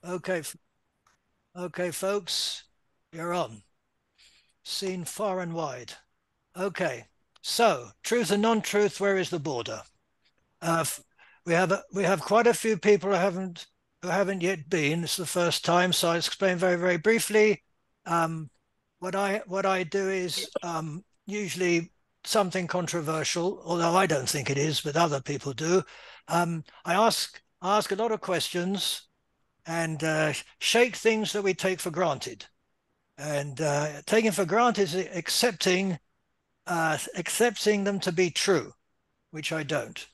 Okay, okay, folks, you're on. Seen far and wide. Okay, so truth and non-truth. Where is the border? Uh, we have quite a few people who haven't yet been. It's the first time, so I explain very briefly. Um, what I do is usually something controversial, although I don't think it is, but other people do. I ask a lot of questions and shake things that we take for granted. And taking for granted is accepting them to be true, which I don't.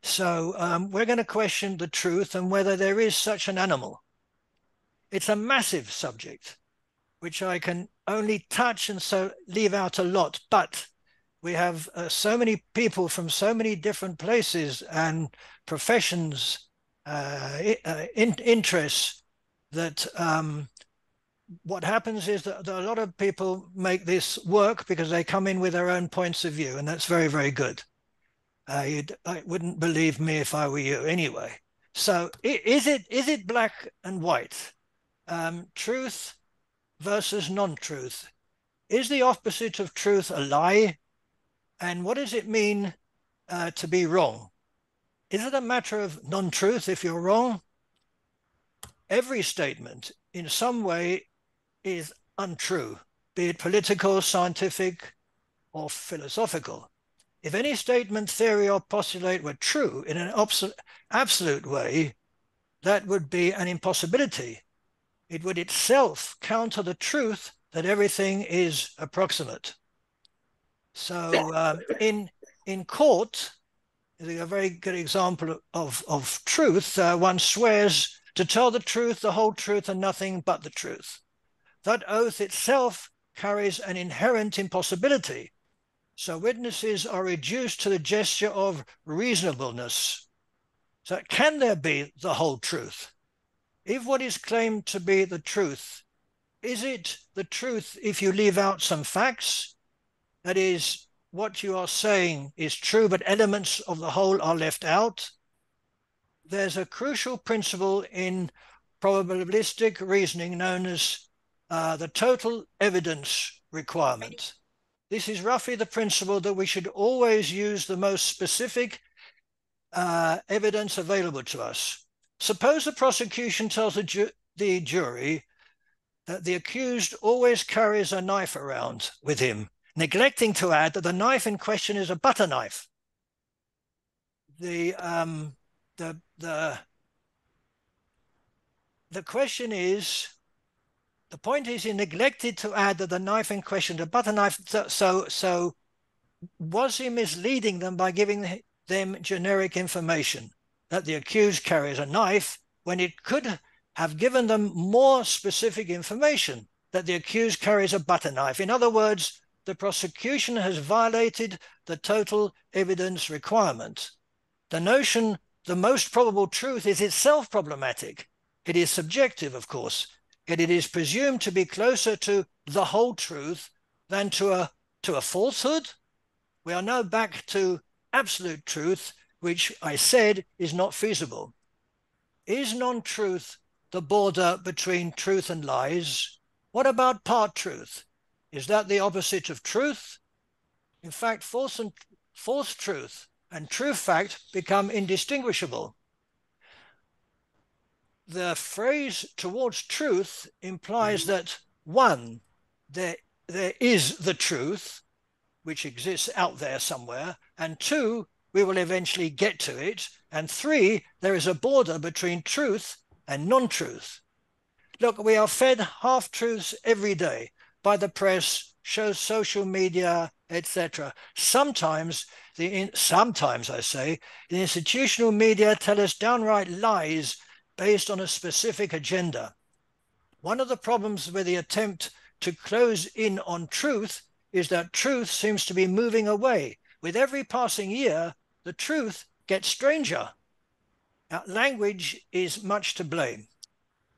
So we're going to question the truth and whether there is such an animal. It's a massive subject, which I can only touch and so leave out a lot. But we have so many people from so many different places and professions, interests that what happens is that a lot of people make this work because they come in with their own points of view, and that's very good. I wouldn't believe me if I were you anyway. So is it black and white? Truth versus non-truth. Is the opposite of truth a lie? And what does it mean to be wrong? Is it a matter of non-truth if you're wrong? Every statement in some way is untrue, be it political, scientific, or philosophical. If any statement, theory, or postulate were true in an absolute way, that would be an impossibility. It would itself counter the truth that everything is approximate. So in court, a very good example of truth. One swears to tell the truth, the whole truth, and nothing but the truth. That oath itself carries an inherent impossibility. So witnesses are reduced to the gesture of reasonableness. So can there be the whole truth? If what is claimed to be the truth, is it the truth if you leave out some facts? That is, what you are saying is true, but elements of the whole are left out. There's a crucial principle in probabilistic reasoning known as the total evidence requirement. This is roughly the principle that we should always use the most specific evidence available to us. Suppose the prosecution tells the jury that the accused always carries a knife around with him, neglecting to add that the knife in question is a butter knife. The question is, the point is, he neglected to add that the knife in question, the butter knife. So was he misleading them by giving them generic information that the accused carries a knife when it could have given them more specific information that the accused carries a butter knife? In other words, the prosecution has violated the total evidence requirement. The notion the most probable truth is itself problematic. It is subjective, of course, yet it is presumed to be closer to the whole truth than to a falsehood. We are now back to absolute truth, which I said is not feasible. Is non-truth the border between truth and lies? What about part truth? Is that the opposite of truth? In fact, false truth and true fact become indistinguishable. The phrase towards truth implies that one, there is the truth, which exists out there somewhere, and two, we will eventually get to it, and three, there is a border between truth and non-truth. Look, we are fed half-truths every day by the press, shows, social media, etc. Sometimes I say, the institutional media tell us downright lies based on a specific agenda. One of the problems with the attempt to close in on truth is that truth seems to be moving away. With every passing year, the truth gets stranger. Now, language is much to blame.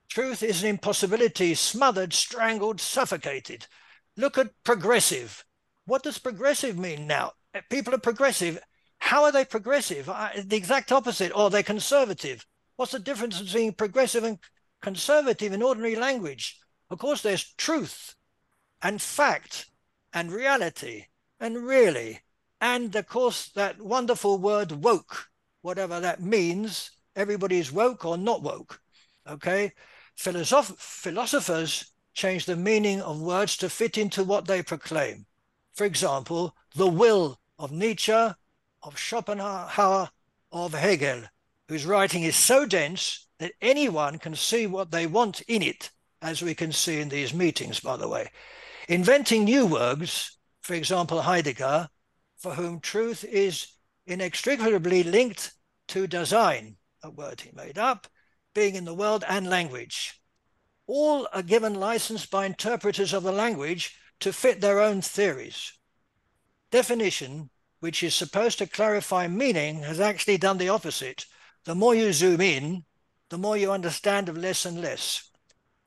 Truth is an impossibility, smothered, strangled, suffocated. Look at progressive. What does progressive mean now? People are progressive. How are they progressive? The exact opposite. Or they're conservative. What's the difference between progressive and conservative in ordinary language. Of course, there's truth and fact and reality and really. And of course, that wonderful word woke, whatever that means, everybody's woke or not woke. Okay? Philosophers change the meaning of words to fit into what they proclaim. For example, the will of Nietzsche, of Schopenhauer, of Hegel, whose writing is so dense that anyone can see what they want in it, as we can see in these meetings, by the way. Inventing new words, for example, Heidegger, for whom truth is inextricably linked to Dasein, a word he made up, being in the world and language. All are given license by interpreters of the language to fit their own theories. Definition, which is supposed to clarify meaning, has actually done the opposite. The more you zoom in, the more you understand of less and less.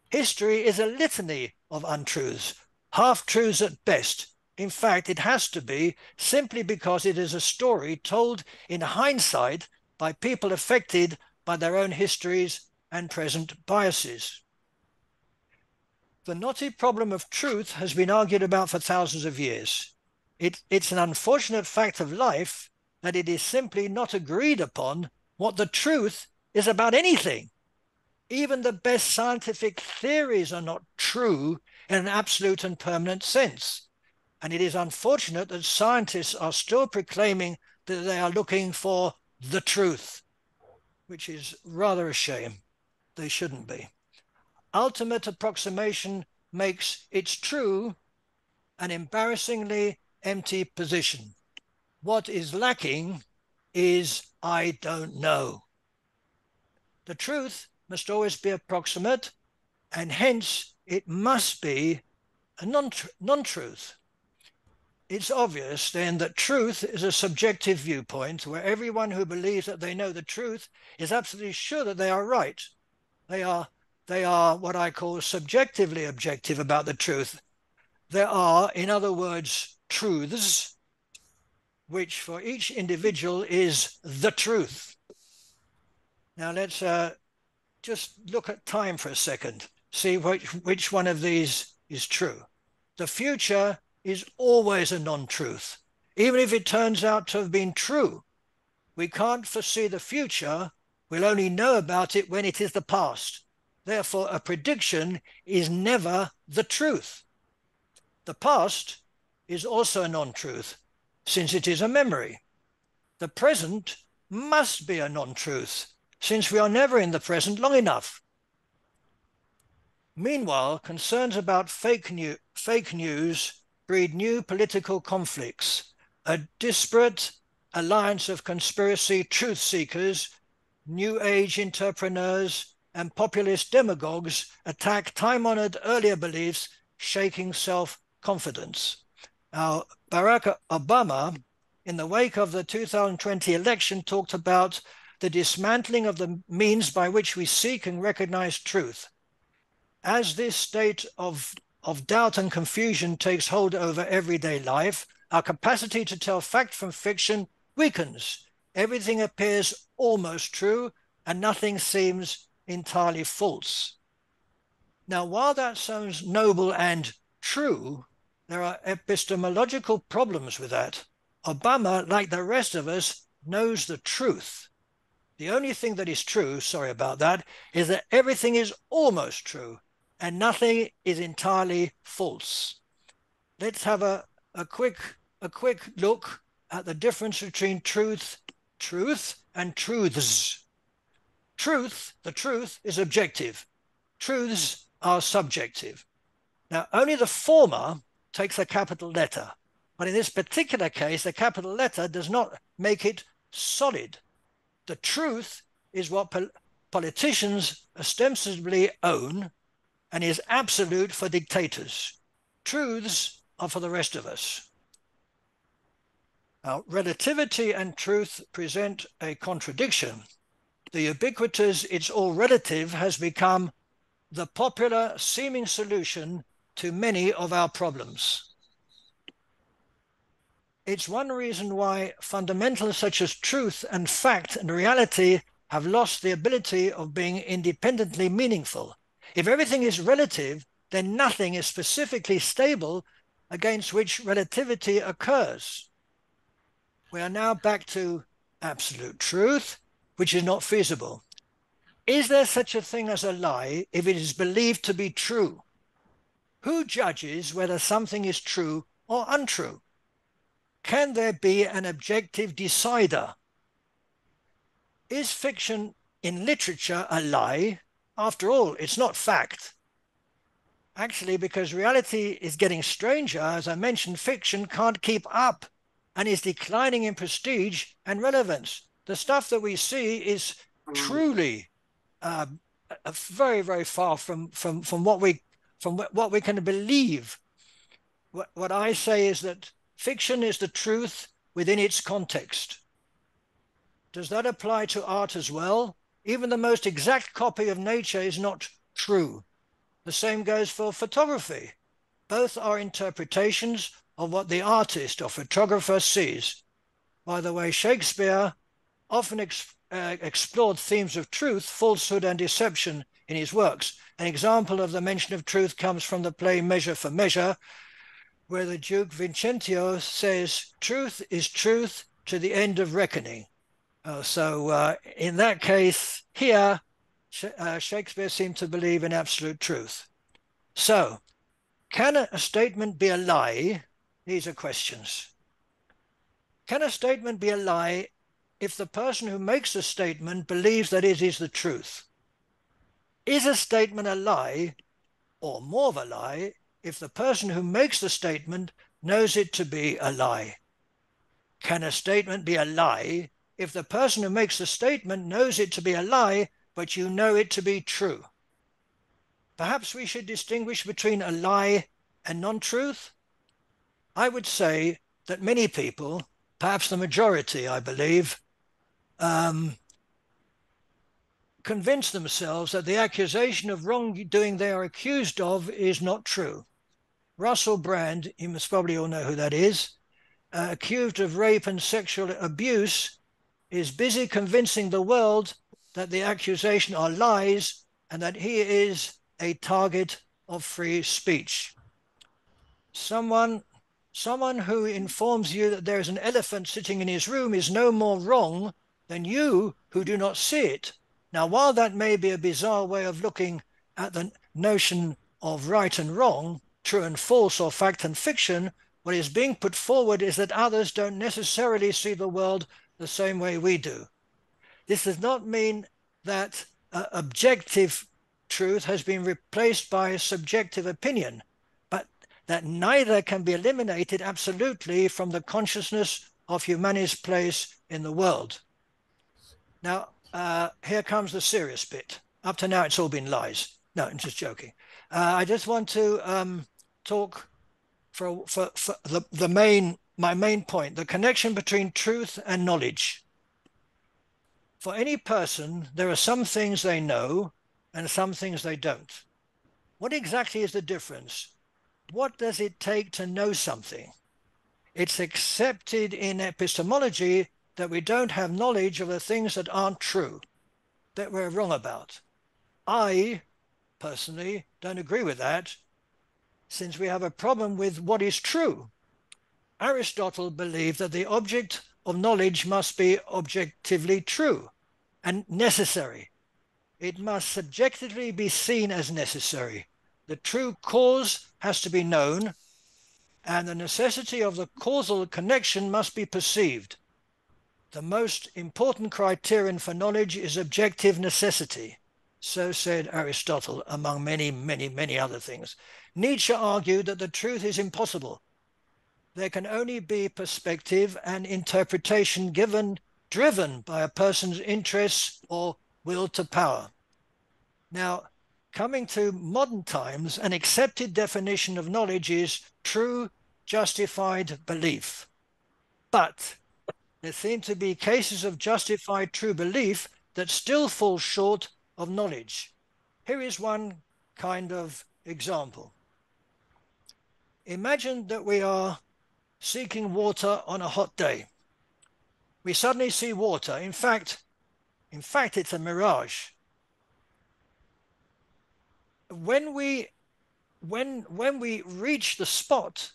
History is a litany of untruths, half-truths at best. In fact, it has to be, simply because it is a story told in hindsight by people affected by their own histories and present biases. The knotty problem of truth has been argued about for thousands of years. It's an unfortunate fact of life that it is simply not agreed upon what the truth is about anything. Even the best scientific theories are not true in an absolute and permanent sense. And it is unfortunate that scientists are still proclaiming that they are looking for the truth, which is rather a shame. They shouldn't be. Ultimate approximation makes "it's true" an embarrassingly empty position. What is lacking is "I don't know." The truth must always be approximate, and hence it must be a non-truth. It's obvious then that truth is a subjective viewpoint where everyone who believes that they know the truth is absolutely sure that they are right. They are what I call subjectively objective about the truth. There are, in other words, truths, which for each individual is the truth. Now let's just look at time for a second, see which one of these is true. The future is always a non-truth, even if it turns out to have been true. We can't foresee the future, we'll only know about it when it is the past. Therefore, a prediction is never the truth. The past is also a non-truth, since it is a memory. The present must be a non-truth, since we are never in the present long enough. Meanwhile, concerns about fake news breed new political conflicts. A disparate alliance of conspiracy truth seekers, new age entrepreneurs, and populist demagogues attack time-honored earlier beliefs, shaking self-confidence. Now, Barack Obama, in the wake of the 2020 election, talked about the dismantling of the means by which we seek and recognize truth. As this state of doubt and confusion takes hold over everyday life, our capacity to tell fact from fiction weakens. Everything appears almost true and nothing seems entirely false. Now, while that sounds noble and true, there are epistemological problems with that. Obama, like the rest of us, knows the truth. The only thing that is true, sorry about that, is that everything is almost true and nothing is entirely false. Let's have a quick look at the difference between truth and truths. The truth is objective. Truths are subjective. Now, only the former takes a capital letter, but in this particular case, the capital letter does not make it solid. The truth is what politicians ostensibly own and is absolute for dictators. Truths are for the rest of us. Now, relativity and truth present a contradiction. The ubiquitous "it's all relative" has become the popular seeming solution to many of our problems. It's one reason why fundamentals such as truth and fact and reality have lost the ability of being independently meaningful. If everything is relative, then nothing is specifically stable against which relativity occurs. We are now back to absolute truth, which is not feasible. Is there such a thing as a lie if it is believed to be true? Who judges whether something is true or untrue? Can there be an objective decider? Is fiction in literature a lie? After all, it's not fact. Actually, because reality is getting stranger, as I mentioned, fiction can't keep up and is declining in prestige and relevance. The stuff that we see is truly very, very far from what we can believe. What I say is that fiction is the truth within its context. Does that apply to art as well? Even the most exact copy of nature is not true. The same goes for photography. Both are interpretations of what the artist or photographer sees. By the way, Shakespeare often explored themes of truth, falsehood, and deception in his works. An example of the mention of truth comes from the play Measure for Measure, where the Duke Vincentio says, "Truth is truth to the end of reckoning." So in that case, here, Shakespeare seemed to believe in absolute truth. So, can a statement be a lie? These are questions. Can a statement be a lie if the person who makes the statement believes that it is the truth? Is a statement a lie, or more of a lie, if the person who makes the statement knows it to be a lie? Can a statement be a lie if the person who makes the statement knows it to be a lie, but you know it to be true? Perhaps we should distinguish between a lie and non-truth. I would say that many people, perhaps the majority, I believe, convince themselves that the accusation of wrongdoing they are accused of is not true. Russell Brand, you must probably all know who that is, accused of rape and sexual abuse, is busy convincing the world that the accusation are lies and that he is a target of free speech. Someone who informs you that there is an elephant sitting in his room is no more wrong than you who do not see it. Now, while that may be a bizarre way of looking at the notion of right and wrong, true and false, or fact and fiction, what is being put forward is that others don't necessarily see the world the same way we do. This does not mean that objective truth has been replaced by subjective opinion, but that neither can be eliminated absolutely from the consciousness of humanity's place in the world. Now, here comes the serious bit. Up to now, it's all been lies. No, I'm just joking. I just want to talk for my main point, the connection between truth and knowledge. For any person, there are some things they know and some things they don't. What exactly is the difference? What does it take to know something? It's accepted in epistemology that we don't have knowledge of the things that aren't true, that we're wrong about. I, personally, don't agree with that, since we have a problem with what is true. Aristotle believed that the object of knowledge must be objectively true and necessary. It must subjectively be seen as necessary. The true cause has to be known, and the necessity of the causal connection must be perceived. The most important criterion for knowledge is objective necessity. So said Aristotle, among many, many, many other things. Nietzsche argued that the truth is impossible. There can only be perspective and interpretation driven by a person's interests or will to power. Now, coming to modern times, an accepted definition of knowledge is true, justified belief. But there seem to be cases of justified true belief that still fall short of knowledge. Here is one kind of example. Imagine that we are seeking water on a hot day. We suddenly see water. In fact, In fact, it's a mirage. When we reach the spot,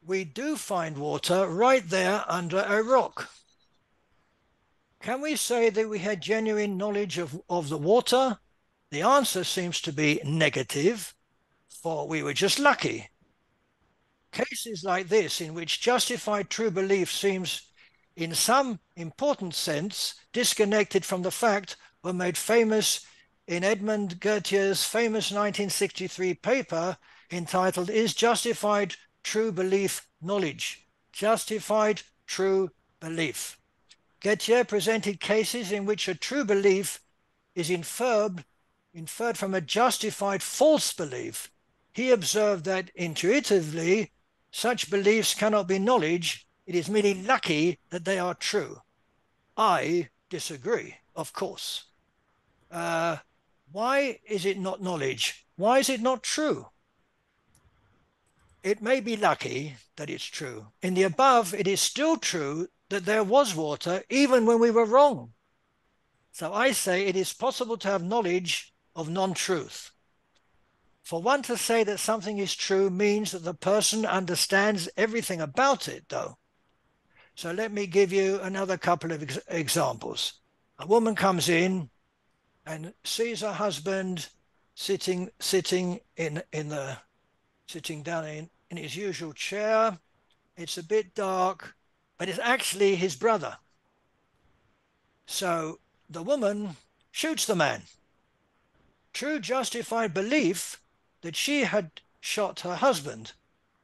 we do find water right there under a rock. Can we say that we had genuine knowledge of the water? The answer seems to be negative, for we were just lucky. Cases like this, in which justified true belief seems, in some important sense, disconnected from the fact, were made famous in Edmund Goetier's famous 1963 paper entitled Is Justified True Belief Knowledge? Justified True Belief. Goetier presented cases in which a true belief is inferred from a justified false belief. He observed that intuitively, such beliefs cannot be knowledge. It is merely lucky that they are true. I disagree, of course. Why is it not knowledge? Why is it not true? It may be lucky that it's true. In the above, it is still true that there was water even when we were wrong. So I say it is possible to have knowledge of non-truth. For one to say that something is true means that the person understands everything about it, though. So let me give you another couple of examples. A woman comes in and sees her husband sitting down in his usual chair. It's a bit dark, but it's actually his brother. So the woman shoots the man. True justified belief that she had shot her husband.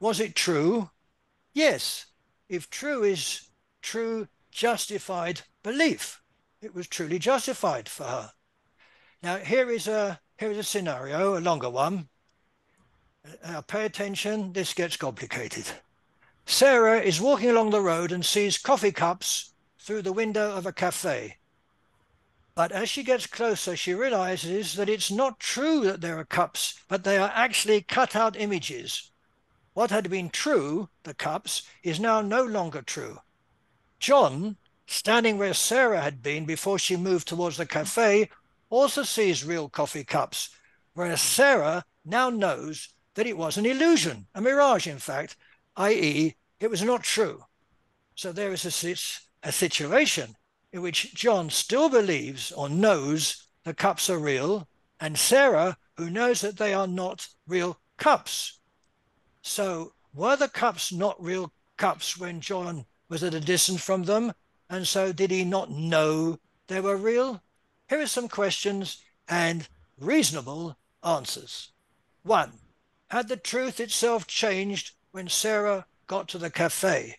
Was it true? Yes. If true is true justified belief, it was truly justified for her. Now here is a scenario, a longer one. Now pay attention, this gets complicated. Sarah is walking along the road and sees coffee cups through the window of a cafe. But as she gets closer, she realizes that it's not true that there are cups, but they are actually cut out images. What had been true, the cups, is now no longer true. John, standing where Sarah had been before she moved towards the cafe, also sees real coffee cups, whereas Sarah now knows that it was an illusion, a mirage, in fact, i.e., it was not true. So there is a situation in which John still believes or knows the cups are real, and Sarah, who knows that they are not real cups. So were the cups not real cups when John was at a distance from them? And so did he not know they were real? Here are some questions and reasonable answers. 1. Had the truth itself changed when Sarah got to the cafe?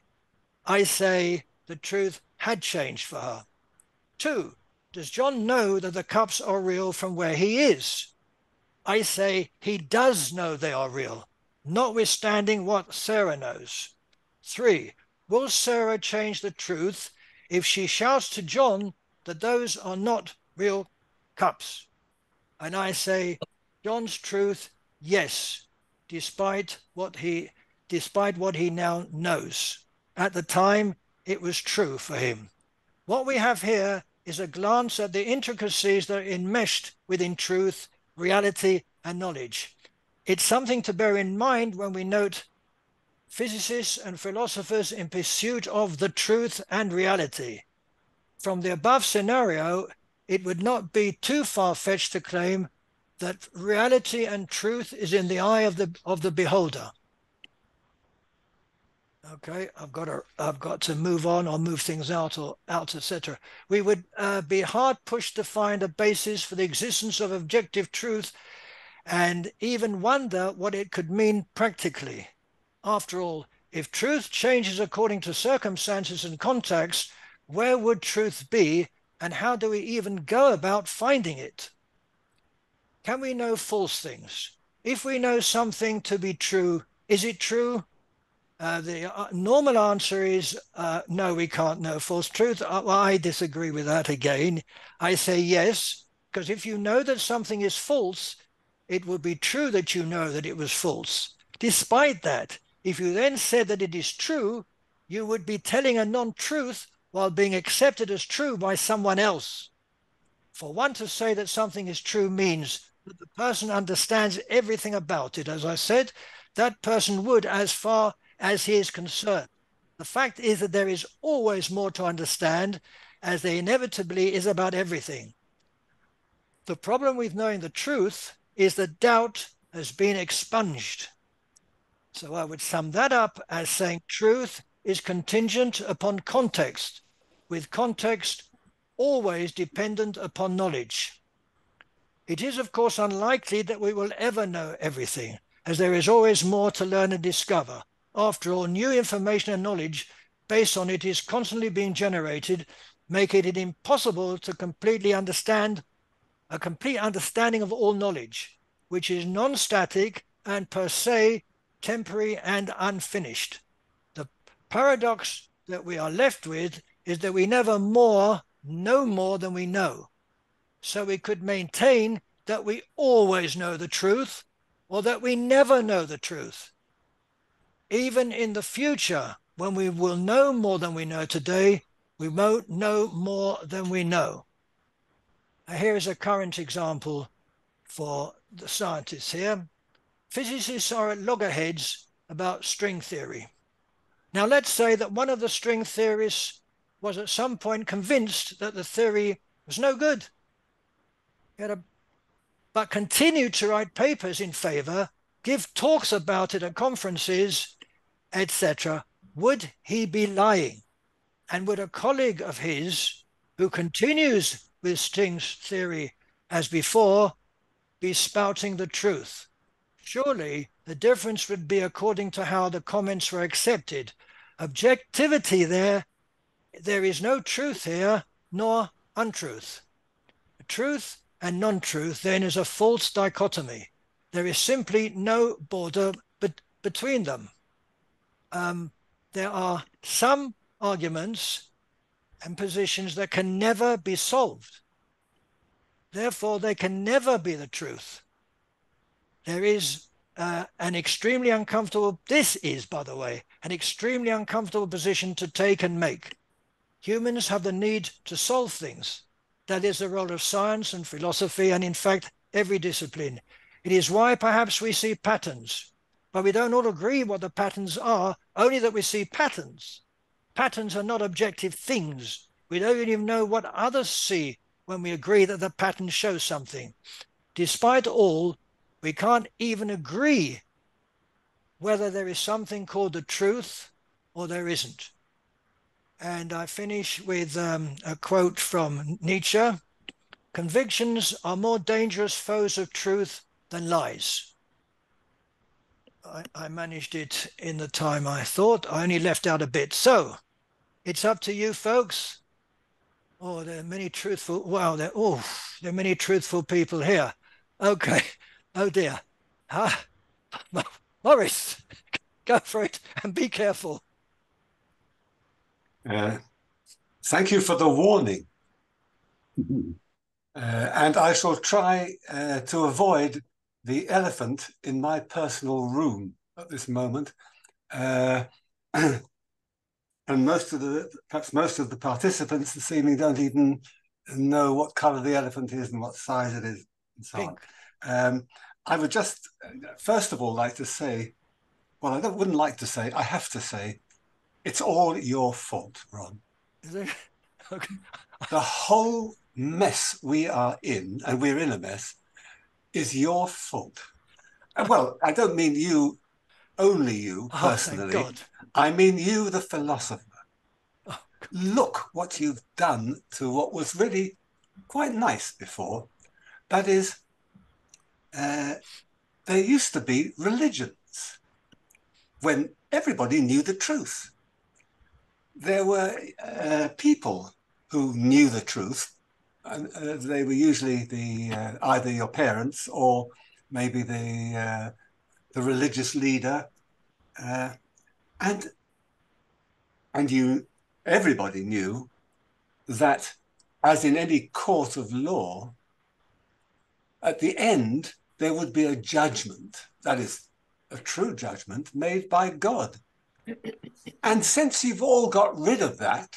I say the truth had changed for her. 2. Does John know that the cups are real from where he is? I say he does know they are real, notwithstanding what Sarah knows. 3. Will Sarah change the truth if she shouts to John that those are not real cups? And I say John's truth, yes, despite what he now knows. At the time, it was true for him. What we have here is a glance at the intricacies that are enmeshed within truth, reality, and knowledge. It's something to bear in mind when we note physicists and philosophers in pursuit of the truth and reality. From the above scenario, it would not be too far-fetched to claim that reality and truth is in the eye of the beholder. Okay, I've got to move on or move things out, etc. We would be hard pushed to find a basis for the existence of objective truth and even wonder what it could mean practically. After all, if truth changes according to circumstances and context, where would truth be, and how do we even go about finding it? Can we know false things? If we know something to be true, is it true? The normal answer is no, we can't know false truth. Well, I disagree with that again. I say yes, because if you know that something is false, it would be true that you know that it was false. Despite that, if you then said that it is true, you would be telling a non-truth while being accepted as true by someone else. For one to say that something is true means that the person understands everything about it. As I said, that person would, as far as he is concerned. The fact is that there is always more to understand, as there inevitably is about everything. The problem with knowing the truth is that doubt has been expunged. So I would sum that up as saying truth is contingent upon context, with context always dependent upon knowledge. It is, of course, unlikely that we will ever know everything, as there is always more to learn and discover. After all, new information and knowledge based on it is constantly being generated, making it impossible to completely understand a complete understanding of all knowledge, which is non-static and per se temporary and unfinished. The paradox that we are left with is that we never know more than we know. So we could maintain that we always know the truth, or that we never know the truth. Even in the future, when we will know more than we know today, we won't know more than we know. Here is a current example for the scientists here. Physicists are at loggerheads about string theory. Now, let's say that one of the string theorists was at some point convinced that the theory was no good, but continued to write papers in favor, give talks about it at conferences, etc. Would he be lying? And would a colleague of his who continues with string theory as before be spouting the truth? Surely the difference would be according to how the comments were accepted. Objectivity there is no truth here, nor untruth. Truth and non-truth then is a false dichotomy. There is simply no border between them. There are some arguments and positions that can never be solved. Therefore, they can never be the truth. There is an extremely uncomfortable, this is, by the way, an extremely uncomfortable position to take and make. Humans have the need to solve things. That is the role of science and philosophy, and in fact, every discipline. It is why perhaps we see patterns, but we don't all agree what the patterns are, only that we see patterns. Patterns are not objective things. We don't even know what others see when we agree that the pattern shows something. Despite all, we can't even agree whether there is something called the truth or there isn't. And I finish with a quote from Nietzsche. Convictions are more dangerous foes of truth than lies. I managed it in the time I thought. I only left out a bit. So it's up to you folks. Oh, there are many truthful, wow, there are many truthful people here. Okay. Oh dear. Morris, go for it and be careful. Thank you for the warning. And I shall try to avoid the elephant in my personal room at this moment. And perhaps most of the participants this evening don't even know what color the elephant is and what size it is and so Pink. on. I would just, first of all, like to say, well, I wouldn't like to say, I have to say, it's all your fault, Ron. Is it? Okay. The whole mess we are in, and we're in a mess, is your fault. Well, I don't mean you, only you personally. Oh, thank God. I mean you, the philosopher. Oh, look what you've done to what was really quite nice before. That is, there used to be religions when everybody knew the truth. There were people who knew the truth, and they were usually either your parents or maybe the religious leader, and everybody knew that, as in any court of law, at the end there would be a judgment, that is, a true judgment made by God. And since you've all got rid of that,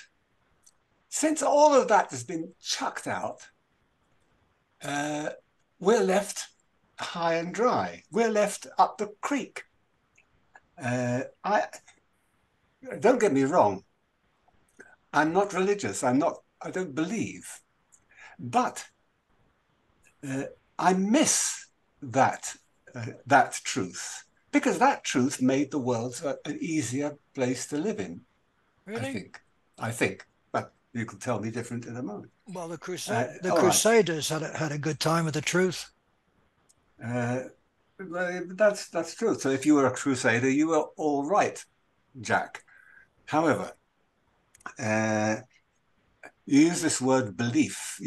since all of that has been chucked out, uh, we're left high and dry. We're left up the creek. I don't get me wrong. I'm not religious. I don't believe, but uh, I miss that truth because that truth made the world an easier place to live in. I Really? think. I think, but you can tell me different in a moment. Well, the All right. Crusaders had a good time with the truth. Uh, well, that's true. So if you were a crusader, you were all right, Jack. However, uh, you use this word belief.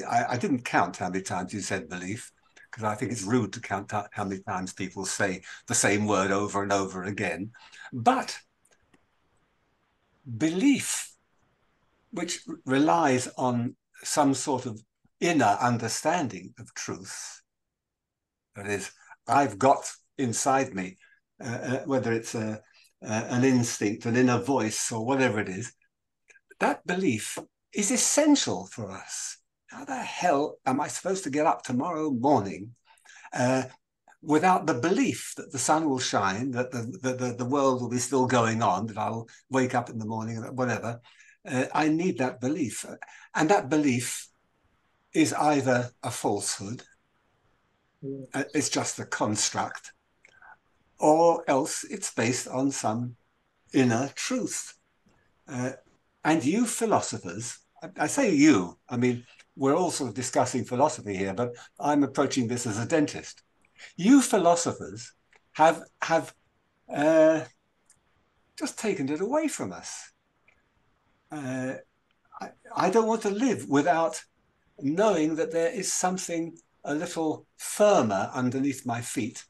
I didn't count how many times you said belief because I think it's rude to count how many times people say the same word over and over again. But belief, which relies on some sort of inner understanding of truth, that is, I've got inside me, whether it's an instinct, an inner voice, or whatever it is, that belief is essential for us. How the hell am I supposed to get up tomorrow morning uh, without the belief that the sun will shine, that the world will be still going on, that I'll wake up in the morning, whatever? I need that belief. And that belief is either a falsehood, it's just a construct, or else it's based on some inner truth. Uh, and you philosophers, I say you, I mean, we're all sort of discussing philosophy here, but I'm approaching this as a dentist. You philosophers have uh, just taken it away from us. Uh, I don't want to live without knowing that there is something a little firmer underneath my feet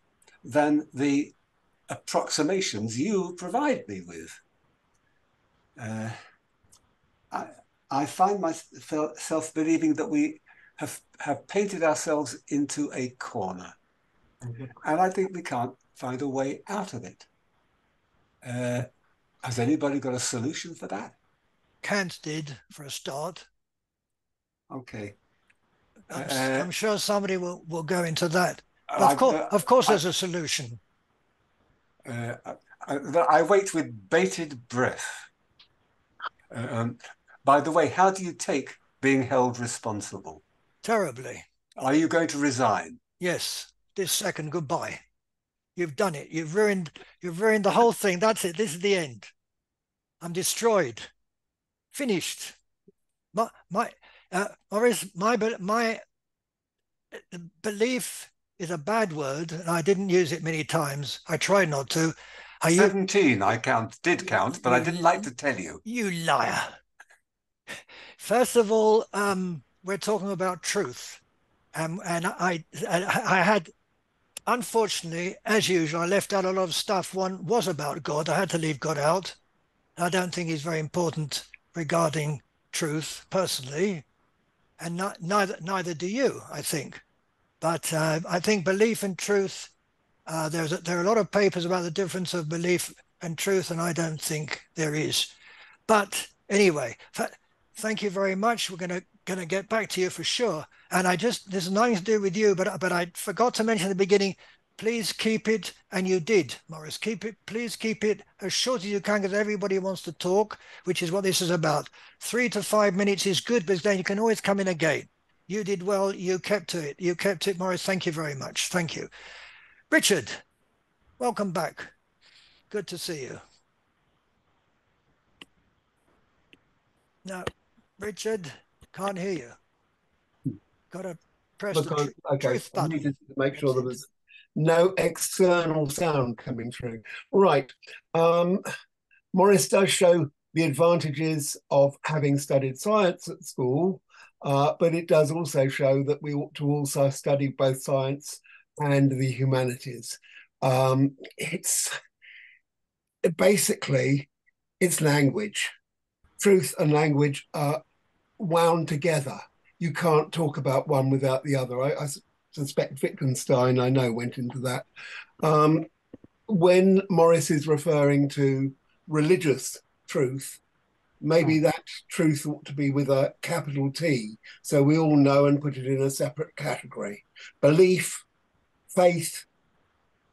than the approximations you provide me with. Uh, I, I find myself believing that we have painted ourselves into a corner, and I think we can't find a way out of it. Uh, has anybody got a solution for that? Kant did for a start. Okay. I'm sure somebody will go into that. But I, of course, I, there's a solution. uh, I wait with bated breath. Um, by the way, how do you take being held responsible? Terribly. Are you going to resign? Yes. This second, goodbye. You've done it. You've ruined the whole thing. That's it. This is the end. I'm destroyed. Finished. My Maurice, my belief is a bad word, and I didn't use it many times. I tried not to. Are you 17, I did count, but I didn't like to tell you. you liar? First of all, we're talking about truth, and I had, unfortunately, as usual, I left out a lot of stuff. One was about God. I had to leave God out. I don't think he's very important regarding truth personally, and neither do you, I think. But I think belief and truth. There are a lot of papers about the difference of belief and truth, and I don't think there is. But anyway, thank you very much. We're gonna get back to you for sure. And there's nothing to do with you, but I forgot to mention at the beginning. Please keep it, and you did, Maurice. Keep it. Please keep it as short as you can, because everybody wants to talk, which is what this is about. 3 to 5 minutes is good, because then you can always come in again. You did well. You kept to it. You kept it, Maurice. Thank you very much. Thank you, Richard. Welcome back. Good to see you. No, Richard, can't hear you. Got to press the Because okay, truth I button. needed to make That's sure there it. was no external sound coming through. Right. Morris does show the advantages of having studied science at school, but it does also show that we ought to also study both science and the humanities. It's basically it's language. Truth and language are wound together. You can't talk about one without the other. I suspect Wittgenstein, I know, went into that. When Morris is referring to religious truth, maybe that truth ought to be with a capital T, so we all know and put it in a separate category. Belief, faith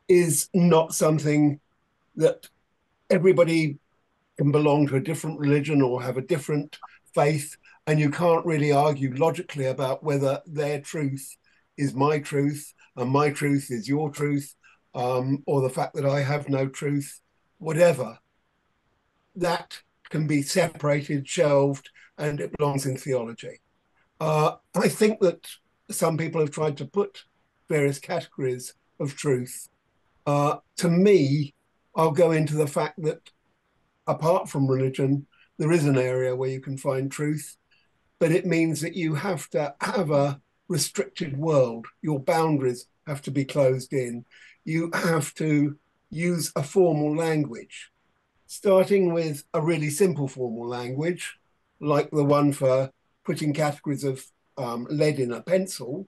is not something that everybody can belong to a different religion or have a different faith, and you can't really argue logically about whether their truth is my truth and my truth is your truth, or the fact that I have no truth, whatever. That can be separated, shelved, and it belongs in theology. I think that some people have tried to put various categories of truth. To me, I'll go into the fact that apart from religion, there is an area where you can find truth, but it means that you have to have a restricted world. Your boundaries have to be closed in. You have to use a formal language, starting with a really simple formal language, like the one for putting categories of lead in a pencil.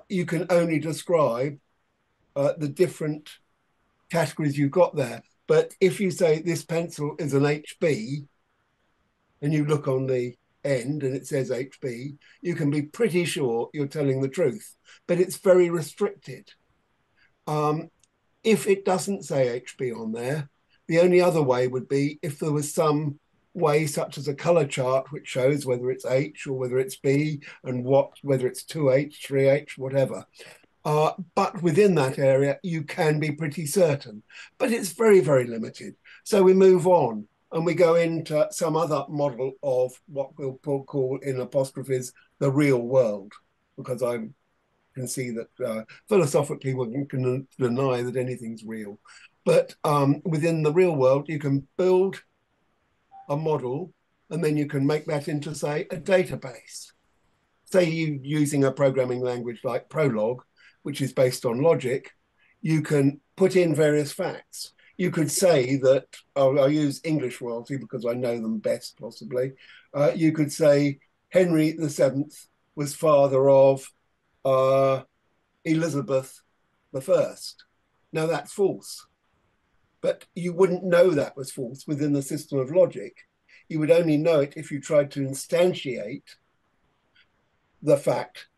You can only describe the different categories you've got there. But if you say this pencil is an HB and you look on the end and it says HB, you can be pretty sure you're telling the truth, but it's very restricted. If it doesn't say HB on there, the only other way would be if there was some way, such as a color chart, which shows whether it's H or whether it's B and whether it's 2H, 3H, whatever. But within that area, you can be pretty certain, but it's very, very limited. So we move on and we go into some other model of what we'll call in apostrophes the real world, because I can see that philosophically we can deny that anything's real. But within the real world, you can build a model and then you can make that into, say, a database. Say you using a programming language like Prolog, which is based on logic, you can put in various facts. You could say that, I'll use English royalty because I know them best possibly. You could say Henry VII was father of Elizabeth I. Now that's false, but you wouldn't know that was false within the system of logic. You would only know it if you tried to instantiate the fact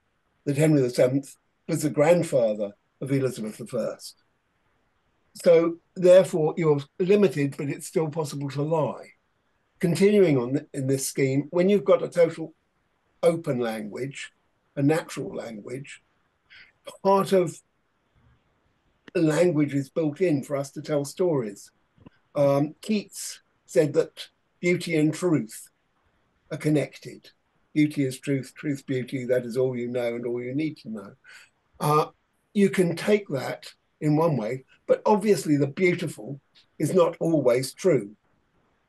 that Henry VII was the grandfather of Elizabeth I. So therefore you're limited, but it's still possible to lie. Continuing on in this scheme, when you've got a total open language, a natural language, part of language is built in for us to tell stories. Keats said that beauty and truth are connected. Beauty is truth, truth, beauty, that is all you know and all you need to know. You can take that in one way, but obviously the beautiful is not always true.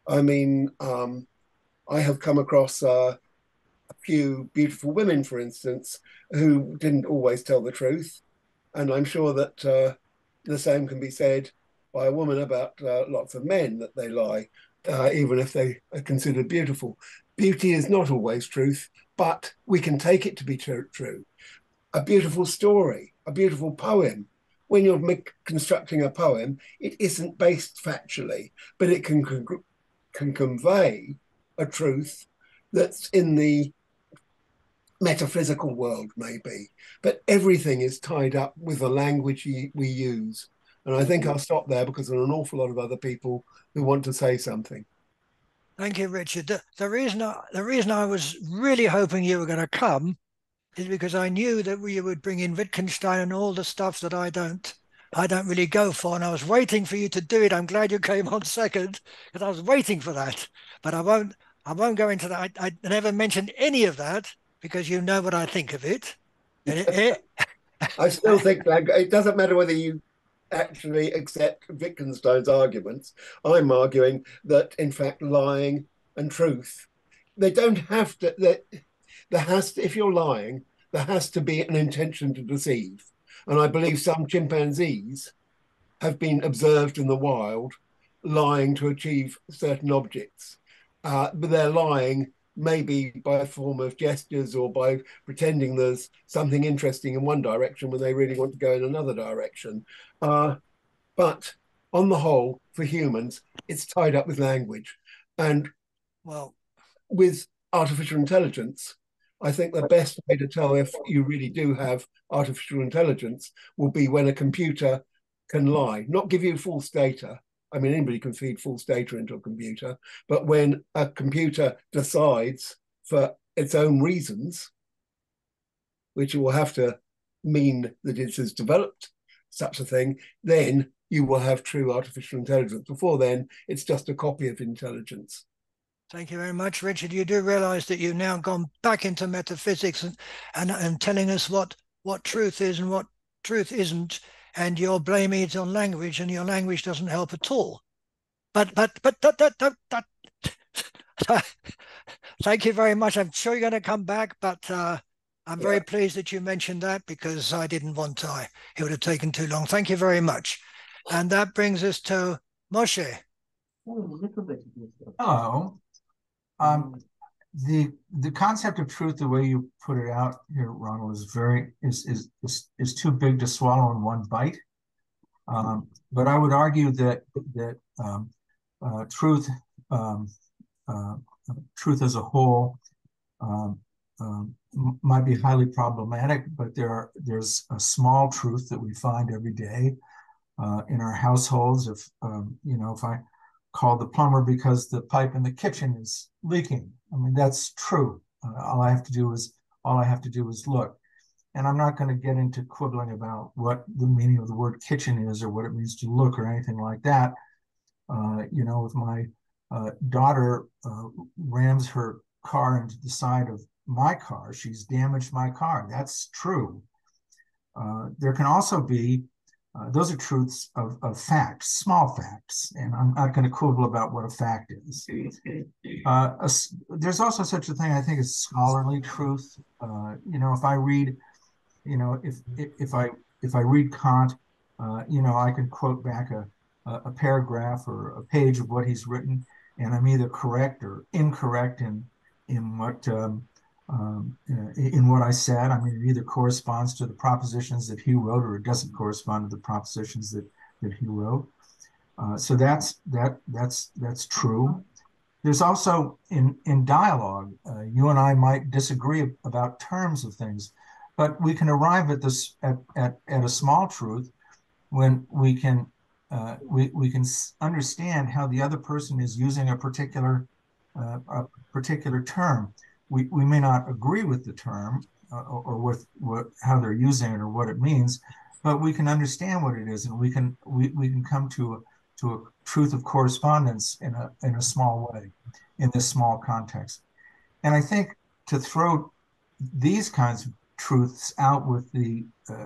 I mean, I have come across a few beautiful women, for instance, who didn't always tell the truth. And I'm sure that the same can be said by a woman about lots of men, that they lie, even if they are considered beautiful. Beauty is not always truth, but we can take it to be true. A beautiful story, a beautiful poem. When you're constructing a poem, it isn't based factually, but it can convey a truth that's in the metaphysical world, maybe. But everything is tied up with the language we use. And I think I'll stop there because there are an awful lot of other people who want to say something. Thank you, Richard. The reason I was really hoping you were going to come is because I knew that you would bring in Wittgenstein and all the stuff that I don't really go for, and I was waiting for you to do it. I'm glad you came on second because I was waiting for that. But I won't go into that. I never mentioned any of that because you know what I think of it. I still think that it doesn't matter whether you actually accept Wittgenstein's arguments. I'm arguing that, in fact, lying and truth, they don't have to, there has to, if you're lying, there has to be an intention to deceive. And I believe some chimpanzees have been observed in the wild lying to achieve certain objects. But they're lying maybe by a form of gestures or by pretending there's something interesting in one direction when they really want to go in another direction. But on the whole, for humans, it's tied up with language. And Well, with artificial intelligence, I think the best way to tell if you really do have artificial intelligence will be when a computer can lie, not give you false data. I mean, anybody can feed false data into a computer, but when a computer decides for its own reasons, which will have to mean that it has developed such a thing, then you will have true artificial intelligence. Before then, it's just a copy of intelligence. thank you very much, Richard. You do realize that you've now gone back into metaphysics and telling us what truth is and what truth isn't, and you're blaming it on language, and your language doesn't help at all. But thank you very much. I'm sure you're going to come back, but I'm very Yeah. pleased that you mentioned that, because I didn't want to. It would have taken too long. Thank you very much. And that brings us to Moshe. Hello. The concept of truth, the way you put it out here, Ronald, is too big to swallow in one bite. But I would argue that truth truth as a whole might be highly problematic, but there's a small truth that we find every day in our households. If if I call the plumber because the pipe in the kitchen is leaking, I mean, that's true. All I have to do is look. And I'm not going to get into quibbling about what the meaning of the word kitchen is or what it means to look or anything like that. If my daughter rams her car into the side of my car, she's damaged my car. That's true. There can also be, those are truths of facts, small facts, and I'm not going to quibble about what a fact is. There's also such a thing, I think, as scholarly truth. If I read, if I read Kant, I can quote back a paragraph or a page of what he's written, and I'm either correct or incorrect in what I said. I mean, it either corresponds to the propositions that he wrote, or it doesn't correspond to the propositions that he wrote. So that's true. There's also in dialogue, you and I might disagree about terms of things, but we can arrive at this at a small truth when we can understand how the other person is using a particular term. We may not agree with the term or with how they're using it or what it means, but we can understand what it is, and we can come to a truth of correspondence in a small way, in this small context. And I think to throw these kinds of truths out with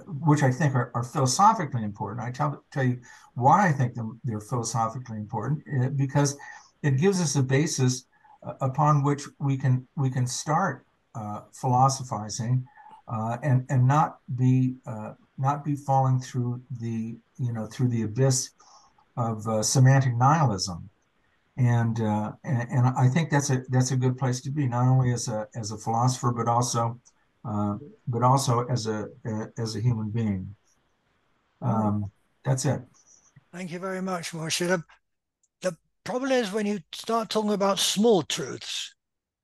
which I think are philosophically important. I tell you why I think they're philosophically important, because it gives us a basis upon which we can start philosophizing and not be falling through the abyss of semantic nihilism. And I think that's a good place to be, not only as a philosopher, but also as a human being. That's it. Thank you very much, Moshe. The problem is when you start talking about small truths,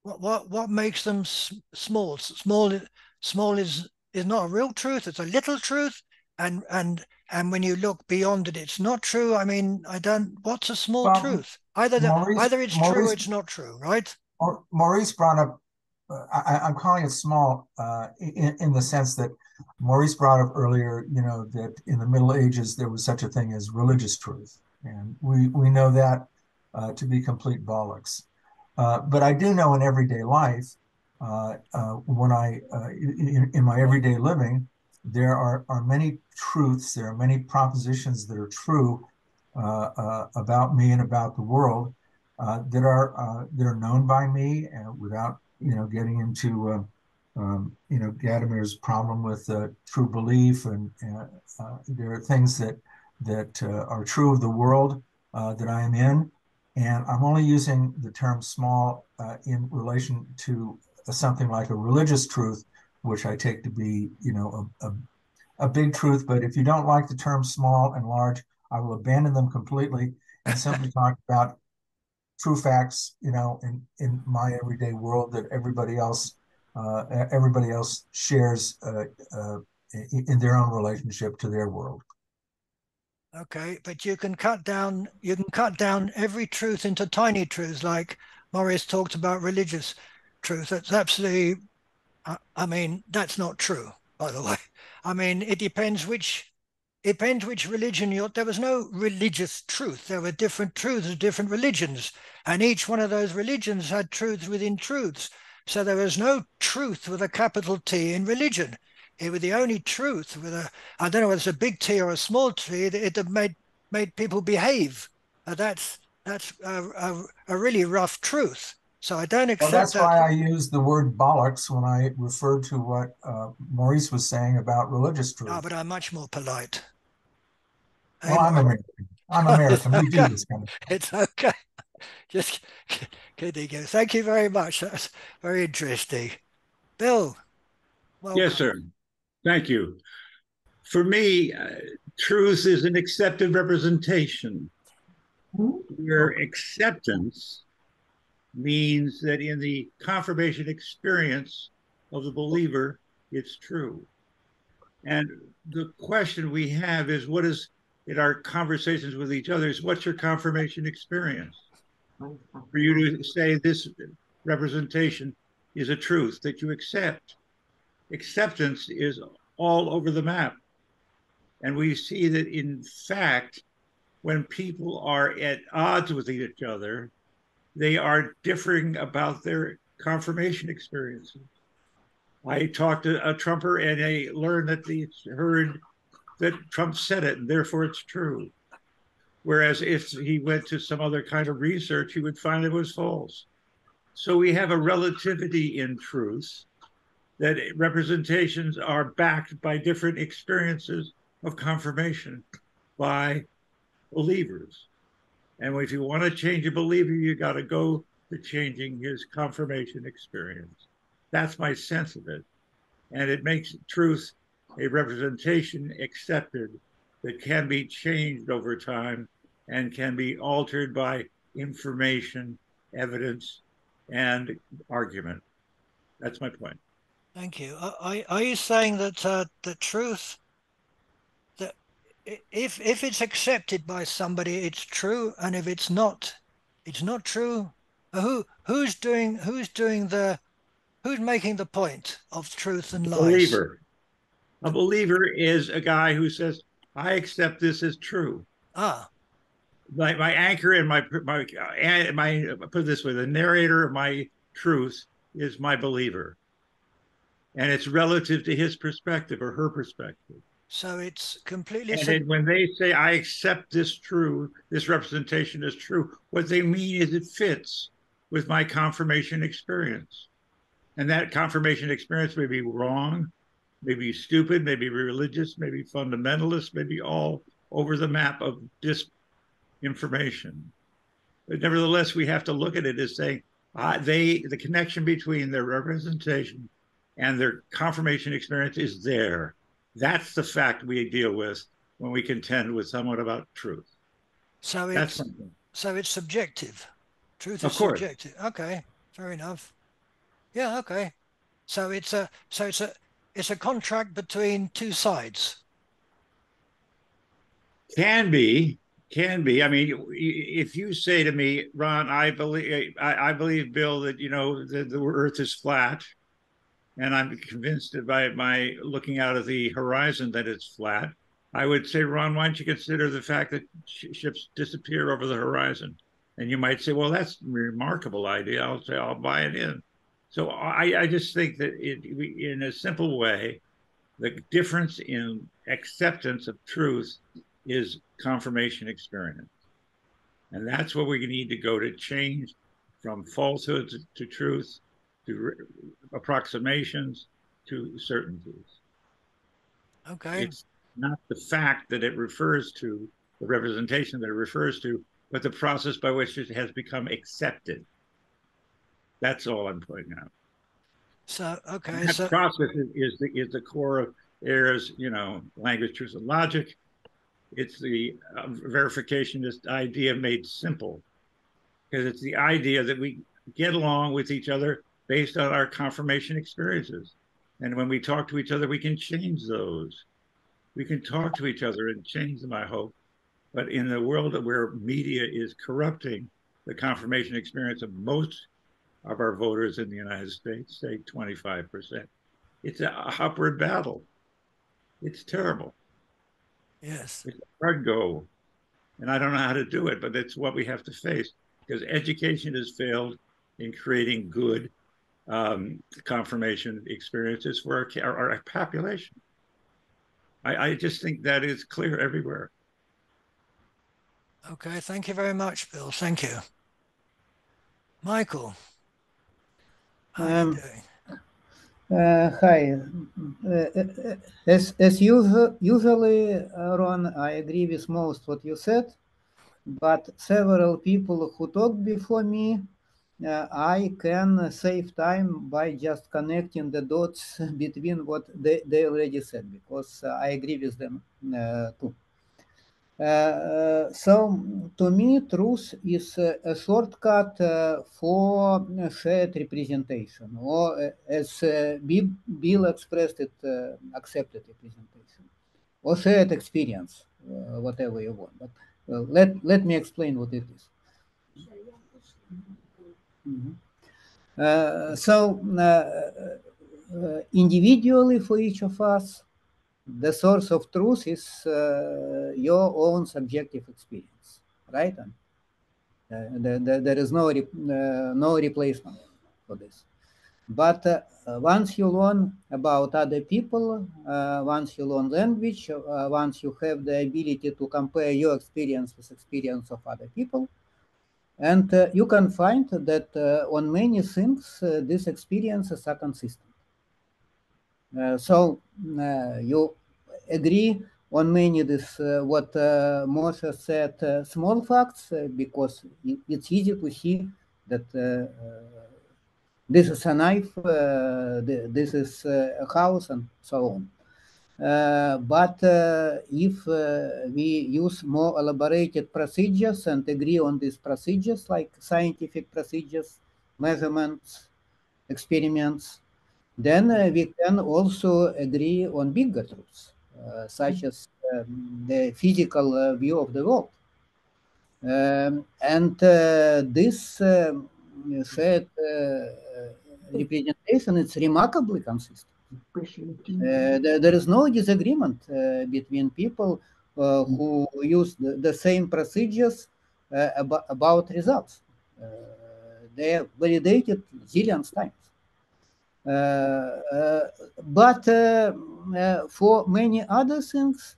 what makes them small? Small is not a real truth. It's a little truth, and when you look beyond it, it's not true. I mean, what's a small truth? Either it's true or it's not true, right? Maurice brought up. I'm calling it small in the sense that Maurice brought up earlier, that in the Middle Ages there was such a thing as religious truth, and we know that to be complete bollocks. But I do know in everyday life, when in my everyday living, there are many truths, there are many propositions that are true about me and about the world that are known by me, without getting into Gadamer's problem with true belief, and there are things that are true of the world that I am in, and I'm only using the term small in relation to something like a religious truth, which I take to be a big truth. But if you don't like the term small and large, I will abandon them completely and simply talk about true facts, in my everyday world that everybody else shares in their own relationship to their world. Okay, but you can cut down every truth into tiny truths, like Morris talked about religious truth. That's absolutely, I mean, that's not true, by the way. I mean, it depends which religion you're. There was no religious truth. There were different truths of different religions, and each one of those religions had truths within truths. So there was no truth with a capital T in religion. It was the only truth with a, I don't know whether it's a big T or a small T. It made people behave. That's a really rough truth. So I don't Well, accept that's that. why I used the word bollocks when I referred to what Maurice was saying about religious Oh, truth. but I'm much more polite. Hey, Well, I'm American. I'm it's American. We do okay. this kind of thing. It's okay. Just kidding you. Thank you very much. That's very interesting. Bill, Yes, welcome. sir. Thank you. For me, truth is an accepted representation, where acceptance means that in the confirmation experience of the believer, it's true. And the question we have is what is, in our conversations with each other, is what's your confirmation experience? For you to say this representation is a truth that you accept. Acceptance is all over the map. And we see that, in fact, when people are at odds with each other, they are differing about their confirmation experiences. I talked to a Trumper and I learned that they heard that Trump said it and therefore it's true. Whereas if he went to some other kind of research, he would find it was false. So we have a relativity in truth, that representations are backed by different experiences of confirmation by believers. And if you want to change a believer, you got to go to changing his confirmation experience. That's my sense of it. And it makes truth a representation accepted that can be changed over time and can be altered by information, evidence, and argument. That's my point. Thank you. Are you saying that the truth that if it's accepted by somebody, it's true, and if it's not true? Who's making the point of truth and A lies? believer. A The believer is a guy who says, I accept this as true. ah My anchor and my put it this way, the narrator of my truth is my believer, and it's relative to his perspective or her perspective. so it's completely And then when they say I accept this true, this representation is true, what they mean is it fits with my confirmation experience. And that confirmation experience may be wrong, maybe stupid, maybe religious, maybe fundamentalist, maybe all over the map of disinformation. But nevertheless, we have to look at it as saying the connection between their representation and their confirmation experience is there. That's the fact we deal with when we contend with someone about truth. so That's it's something. so it's subjective. Truth is Of course. subjective. Okay, fair enough. Yeah, okay. So it's a contract between two sides. Can be, can be. I mean, if you say to me, Ron, I believe, Bill, that the Earth is flat, and I'm convinced that by my looking out of the horizon that it's flat, I would say, Ron, why don't you consider the fact that ships disappear over the horizon? And you might say, well, that's a remarkable idea. I'll say, I'll buy it in. So I just think that in a simple way, the difference in acceptance of truth is confirmation experience. And that's where we need to go to change from falsehood to truth, to approximations, to certainties. Okay. It's not the fact that it refers to, the representation that it refers to, but the process by which it has become accepted. That's all I'm pointing out. So And okay. that So process is the core of Ayer's, language, truth, and logic. It's the verificationist idea made simple. because it's the idea that we get along with each other based on our confirmation experiences. And when we talk to each other, we can change those. We can talk to each other and change them, I hope. But in the world where media is corrupting the confirmation experience of most of our voters in the United States, say 25%, it's an upward battle. It's terrible. Yes. It's a hard go. And I don't know how to do it, but it's what we have to face because education has failed in creating good confirmation experiences for our population. I just think that is clear everywhere. Okay, thank you very much, Bill. Thank you. Michael, how are you doing? Hi. As usual, usually, Ron, I agree with most what you said, but several people who talked before me, I can save time by just connecting the dots between what they already said, because I agree with them too. So to me, truth is a shortcut for shared representation, or as Bill expressed it, accepted representation, or shared experience, whatever you want. But let me explain what it is. So individually for each of us, the source of truth is your own subjective experience, right? And there is no replacement for this. But once you learn about other people, once you learn language, once you have the ability to compare your experience with experience of other people, and you can find that on many things these experiences are consistent. So you agree on many this what Moshe said, small facts, because it's easy to see that this is a knife, this is a house, and so on. But if we use more elaborated procedures and agree on these procedures, like scientific procedures, measurements, experiments, then we can also agree on bigger truths, such as the physical view of the world. And this shared representation is remarkably consistent. There is no disagreement between people who use the same procedures about results. They are validated zillions times. But for many other things,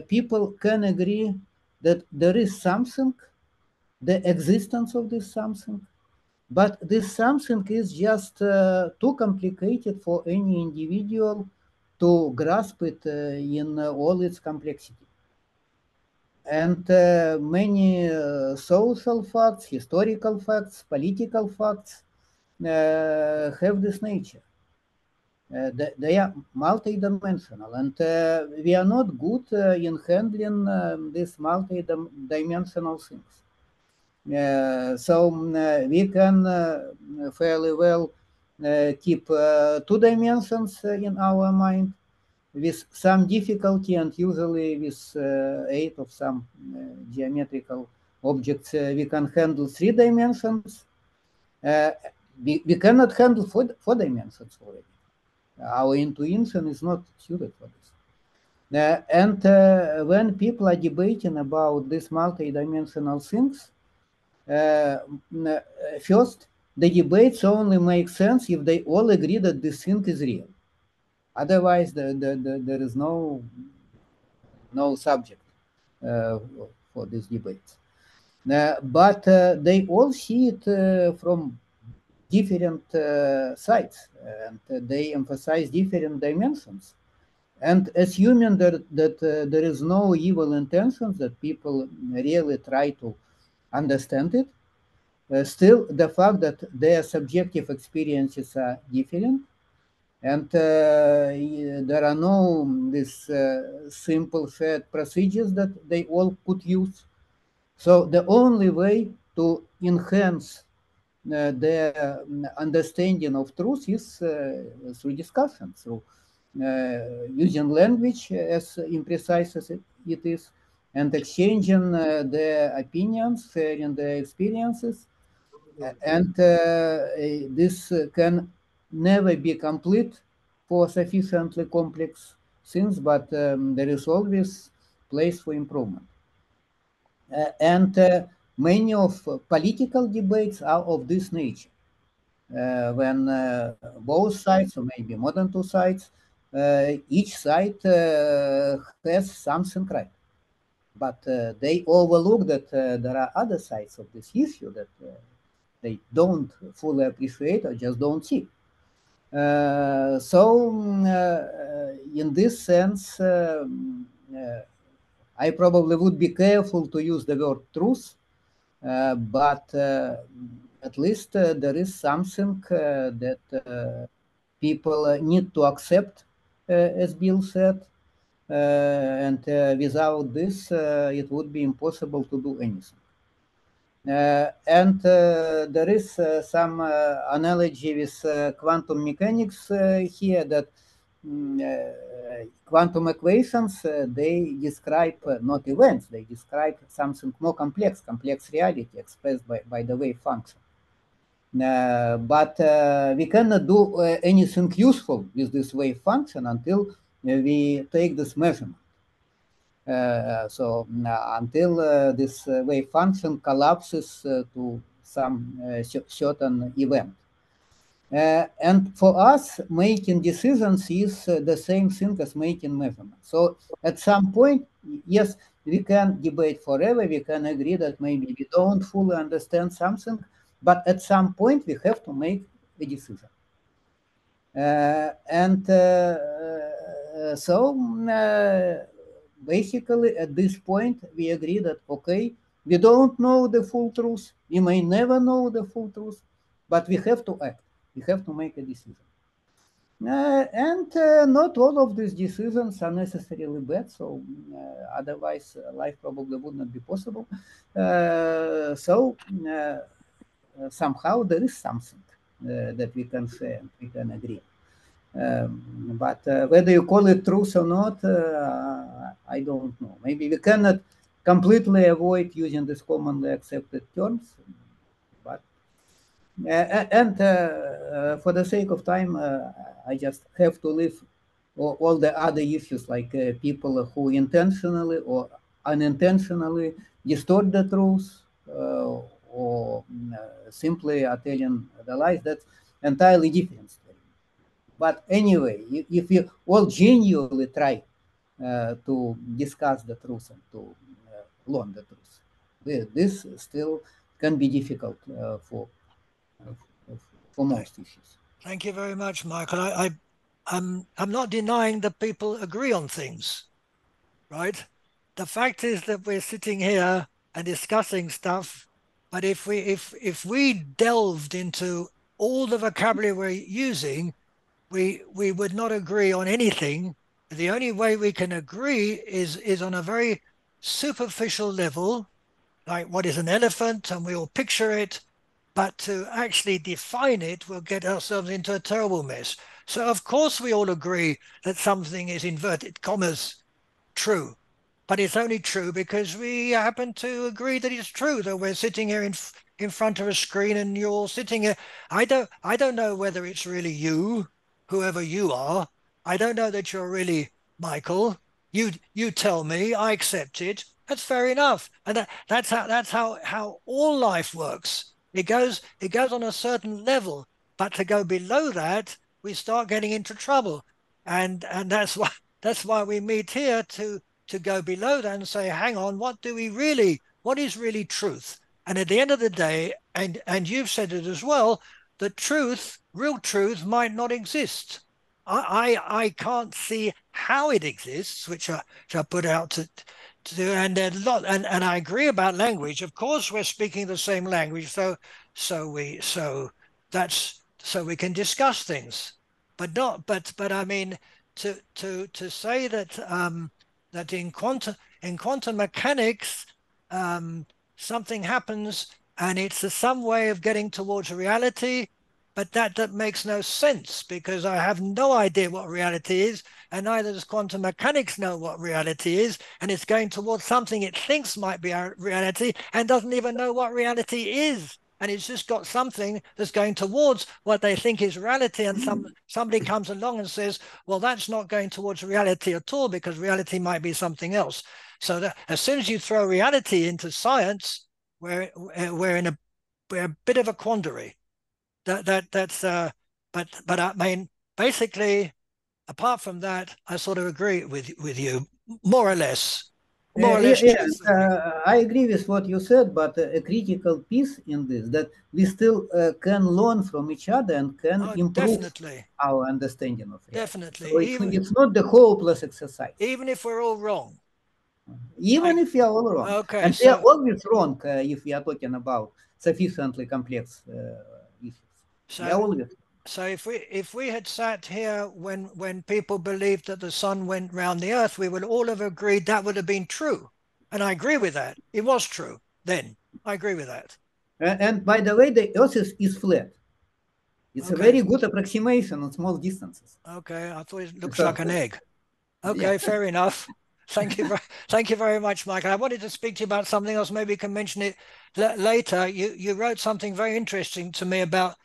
people can agree that there is something, the existence of this something, but this something is just too complicated for any individual to grasp it in all its complexity. And many social facts, historical facts, political facts have this nature. They are multidimensional, and we are not good in handling these multidimensional things. So we can fairly well keep 2 dimensions in our mind with some difficulty, and usually with aid of some geometrical objects, we can handle 3 dimensions. We cannot handle 4 dimensions already. Our intuition is not suited for this. And when people are debating about these multidimensional things, first, the debates only make sense if they all agree that this thing is real. Otherwise, there is no subject for these debates. But they all see it from different sides, and they emphasize different dimensions. And assuming that there is no evil intentions, that people really try to understand it, still the fact that their subjective experiences are different, and there are no these simple shared procedures that they all could use. So the only way to enhance their understanding of truth is through discussion, through using language as imprecise as it is, and exchanging their opinions, sharing their experiences. And this can never be complete for sufficiently complex things, but there is always place for improvement. And many of political debates are of this nature. When both sides, or maybe more than two sides, each side has something right. But they overlook that there are other sides of this issue that they don't fully appreciate or just don't see. In this sense, I probably would be careful to use the word truth, but at least there is something that people need to accept, as Bill said, and without this, it would be impossible to do anything. And there is some analogy with quantum mechanics here that quantum equations, they describe not events, they describe something more complex reality expressed by the wave function. But we cannot do anything useful with this wave function until we take this measurement. Until this wave function collapses to some certain event. And for us, making decisions is the same thing as making measurements. So at some point, yes, we can debate forever. We can agree that maybe we don't fully understand something, but at some point we have to make a decision. Basically, at this point, we agree that, okay, we don't know the full truth. We may never know the full truth, but we have to act. We have to make a decision. Not all of these decisions are necessarily bad, so otherwise life probably would not be possible. Somehow there is something that we can share, we can agree. But whether you call it truth or not, I don't know. Maybe we cannot completely avoid using these commonly accepted terms, but for the sake of time, I just have to leave all the other issues, like people who intentionally or unintentionally distort the truth or simply are telling the lies. That's entirely different story. But anyway, if you all genuinely try to discuss the truth and to learn the truth, this still can be difficult for most issues. Thank you very much, Michael. I'm not denying that people agree on things, right? The fact is that we're sitting here and discussing stuff, but if we delved into all the vocabulary we're using, we would not agree on anything. The only way we can agree is on a very superficial level, like what is an elephant, and we all picture it. But to actually define it, we'll get ourselves into a terrible mess. So of course we all agree that something is, inverted commas, true. But it's only true because we happen to agree that it's true, that we're sitting here in front of a screen and you're all sitting here. I don't know whether it's really you, whoever you are. I don't know that you're really Michael. You tell me, I accept it. That's fair enough. And that's how all life works. It goes on a certain level, but to go below that, we start getting into trouble, and that's why we meet here to go below that and say, hang on, what is really truth? And at the end of the day, and you've said it as well, the truth, real truth, might not exist. I can't see how it exists, which I put out to and a lot, and I agree about language. Of course, we're speaking the same language, so we can discuss things, but I mean to say that that in quantum mechanics something happens and it's some way of getting towards reality, but that makes no sense because I have no idea what reality is, and neither does quantum mechanics know what reality is, and it's going towards something it thinks might be our reality and doesn't even know what reality is. And it's just got something that's going towards what they think is reality, and somebody comes along and says, well, that's not going towards reality at all because reality might be something else. So that as soon as you throw reality into science, we're in a bit of a quandary. But I mean, basically, apart from that, I sort of agree with you, more or less, truthfully. I agree with what you said, but a critical piece in this that we still can learn from each other and can Oh, improve definitely, our understanding of reality. So definitely. it's not the hopeless exercise, Even if we're all wrong. even if we are all wrong. Okay, And we are so always wrong if we are talking about sufficiently complex issues. We are so always so if we had sat here when people believed that the sun went round the earth, we would all have agreed that would have been true. And I agree with that. It was true then. I agree with that. and by the way, the Earth is flat. It's a Okay. very good approximation on small distances. Okay. I thought it looks So, like an egg. yeah. Okay, fair enough. Thank you very much, Mike. I wanted to speak to you about something else. Maybe you can mention it later. You wrote something very interesting to me about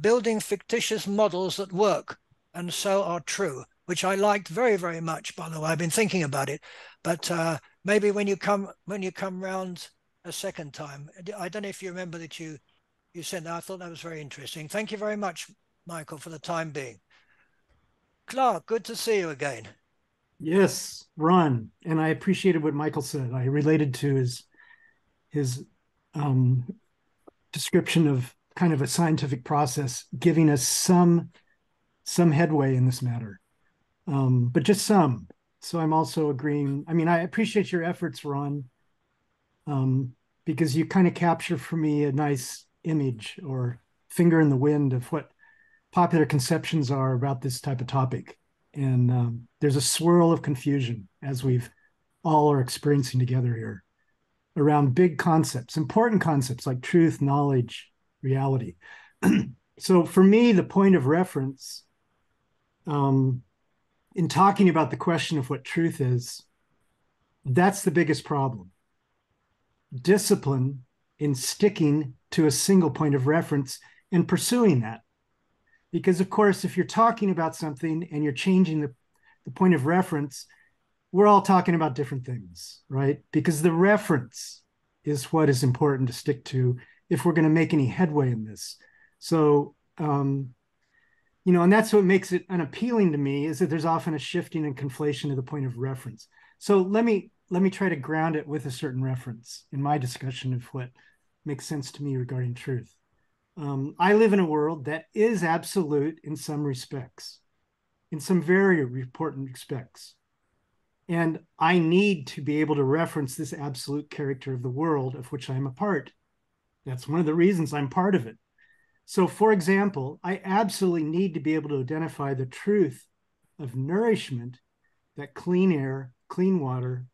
building fictitious models that work and so are true, which I liked very, very much. By the way, I've been thinking about it, but maybe when you come round a second time, I don't know if you remember that you said that. I thought that was very interesting. Thank you very much, Michael, for the time being. Clark, good to see you again. Yes, Ron, and I appreciated what Michael said. I related to his description of kind of a scientific process, giving us some headway in this matter, but just some. So I'm also agreeing. I mean, I appreciate your efforts, Ron, because you kind of capture for me a nice image or finger in the wind of what popular conceptions are about this type of topic. And there's a swirl of confusion as we've all are experiencing together here around big concepts, important concepts like truth, knowledge, reality. So for me, the point of reference in talking about the question of what truth is, that's the biggest problem. Discipline in sticking to a single point of reference and pursuing that. Because, of course, if you're talking about something and you're changing the point of reference, we're all talking about different things, right? Because the reference is what is important to stick to if we're going to make any headway in this. So, and that's what makes it unappealing to me is that there's often a shifting and conflation of the point of reference. So let me try to ground it with a certain reference in my discussion of what makes sense to me regarding truth. I live in a world that is absolute in some respects, in some very important respects. And I need to be able to reference this absolute character of the world of which I'm a part. That's one of the reasons I'm part of it. So, for example, I absolutely need to be able to identify the truth of nourishment that clean air, clean water,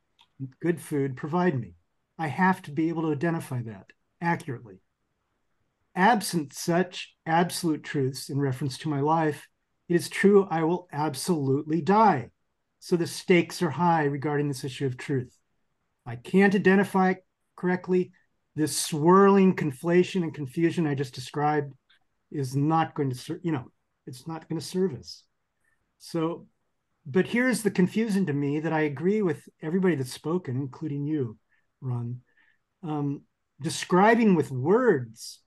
good food provide me. I have to be able to identify that accurately. Absent such absolute truths in reference to my life, it is true I will absolutely die. So the stakes are high regarding this issue of truth. I can't identify it correctly. This swirling conflation and confusion I just described is not going to, it's not going to serve us. So, but here's the confusion to me that I agree with everybody that's spoken, including you, Ron. Describing with words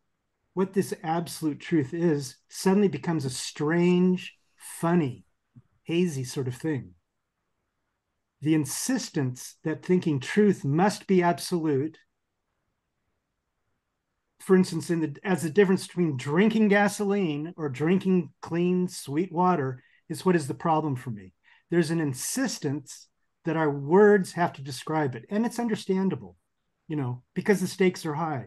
what this absolute truth is suddenly becomes a strange, funny, hazy sort of thing. The insistence that thinking truth must be absolute, for instance, as the difference between drinking gasoline or drinking clean, sweet water is what is the problem for me. There's an insistence that our words have to describe it. And it's understandable, because the stakes are high.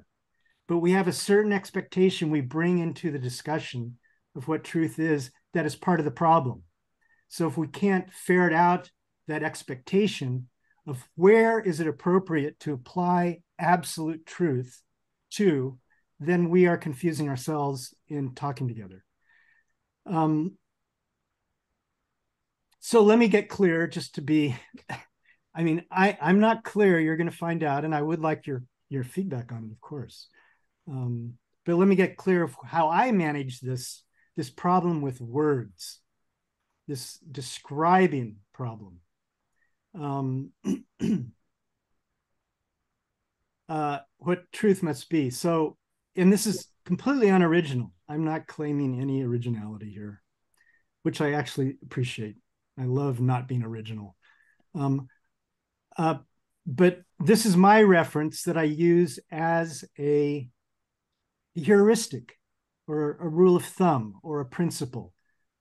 But we have a certain expectation we bring into the discussion of what truth is that is part of the problem. So if we can't ferret out that expectation of where is it appropriate to apply absolute truth to, then we are confusing ourselves in talking together. So let me get clear, just to be, I mean, I'm not clear. You're going to find out, and I would like your feedback on it, of course. But let me get clear of how I manage this problem with words, this describing problem. What truth must be. So, and this is completely unoriginal. I'm not claiming any originality here, which I actually appreciate. I love not being original. But this is my reference that I use as a heuristic or a rule of thumb or a principle.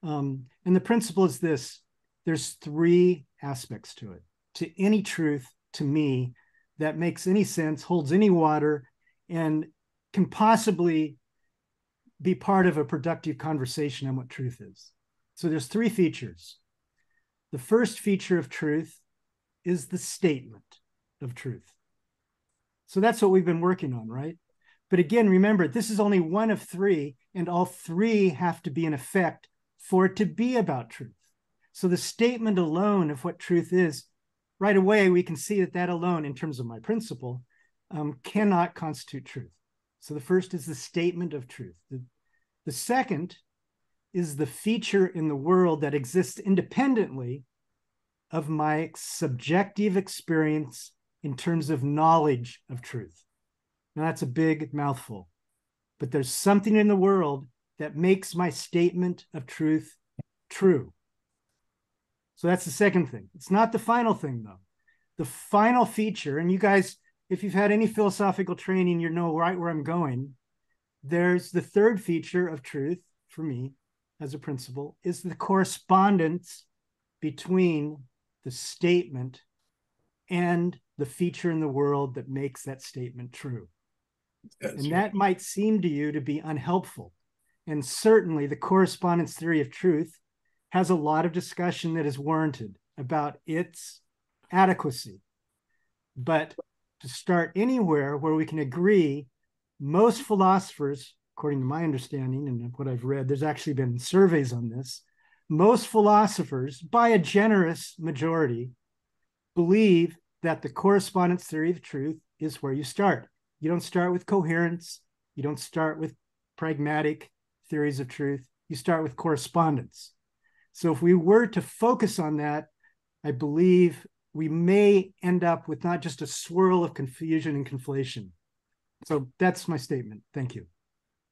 And the principle is this: there's three aspects to it. To any truth, to me, that makes any sense, holds any water, and can possibly be part of a productive conversation on what truth is. So there's three features. The first feature of truth is the statement of truth. So that's what we've been working on, right? But again, remember, this is only one of three, and all three have to be in effect for it to be about truth. So the statement alone of what truth is, right away, we can see that alone, in terms of my principle, cannot constitute truth. So the first is the statement of truth. The second is the feature in the world that exists independently of my subjective experience in terms of knowledge of truth. Now, that's a big mouthful, but there's something in the world that makes my statement of truth true. So that's the second thing. It's not the final thing, though. The final feature, and you guys, if you've had any philosophical training, you know right where I'm going. There's the third feature of truth, for me, as a principle, is the correspondence between the statement and the feature in the world that makes that statement true. And that might seem to you to be unhelpful. And certainly the correspondence theory of truth has a lot of discussion that is warranted about its adequacy. But to start anywhere where we can agree, most philosophers, according to my understanding and what I've read, there's actually been surveys on this, most philosophers, by a generous majority, believe that the correspondence theory of truth is where you start. You don't start with coherence. You don't start with pragmatic theories of truth. You start with correspondence. So if we were to focus on that, I believe we may end up with not just a swirl of confusion and conflation. So that's my statement. Thank you.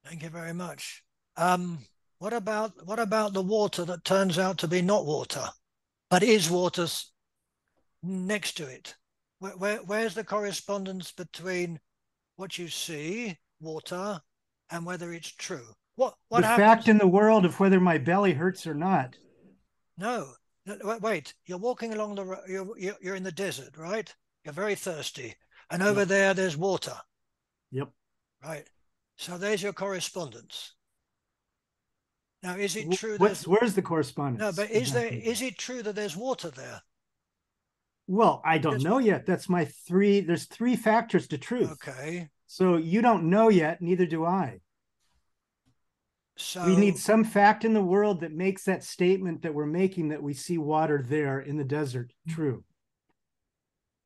Thank you very much. What about the water that turns out to be not water, but is water next to it? Where's the correspondence between what you see, water, and whether it's true? What the happens? Fact in the world of whether my belly hurts or not. No, wait. You're walking along you're in the desert, right? You're very thirsty, and over there there's water. Yep. Right. So there's your correspondence. Now, is it true? Where's the correspondence? No, but is it true that there's water there? Well, I don't know yet. That's my three. There's three factors to truth. Okay. So you don't know yet, neither do I. So we need some fact in the world that makes that statement that we're making, that we see water there in the desert, true.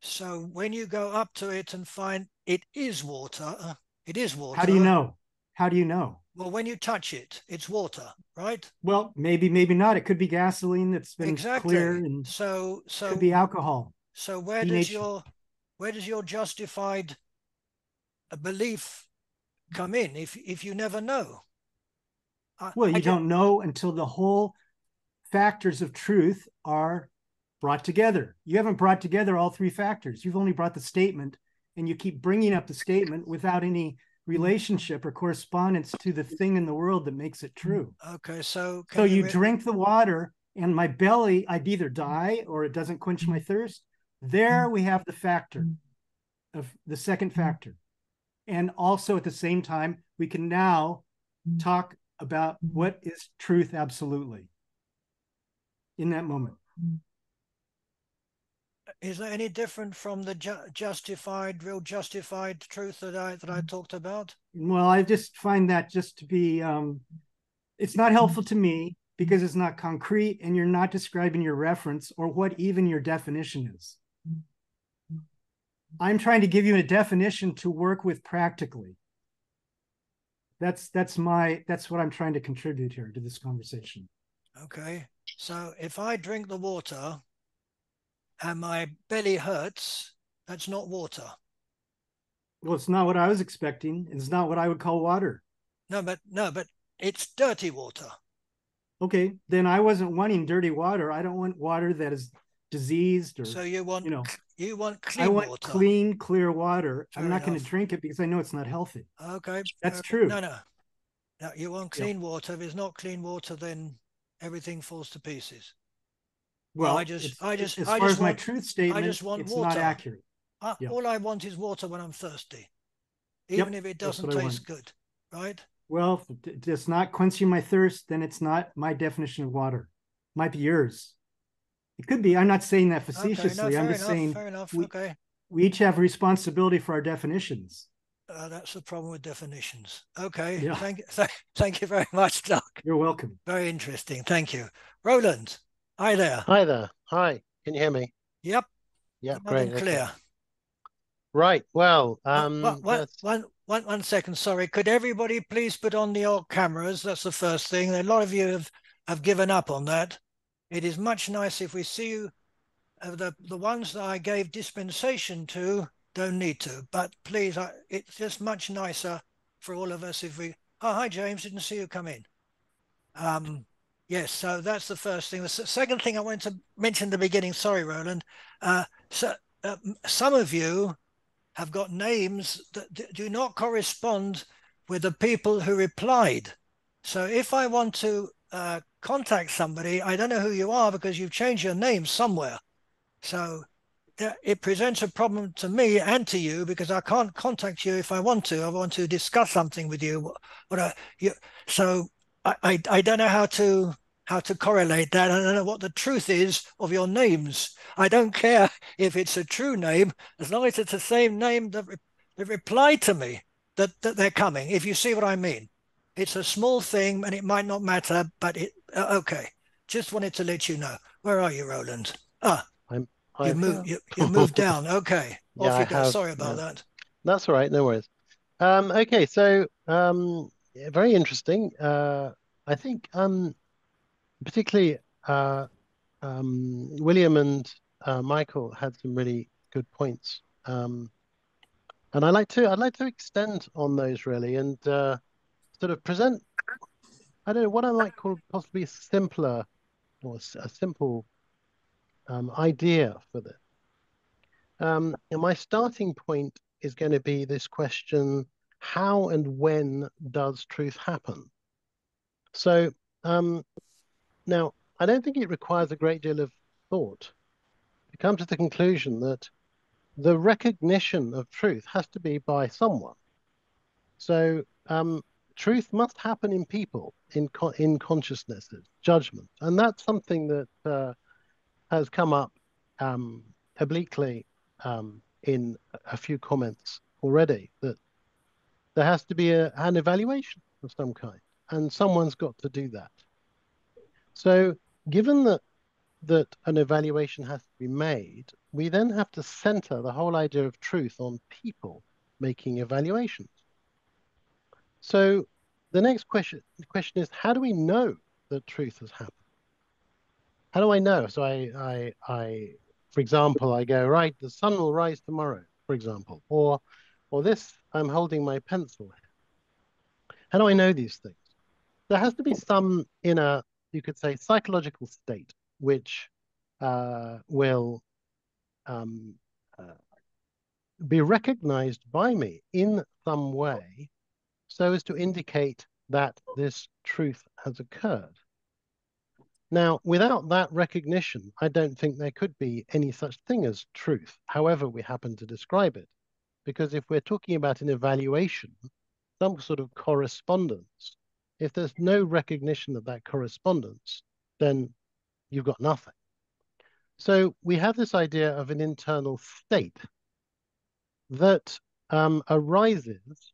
So when you go up to it and find it is water, it is water. How do you know? How do you know? Well, when you touch it, it's water, right? Well, maybe not. It could be gasoline that's been clear, and so could be alcohol. So where does your justified belief come in if you never know? Well, you don't know until the whole factors of truth are brought together. You haven't brought together all three factors. You've only brought the statement, and you keep bringing up the statement without any relationship or correspondence to the thing in the world that makes it true. Okay, so you drink the water, and my belly, I'd either die or it doesn't quench my thirst. There we have the factor of the second factor. And also at the same time, we can now talk about what is truth absolutely in that moment. Is that any different from the real justified truth that I talked about? Well, I just find that just to be, it's not helpful to me because it's not concrete and you're not describing your reference or what even your definition is. I'm trying to give you a definition to work with practically. That's what I'm trying to contribute here to this conversation. Okay. So if I drink the water and my belly hurts, that's not water. Well, it's not what I was expecting. It's not what I would call water. No, but it's dirty water. Okay, then I wasn't wanting dirty water. I don't want water that is diseased or. So you want clean I want water. clean, clear water. Fair I'm not going enough. to drink it because I know it's not healthy. Okay. That's true. No, you want clean water. If it's not clean water, then everything falls to pieces. Well, as far as my truth statement, it's water. not accurate. All I want is water when I'm thirsty, even if it doesn't taste good, right? Well, if it's not quenching my thirst, then it's not my definition of water. It might be yours. It could be. I'm not saying that facetiously. I'm just saying fair enough. We each have responsibility for our definitions. That's the problem with definitions. Okay. Yeah. Thank you very much, Doc. You're welcome. Very interesting. Thank you. Roland, hi there. Hi there. Hi. Can you hear me? Yep. Yep. Great. Clear. Okay. Right. Well, one second. Sorry. Could everybody please put on your cameras? That's the first thing. A lot of you have given up on that. It is much nicer if we see you. The ones that I gave dispensation to don't need to, but please, it's just much nicer for all of us if we. Oh, hi James, didn't see you come in. Yes, so that's the first thing. The second thing I wanted to mention at the beginning. Sorry, Roland. Some of you have got names that do not correspond with the people who replied. So if I want to contact somebody, I don't know who you are because you've changed your name somewhere. So it presents a problem to me and to you because I can't contact you if I want to. I want to discuss something with you. So I don't know how to correlate that. I don't know what the truth is of your names. I don't care if it's a true name, as long as it's the same name that replied to me that they're coming, if you see what I mean. It's a small thing and it might not matter, but okay. Just wanted to let you know. Where are you, Roland? You moved down. Okay. Yeah, Off you go. Sorry about that. That's all right. No worries. Okay. So, very interesting. I think, particularly, William and Michael had some really good points. And I'd like to extend on those really and sort of present, I don't know, what I might call possibly a simpler or a simple idea for this. And my starting point is going to be this question: how and when does truth happen? So now, I don't think it requires a great deal of thought to come to the conclusion that the recognition of truth has to be by someone. So truth must happen in people, in consciousnesses, judgment, and that's something that has come up obliquely in a few comments already, that there has to be an evaluation of some kind, and someone's got to do that. So given that an evaluation has to be made, we then have to center the whole idea of truth on people making evaluations. So the next question is, how do we know that truth has happened? How do I know? So I for example, I go, right, the sun will rise tomorrow, for example, or this, I'm holding my pencil here. How do I know these things? There has to be some inner, you could say, psychological state which will be recognized by me in some way so as to indicate that this truth has occurred. Now, without that recognition, I don't think there could be any such thing as truth, however we happen to describe it. Because if we're talking about an evaluation, some sort of correspondence, if there's no recognition of that correspondence, then you've got nothing. So we have this idea of an internal state that arises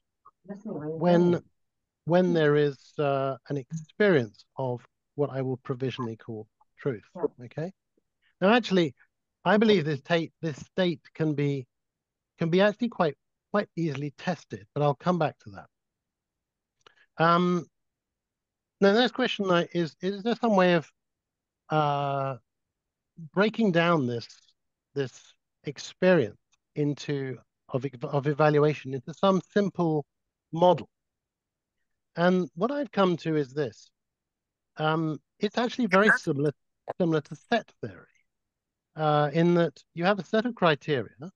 when there is an experience of what I will provisionally call truth. Okay. Now, actually, I believe this state can be actually quite easily tested, but I'll come back to that. Now, the next question is there some way of breaking down this experience of evaluation into some simple model? And what I've come to is this. It's actually very similar to set theory, in that you have a set of criteria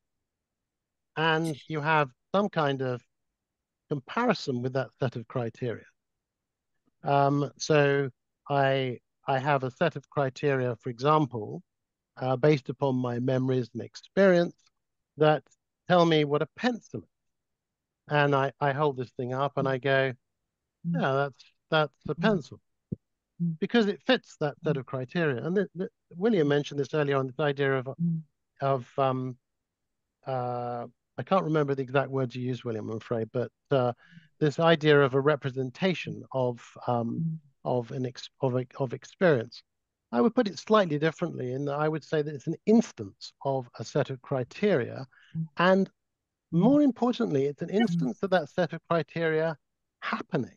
and you have some kind of comparison with that set of criteria. So I have a set of criteria, for example, based upon my memories and experience that tell me what a pencil is. And I hold this thing up and I go, yeah, that's a pencil, because it fits that set of criteria. And William mentioned this earlier on, this idea of I can't remember the exact words you used, William, I'm afraid, but this idea of a representation of experience. I would put it slightly differently in that I would say that it's an instance of a set of criteria, and more importantly, it's an instance of that set of criteria happening.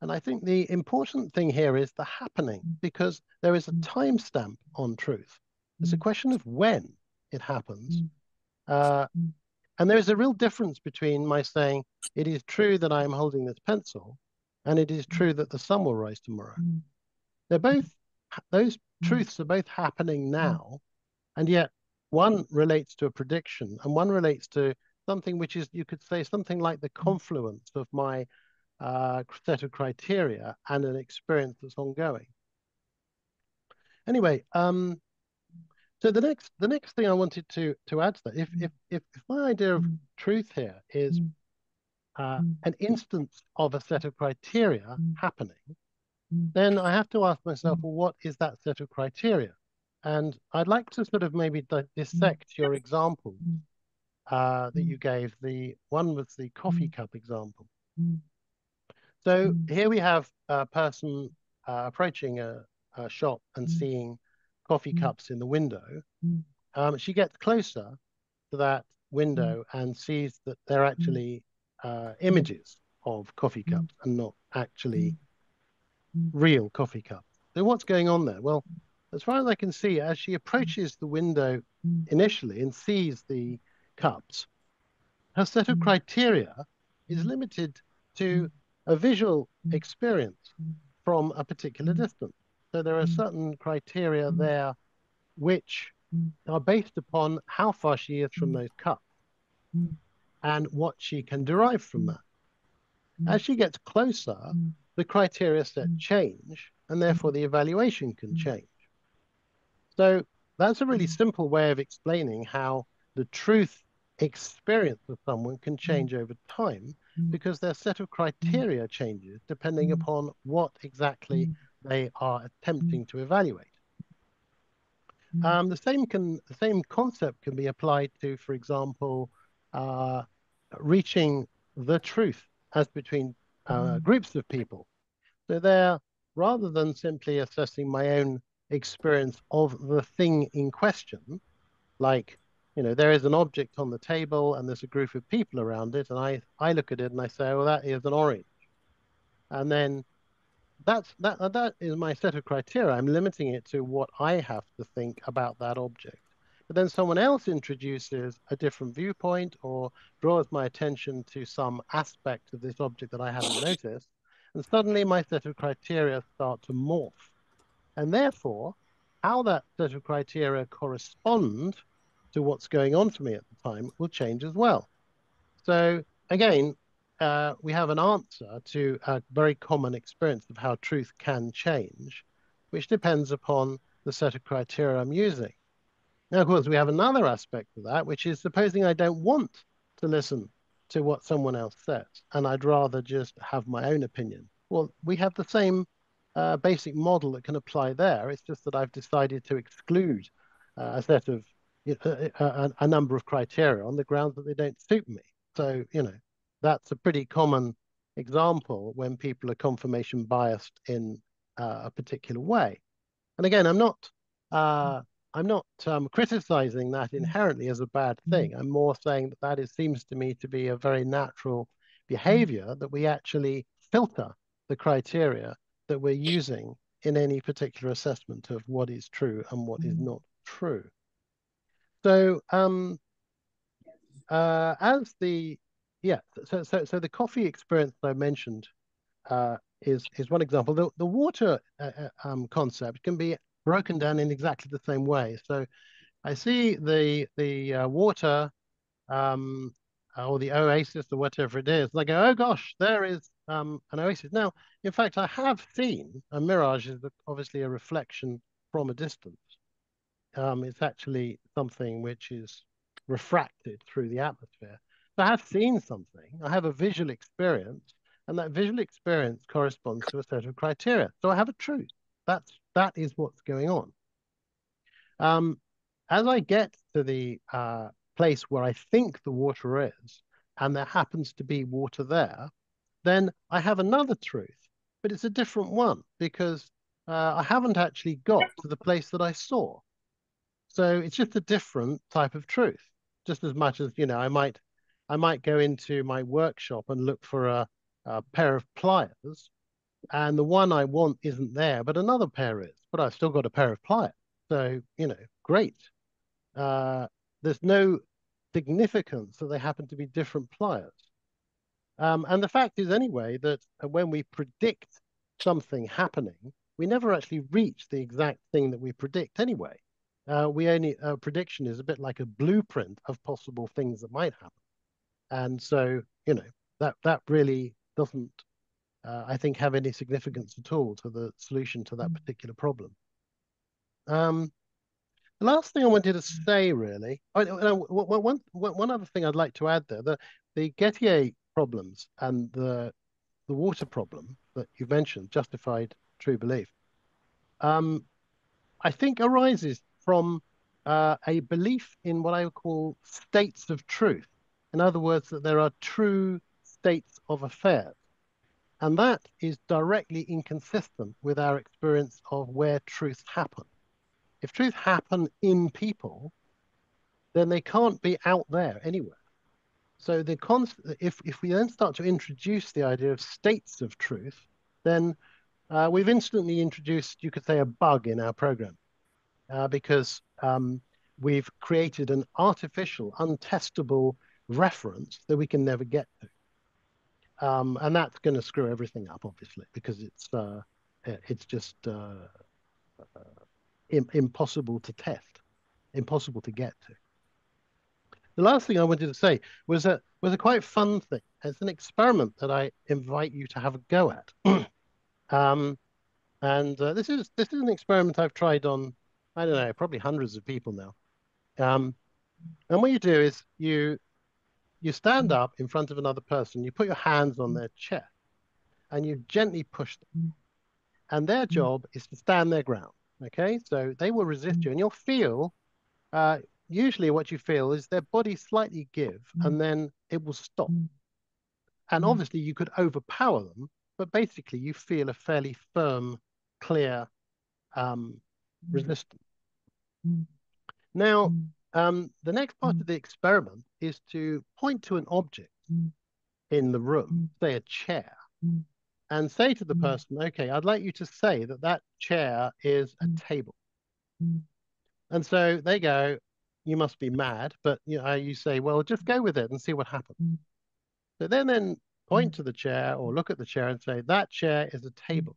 And I think the important thing here is the happening, because there is a timestamp on truth. It's a question of when it happens. And there is a real difference between my saying, it is true that I am holding this pencil, and it is true that the sun will rise tomorrow. Those truths are both happening now, and yet one relates to a prediction and one relates to something which is, you could say, something like the confluence of my set of criteria and an experience that's ongoing. Anyway, so the next thing I wanted to add to that, if my idea of truth here is an instance of a set of criteria happening, then I have to ask myself, well, what is that set of criteria? And I'd like to sort of maybe dissect your example that you gave. The one was the coffee cup example. So here we have a person approaching a shop and seeing coffee cups in the window. She gets closer to that window and sees that they're actually images of coffee cups and not actually real coffee cups. So what's going on there? Well, as far as I can see, as she approaches the window initially and sees the cups, her set of criteria is limited to a visual experience from a particular distance. So there are certain criteria there which are based upon how far she is from those cups and what she can derive from that. As she gets closer, the criteria set change, and therefore the evaluation can change. So that's a really simple way of explaining how the truth experience of someone can change over time, because their set of criteria changes depending upon what exactly they are attempting to evaluate. The same concept can be applied to, for example, reaching the truth as between groups of people. So there, rather than simply assessing my own experience of the thing in question, like, there is an object on the table and there's a group of people around it, and I look at it and I say, well, that is an orange. And then that is my set of criteria. I'm limiting it to what I have to think about that object. But then someone else introduces a different viewpoint or draws my attention to some aspect of this object that I hadn't noticed, and suddenly my set of criteria start to morph. And therefore, how that set of criteria correspond to what's going on for me at the time will change as well. So again, we have an answer to a very common experience of how truth can change, which depends upon the set of criteria I'm using. Now, of course, we have another aspect of that, which is supposing I don't want to listen to what someone else says, and I'd rather just have my own opinion. Well, we have the same basic model that can apply there. It's just that I've decided to exclude a set of a number of criteria on the grounds that they don't suit me. So, that's a pretty common example when people are confirmation biased in a particular way. And again, I'm not criticizing that inherently as a bad thing. I'm more saying that seems to me to be a very natural behavior, that we actually filter the criteria that we're using in any particular assessment of what is true and what is not true. So as the so the coffee experience that I mentioned is one example. The water concept can be broken down in exactly the same way. So I see the water or the oasis or whatever it is, and I go, oh gosh, there is an oasis. Now, in fact, I have seen a mirage is obviously a reflection from a distance. It's actually something which is refracted through the atmosphere. So I have seen something, I have a visual experience, and that visual experience corresponds to a set of criteria. So I have a truth. That is what's going on. As I get to the place where I think the water is, and there happens to be water there, then I have another truth, but it's a different one because I haven't actually got to the place that I saw. So it's just a different type of truth, just as much as, I might go into my workshop and look for a pair of pliers, and the one I want isn't there, but another pair is, but I've still got a pair of pliers. So, great. There's no significance that they happen to be different pliers. And the fact is anyway, that when we predict something happening, we never actually reach the exact thing that we predict anyway. Prediction is a bit like a blueprint of possible things that might happen. And so, that really doesn't, I think, have any significance at all to the solution to that particular problem. The last thing I wanted to say, really, one other thing I'd like to add there, the Gettier problems and the water problem that you've mentioned, justified true belief, I think arises from a belief in what I would call states of truth. In other words, that there are true states of affairs. And that is directly inconsistent with our experience of where truths happen. If truth happen in people, then they can't be out there anywhere. So if we then start to introduce the idea of states of truth, then we've instantly introduced, you could say, a bug in our program, because we've created an artificial, untestable reference that we can never get to. And that's going to screw everything up, obviously, because it's just impossible to test, impossible to get to. The last thing I wanted to say was a quite fun thing. It's an experiment that I invite you to have a go at. This is an experiment I've tried on, I don't know, probably hundreds of people now. And what you do is you stand up in front of another person, you put your hands on their chest, and you gently push them. And their job is to stand their ground. Okay, so they will resist you, and you'll feel. Usually, what you feel is their body slightly give, and then it will stop. And obviously, you could overpower them, but basically, you feel a fairly firm, clear resistance. Now, the next part of the experiment is to point to an object in the room, say a chair, and say to the person, okay, I'd like you to say that chair is a table. And so they go, you must be mad, but you say, well, just go with it and see what happens. So then point to the chair or look at the chair and say, that chair is a table.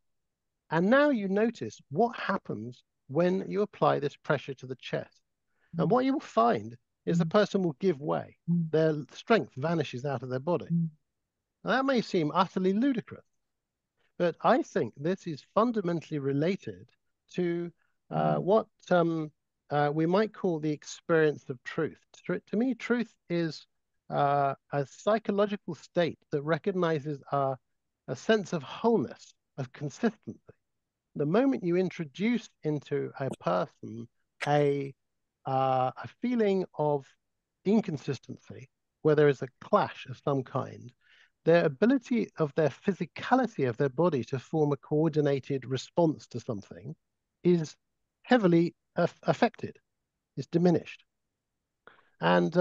And now you notice what happens when you apply this pressure to the chest. And what you will find is the person will give way. Their strength vanishes out of their body. Now, that may seem utterly ludicrous, but I think this is fundamentally related to what we might call the experience of truth. To me, truth is a psychological state that recognizes a sense of wholeness, of consistency. The moment you introduce into a person a a feeling of inconsistency, where there is a clash of some kind, their ability of their physicality of their body to form a coordinated response to something is heavily affected, is diminished. And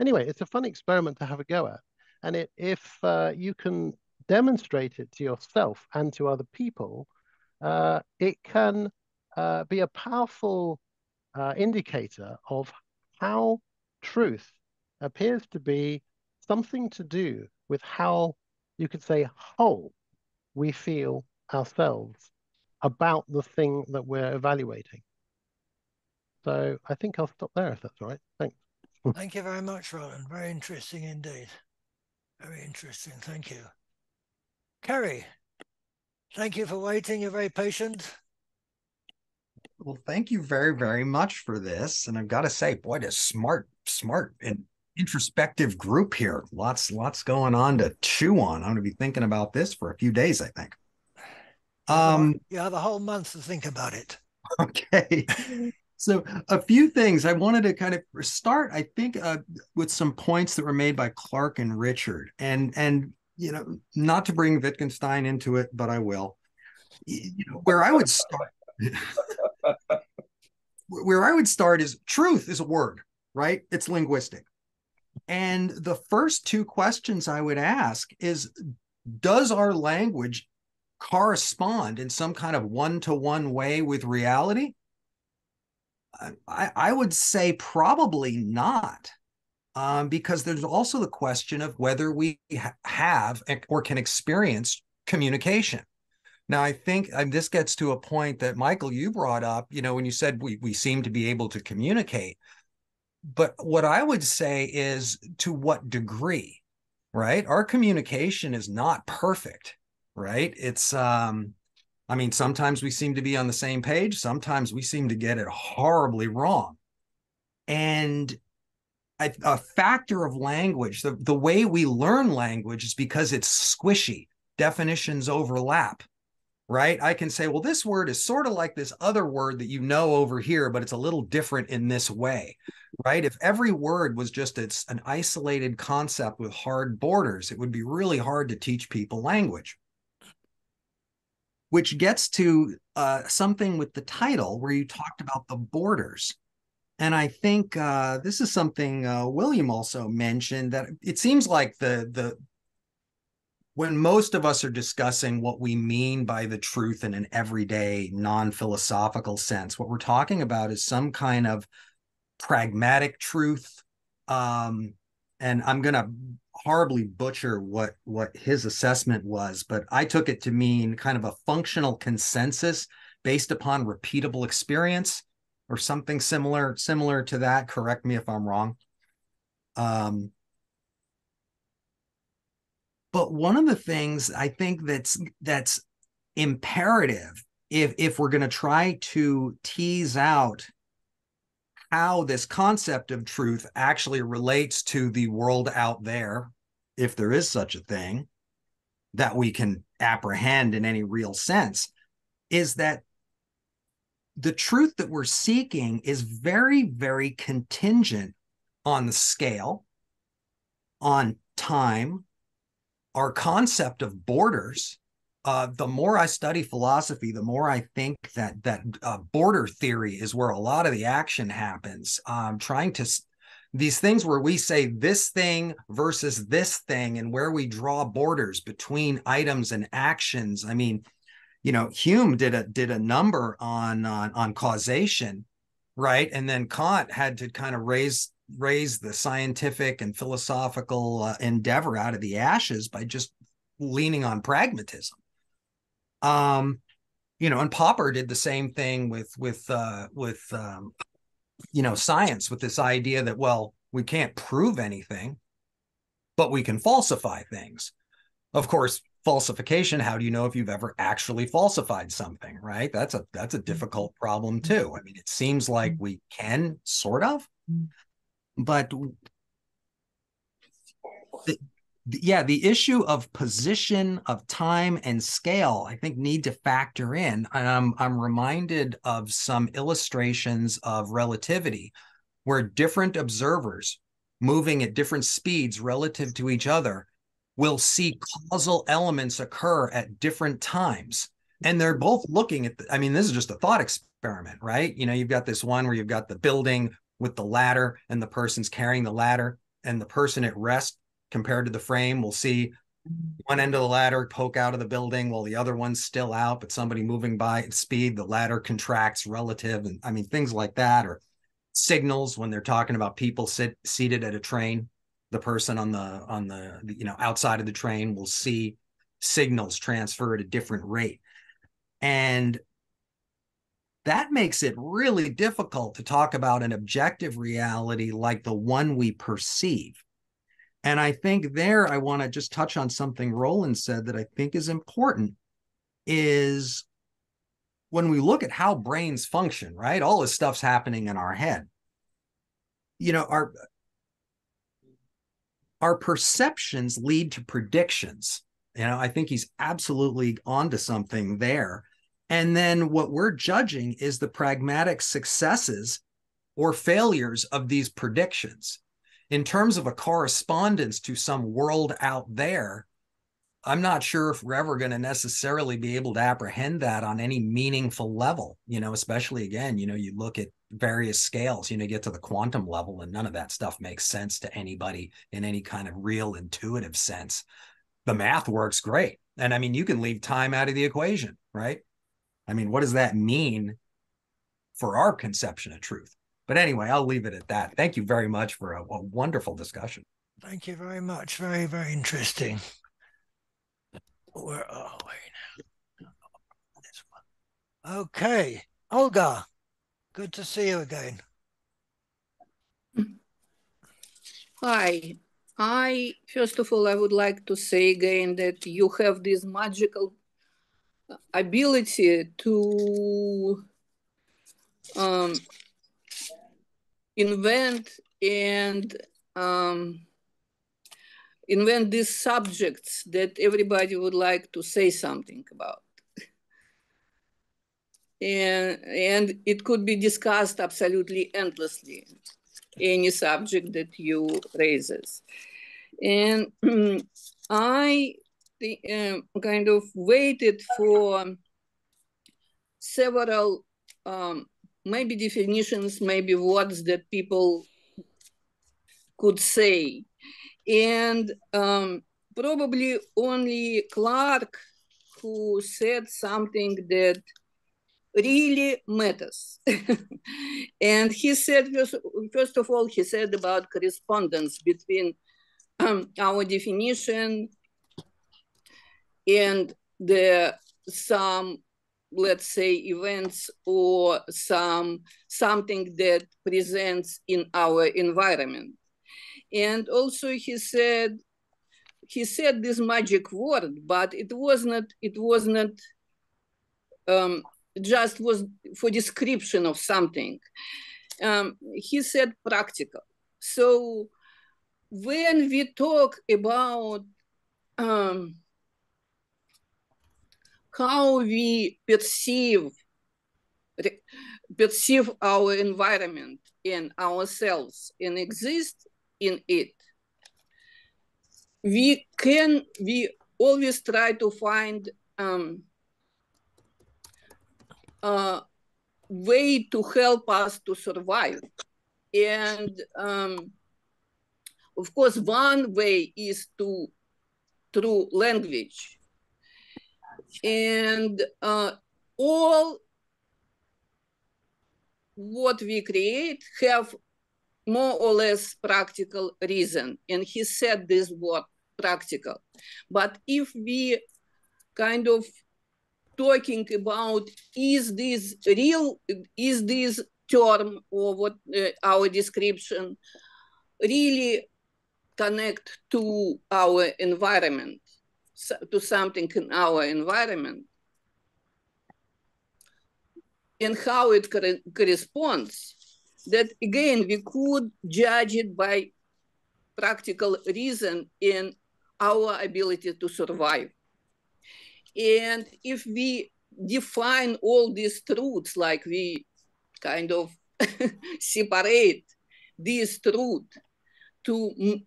anyway, it's a fun experiment to have a go at. And if you can demonstrate it to yourself and to other people, it can be a powerful indicator of how truth appears to be something to do with how you could say whole we feel ourselves about the thing that we're evaluating. So I think I'll stop there if that's all right. Thanks. Thank you very much, Roland. Very interesting indeed. Very interesting. Thank you. Kerry, thank you for waiting. You're very patient. Well, thank you very, very much for this. And I've got to say, boy, this smart and introspective group here. Lots going on to chew on. I'm going to be thinking about this for a few days, I think. You have a whole month to think about it. Okay. So a few things I wanted to kind of start, I think, with some points that were made by Clark and Richard, and you know, not to bring Wittgenstein into it, but I will. You know, where I would start is truth is a word, right? It's linguistic. And the first two questions I would ask is, does our language correspond in some kind of one-to-one way with reality? I would say probably not, because there's also the question of whether we have or can experience communication. Now, I think this gets to a point that, Michael, you brought up, you know, when you said we seem to be able to communicate. But what I would say is, to what degree, right? Our communication is not perfect, right? It's, I mean, sometimes we seem to be on the same page. Sometimes we seem to get it horribly wrong. And a factor of language, the way we learn language is because it's squishy. Definitions overlap, right? I can say, well, this word is sort of like this other word that you know over here, but it's a little different in this way, right? If every word was just an isolated concept with hard borders, it would be really hard to teach people language. Which gets to something with the title where you talked about the borders. And I think this is something William also mentioned, that it seems like when most of us are discussing what we mean by the truth in an everyday, non-philosophical sense, what we're talking about is some kind of pragmatic truth. And I'm going to horribly butcher what his assessment was, but I took it to mean kind of a functional consensus based upon repeatable experience or something similar to that. Correct me if I'm wrong. But one of the things I think that's imperative, if we're going to try to tease out how this concept of truth actually relates to the world out there, if there is such a thing that we can apprehend in any real sense, is that the truth that we're seeking is very, very contingent on the scale, on time, our concept of borders. The more I study philosophy, the more I think that border theory is where a lot of the action happens. Trying to these things where we say this thing versus this thing, and where we draw borders between items and actions. I mean, you know, Hume did a number on causation, right? And then Kant had to kind of raise the scientific and philosophical endeavor out of the ashes by just leaning on pragmatism. You know, and Popper did the same thing with you know, science, with this idea that, well, we can't prove anything, but we can falsify things. Of course, falsification, how do you know if you've ever actually falsified something, right? That's a difficult problem too. I mean, it seems like we can sort of, but the issue of position, of time, and scale, I think, need to factor in. I'm reminded of some illustrations of relativity where different observers moving at different speeds relative to each other will see causal elements occur at different times. And they're both looking at, I mean, this is just a thought experiment, right? You know, you've got this one where you've got the building with the ladder and the person's carrying the ladder, and the person at rest compared to the frame will see one end of the ladder poke out of the building while the other one's still out, but somebody moving by at speed, the ladder contracts relative. And I mean, things like that, or signals when they're talking about people seated at a train. The person on the you know, outside of the train will see signals transfer at a different rate. And that makes it really difficult to talk about an objective reality like the one we perceive. And I think there I want to just touch on something Roland said that I think is important, is when we look at how brains function, right? All this stuff's happening in our head. You know, our perceptions lead to predictions. You know, I think he's absolutely onto something there. And then what we're judging is the pragmatic successes or failures of these predictions. In terms of a correspondence to some world out there, I'm not sure if we're ever going to necessarily be able to apprehend that on any meaningful level, you know, especially again, you know, you look at various scales, you know, get to the quantum level and none of that stuff makes sense to anybody in any kind of real intuitive sense. The math works great. And I mean, you can leave time out of the equation, right? I mean, what does that mean for our conception of truth? But anyway, I'll leave it at that. Thank you very much for a wonderful discussion. Thank you very much. Very, very interesting. Where are we now? This one. Okay. Olga, good to see you again. Hi. First of all, I would like to say again that you have this magical ability to invent and invent these subjects that everybody would like to say something about. And it could be discussed absolutely endlessly, any subject that you raises. And I kind of waited for several maybe definitions, maybe words that people could say. And probably only Clark who said something that really matters. And he said, first of all, he said about correspondence between our definition and some, let's say, events or something that presents in our environment. And also he said this magic word, but it was not just was for description of something. He said practical. So when we talk about how we perceive our environment and ourselves and exist in it, we always try to find a way to help us to survive. And of course, one way is through language. And all what we create have more or less practical reason. And he said this word, practical. But if we kind of talking about, is this term or what our description really connect to our environment, to something in our environment, and how it corresponds, that again, we could judge it by practical reason in our ability to survive. And if we define all these truths, like we kind of separate this truth to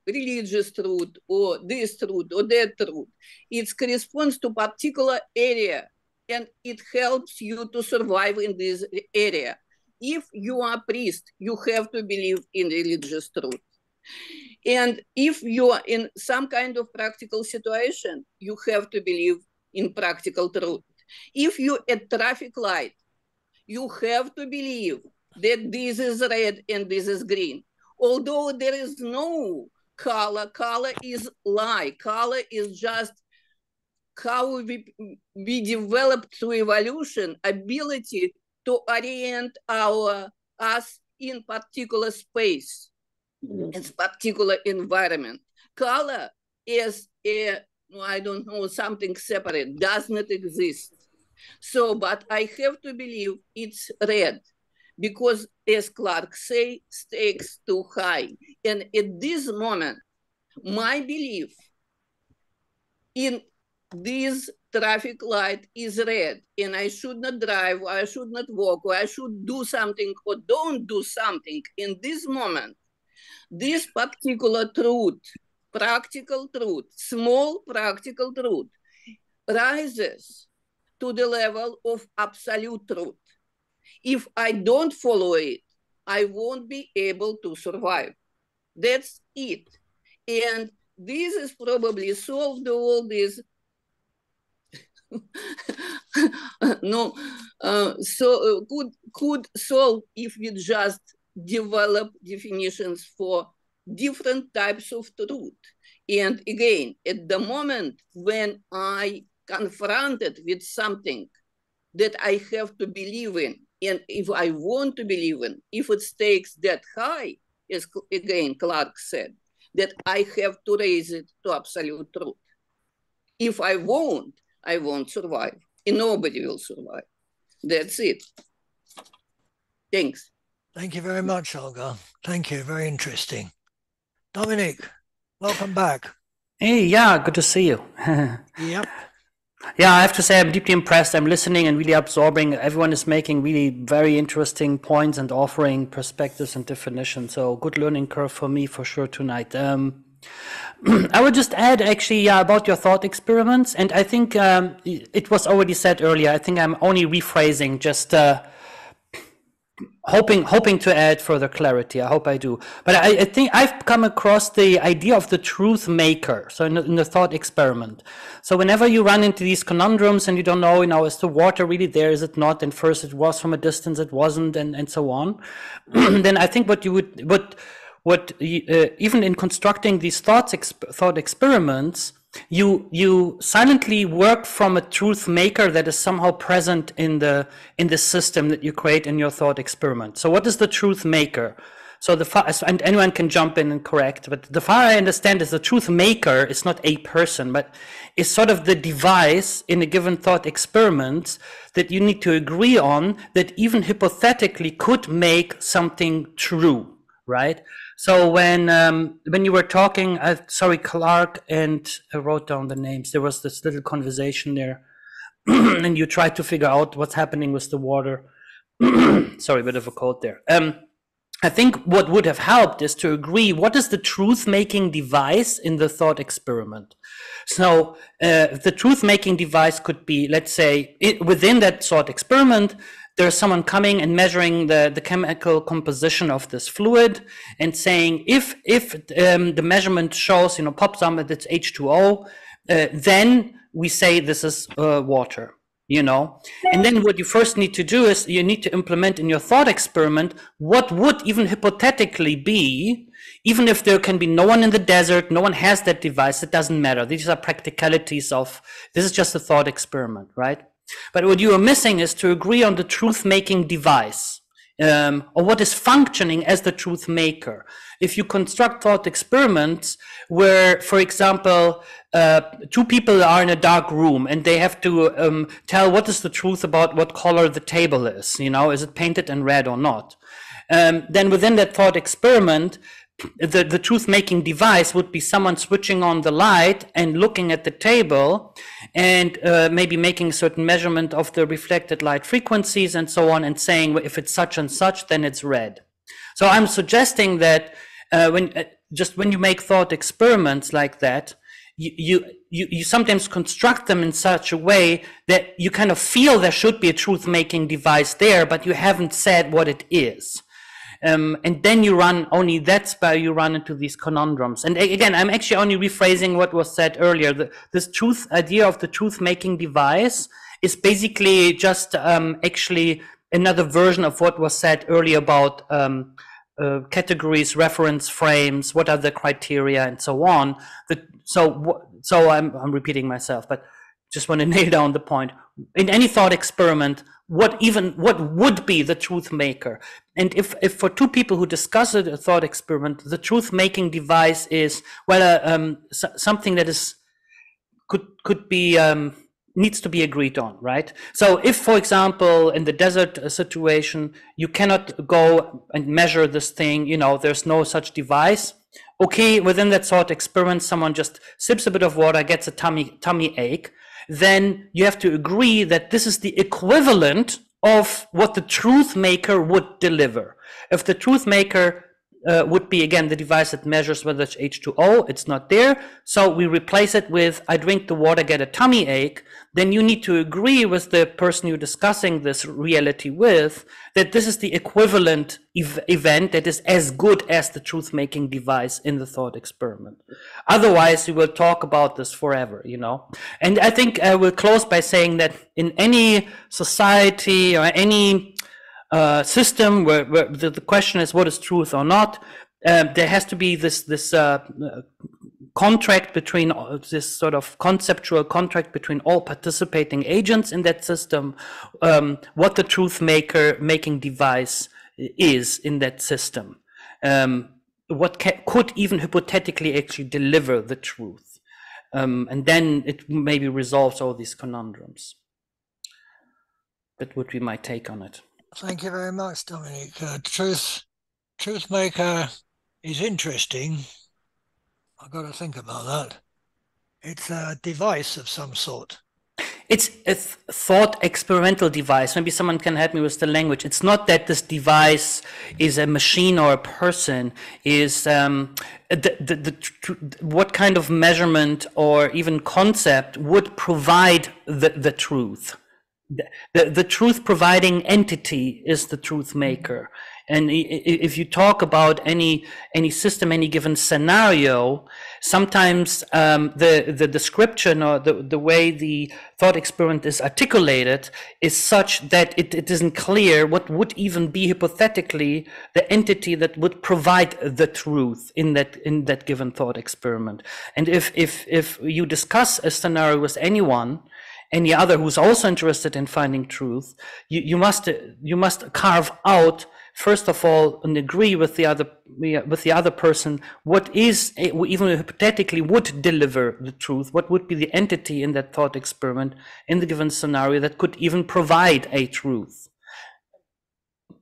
religious truth or this truth or that truth. It corresponds to particular area and it helps you to survive in this area. If you are a priest, you have to believe in religious truth. And if you are in some kind of practical situation, you have to believe in practical truth. If you're at traffic light, you have to believe that this is red and this is green. Although there is no color is lie. Color is just how we developed through evolution ability to orient us in particular space, in particular environment. Color is I don't know, something separate, does not exist. So, but I have to believe it's red because, as Clark say, stakes too high. And at this moment, my belief in this traffic light is red and I should not drive, or I should not walk, or I should do something or don't do something in this moment, this particular truth, practical truth, small practical truth, rises to the level of absolute truth. If I don't follow it, I won't be able to survive. That's it. And this is probably solved all this. Could solve if we just develop definitions for different types of truth. And again, at the moment when I confronted with something that I have to believe in, and if I want to believe in, if it stakes that high, as again Clark said, that I have to raise it to absolute truth. If I won't survive, and nobody will survive. That's it. Thanks. Thank you very much, Olga. Thank you. Very interesting. Dominic, welcome back. Hey, yeah, good to see you. Yep. Yeah, I have to say I'm deeply impressed. I'm listening and really absorbing. Everyone is making really very interesting points and offering perspectives and definitions. So good learning curve for me for sure tonight. I would just add actually about your thought experiments. And I think it was already said earlier. I think I'm only rephrasing, just hoping to add further clarity. I hope I do. But I think I've come across the idea of the truth maker. So in the thought experiment. So whenever you run into these conundrums and you don't know, is the water really there? Is it not? And first it was from a distance, it wasn't, and so on. Then I think even in constructing these thought experiments, you silently work from a truth maker that is somehow present in the system that you create in your thought experiment. So what is the truth maker? So and anyone can jump in and correct, but the far I understand is the truth maker is not a person, but is sort of the device in a given thought experiment that you need to agree on that even hypothetically could make something true, right? So when you were talking, sorry, Clark, and I wrote down the names. There was this little conversation there, and you tried to figure out what's happening with the water. Sorry, a bit of a cold there. I think what would have helped is to agree what is the truth-making device in the thought experiment. So the truth-making device could be, let's say, within that thought experiment, there's someone coming and measuring the chemical composition of this fluid and saying if the measurement shows, pops on that it's H2O, then we say this is water, And then what you first need to do is you need to implement in your thought experiment what would even hypothetically be, even if there can be no one in the desert, no one has that device, it doesn't matter. These are practicalities of, this is just a thought experiment, right? But what you are missing is to agree on the truth-making device, or what is functioning as the truth maker. If you construct thought experiments where, for example, two people are in a dark room and they have to tell what is the truth about what color the table is, is it painted in red or not? Then within that thought experiment, the truth-making device would be someone switching on the light and looking at the table and maybe making a certain measurement of the reflected light frequencies and so on and saying, well, if it's such and such, then it's red, So I'm suggesting that when you make thought experiments like that, you sometimes construct them in such a way that you kind of feel there should be a truth-making device there, but you haven't said what it is. And then that's where you run into these conundrums. And again, I'm actually only rephrasing what was said earlier. This idea of the truth-making device is basically just actually another version of what was said earlier about categories, reference frames, what are the criteria, and so on. So I'm repeating myself, but just want to nail down the point. In any thought experiment, what would be the truth maker? And if for two people who discuss a thought experiment, the truth making device is something that is could be needs to be agreed on, right? So if, for example, in the desert situation, you cannot go and measure this thing, there's no such device. Okay, within that thought experiment, someone just sips a bit of water, gets a tummy ache. Then you have to agree that this is the equivalent of what the truth maker would deliver. If the truth maker would be, again, the device that measures whether it's H2O, it's not there. So we replace it with, I drink the water, get a tummy ache. Then you need to agree with the person you're discussing this reality with that this is the equivalent event that is as good as the truth-making device in the thought experiment. Otherwise, we will talk about this forever, And I think I will close by saying that in any society or any system where the question is what is truth or not, there has to be this contract between this sort of conceptual contract between all participating agents in that system, what the truth making device is in that system, what could even hypothetically actually deliver the truth, and then it maybe resolves all these conundrums. That would be my take on it. Thank you very much, Dominic. Truth maker is interesting. I've got to think about that. It's a device of some sort. It's a thought experimental device. Maybe someone can help me with the language. It's not that this device is a machine or a person. Is what kind of measurement or even concept would provide the truth? The truth providing entity is the truth maker. And if you talk about any system, any given scenario, sometimes the description or the way the thought experiment is articulated is such that it isn't clear what would even be hypothetically the entity that would provide the truth in that given thought experiment. And if you discuss a scenario with any other who's also interested in finding truth, you must carve out, first of all, and agree with the other person what is, even hypothetically, would deliver the truth. What would be the entity in that thought experiment in the given scenario that could even provide a truth?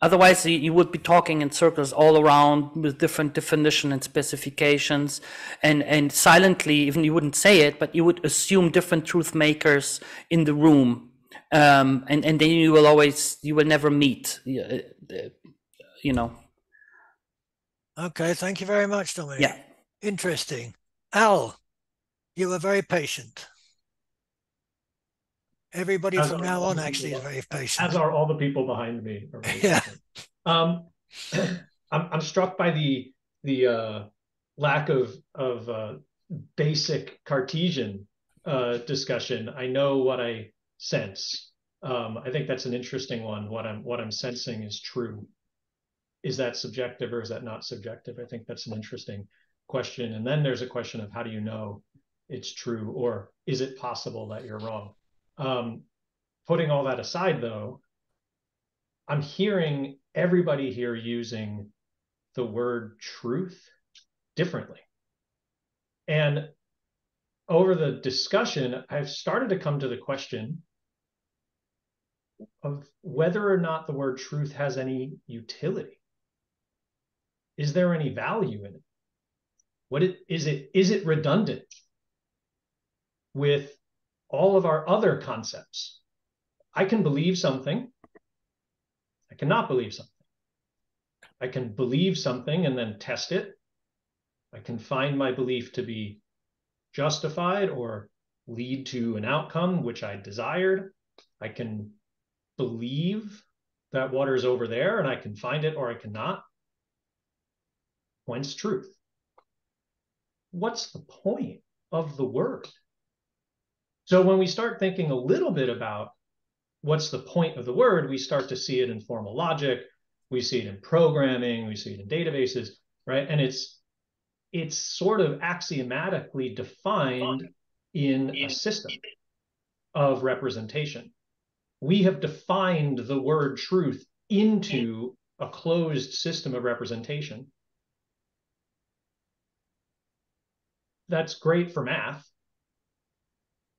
Otherwise, you would be talking in circles all around with different definition and specifications, and silently, even you wouldn't say it, but you would assume different truth makers in the room, and then you will never meet, Okay, thank you very much, Dominic. Yeah. Interesting. Al, you were very patient. Everybody from now on actually is very patient. As are all the people behind me. Yeah. I'm struck by the lack of basic Cartesian discussion. I know what I sense. I think that's an interesting one. What I'm sensing is true. Is that subjective or is that not subjective? I think that's an interesting question. And then there's a question of how do you know it's true, or is it possible that you're wrong? Putting all that aside, though, I'm hearing everybody here using the word truth differently. And over the discussion, I've started to come to the question of whether or not the word truth has any utility. Is there any value in it? Is it redundant with all of our other concepts? I can believe something. I cannot believe something. I can believe something and then test it. I can find my belief to be justified or lead to an outcome which I desired. I can believe that water is over there and I can find it or I cannot. Whence truth? What's the point of the word? So when we start thinking a little bit about what's the point of the word, we start to see it in formal logic, we see it in programming, we see it in databases, right? And it's sort of axiomatically defined in a system of representation. We have defined the word truth into a closed system of representation. That's great for math,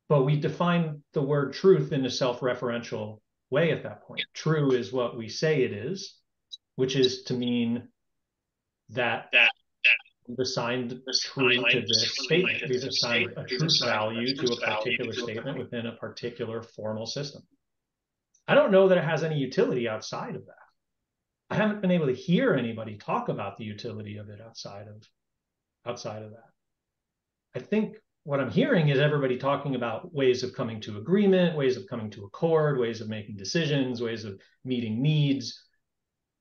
but we define the word truth in a self-referential way at that point. True is what we say it is, which is to mean that we've assigned truth to this statement. We've assigned a truth value to a particular statement within a particular formal system. I don't know that it has any utility outside of that. I haven't been able to hear anybody talk about the utility of it outside of that. I think what I'm hearing is everybody talking about ways of coming to agreement, ways of coming to accord, ways of making decisions, ways of meeting needs,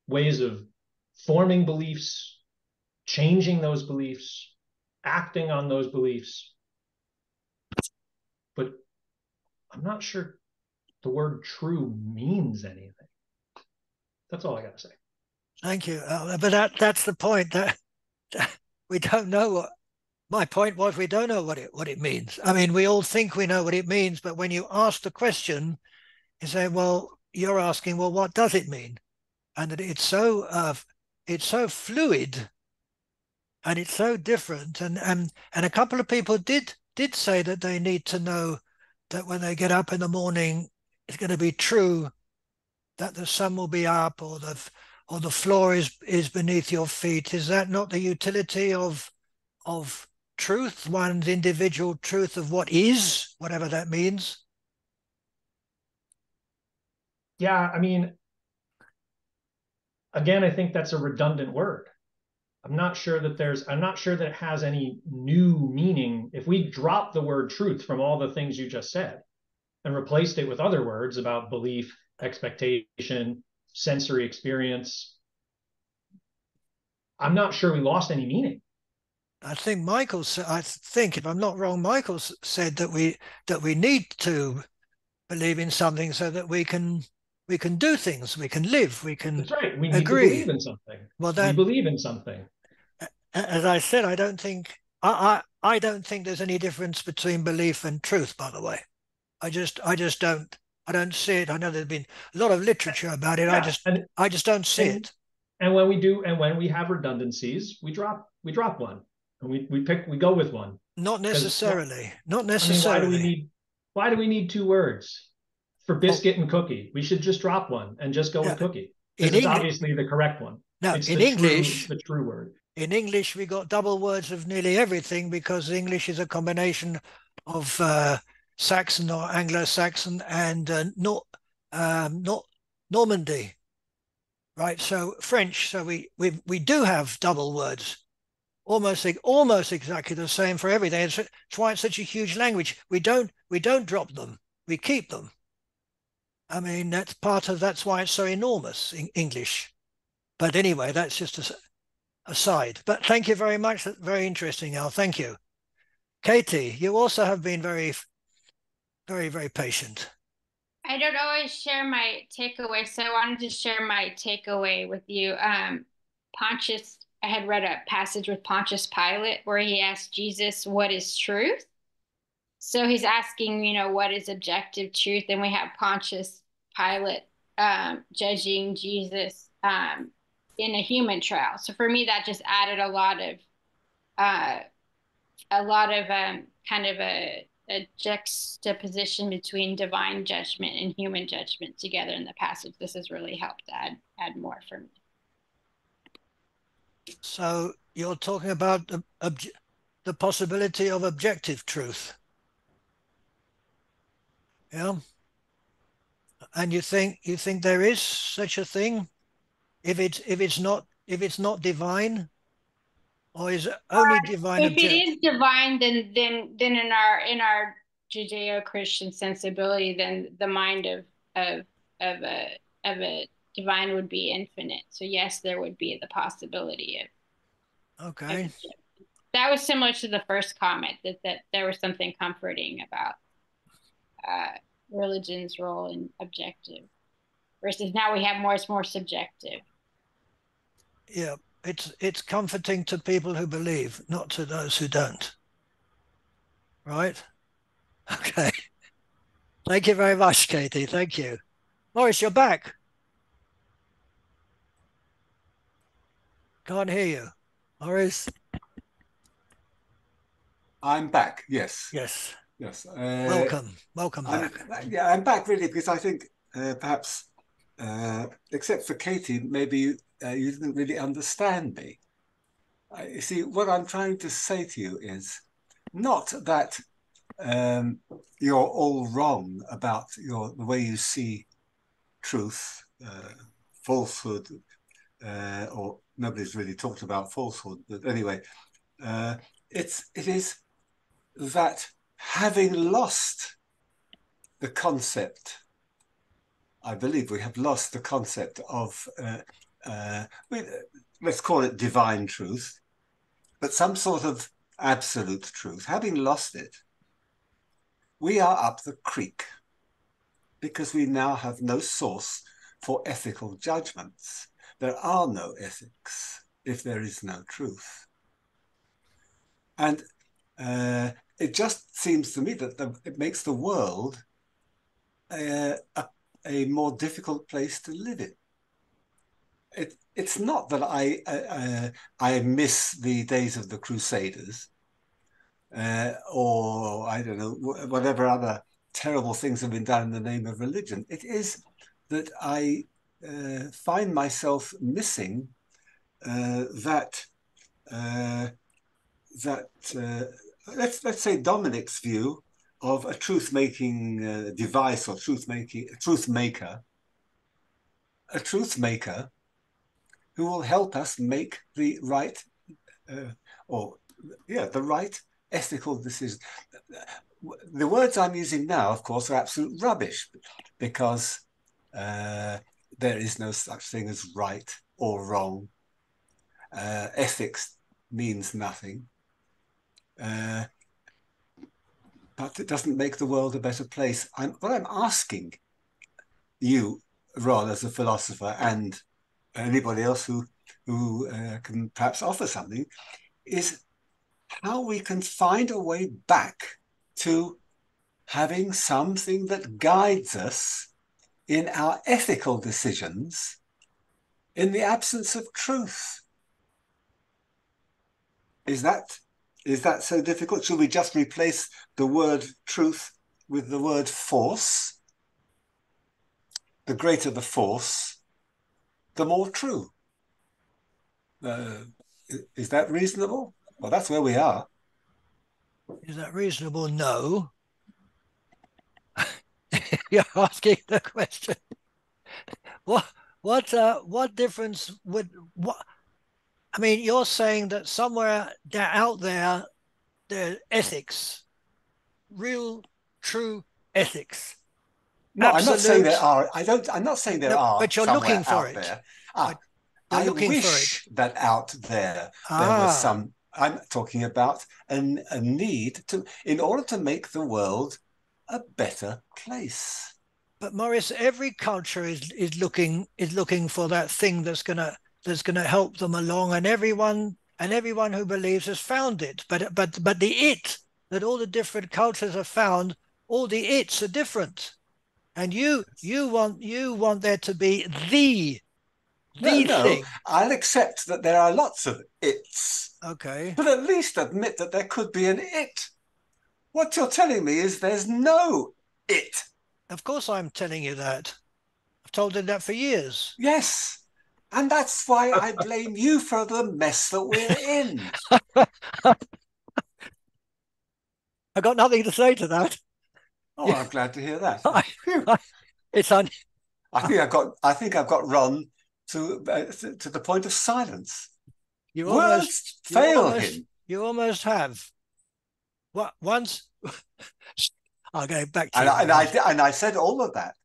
ways of forming beliefs, changing those beliefs, acting on those beliefs. But I'm not sure the word true means anything. That's all I got to say. Thank you. But that's the point, that we don't know what. My point was, we don't know what it means. I mean, we all think we know what it means, but when you ask the question, you say, well, you're asking, well, what does it mean? And that it's so fluid, and it's so different. And a couple of people did say that they need to know that when they get up in the morning, it's going to be true that the sun will be up, or the floor is beneath your feet. Is that not the utility of truth, one's individual truth of what is, whatever that means? Yeah, I mean, again, I think that's a redundant word. I'm not sure that it has any new meaning. If we drop the word truth from all the things you just said and replaced it with other words about belief, expectation, sensory experience, I'm not sure we lost any meaning. I think if I'm not wrong, Michael said that we need to believe in something so that we can do things, we can live, we can. That's right. We need agree. to believe in something. Well, we believe in something. As I said, I don't think there's any difference between belief and truth, by the way. I just don't see it. I know there's been a lot of literature about it. Yeah, I just don't see it. And when we have redundancies, we drop one. And we go with one. Not necessarily. Not necessarily. I mean, why do we need two words for biscuit and cookie? We should just drop one and just go with cookie. Because it's obviously the correct one. No, it's in English, the true word. In English, we got double words of nearly everything, because English is a combination of Saxon or Anglo-Saxon and Normandy, right? So French. So we do have double words, almost exactly the same for everything. It's why it's such a huge language. We don't drop them. We keep them. I mean, that's why it's so enormous in English. But anyway, that's just aside. But thank you very much. That's very interesting, Al. Thank you. Katie, you also have been very, very, very patient. I don't always share my takeaway, so I wanted to share my takeaway with you. Pontius, I had read a passage with Pontius Pilate where he asked Jesus, what is truth? So he's asking, what is objective truth? And we have Pontius Pilate judging Jesus in a human trial. So for me, that just added a lot of kind of a juxtaposition between divine judgment and human judgment together in the passage. This has really helped add more for me. So you're talking about the possibility of objective truth. Yeah. And you think there is such a thing? If it's not if it's not divine, or is it only divine If it object? is divine, then in our Judeo-Christian sensibility, then the mind of a divine would be infinite. So yes, there would be the possibility Okay. that was similar to the first comment that there was something comforting about religion's role in objective versus now we have more, it's more subjective. Yeah, it's comforting to people who believe, not to those who don't. Right? Okay. Thank you very much, Katie. Thank you. Maurice, you're back. Can't hear you. Maurice? I'm back, yes. Yes. Yes. Welcome. Welcome back. I'm back really because I think perhaps, except for Katie, maybe you didn't really understand me. You see, what I'm trying to say to you is not that you're all wrong about the way you see truth, falsehood, or nobody's really talked about falsehood, but anyway, it is that having lost the concept, I believe we have lost the concept of, let's call it divine truth, but some sort of absolute truth. Having lost it, we are up the creek because we now have no source for ethical judgments. There are no ethics if there is no truth. And it just seems to me that it makes the world a more difficult place to live in. It's not that I miss the days of the Crusaders, or I don't know, whatever other terrible things have been done in the name of religion. It is that I find myself missing that let's say Dominic's view of a truth-making device or truth maker who will help us make the right the right ethical decision. The words I'm using now, of course, are absolute rubbish because there is no such thing as right or wrong. Ethics means nothing. But it doesn't make the world a better place. What I'm asking you, Ron, as a philosopher, and anybody else who can perhaps offer something, is how we can find a way back to having something that guides us in our ethical decisions in the absence of truth. Is that so difficult? Should we just replace the word truth with the word force? The greater the force, the more true. Is that reasonable? Well, that's where we are. Is that reasonable? No. You're asking the question. What difference would what? I mean, you're saying that somewhere out there, there's ethics, real, true ethics. No, Absolute, I'm not saying there are. I'm not saying there are. But you're somewhere looking for out it. there. You're I looking wish for it. that out there was some. I'm talking about a need to, in order to make the world a better place. But Maurice, every culture is looking for that thing that's gonna help them along, and everyone who believes has found it. But the it that all the different cultures have found, all the its are different, and you want there to be the thing. I'll accept that there are lots of its. Okay. But at least admit that there could be an it. What you're telling me is there's no it. Of course I'm telling you that. I've told you that for years. Yes. And that's why I blame you for the mess that we're in. I got nothing to say to that. Oh, yeah. I'm glad to hear that. It's on. I think I've got Ron to the point of silence. You Words fail him. You almost have. What once? I'll go back to and I said all of that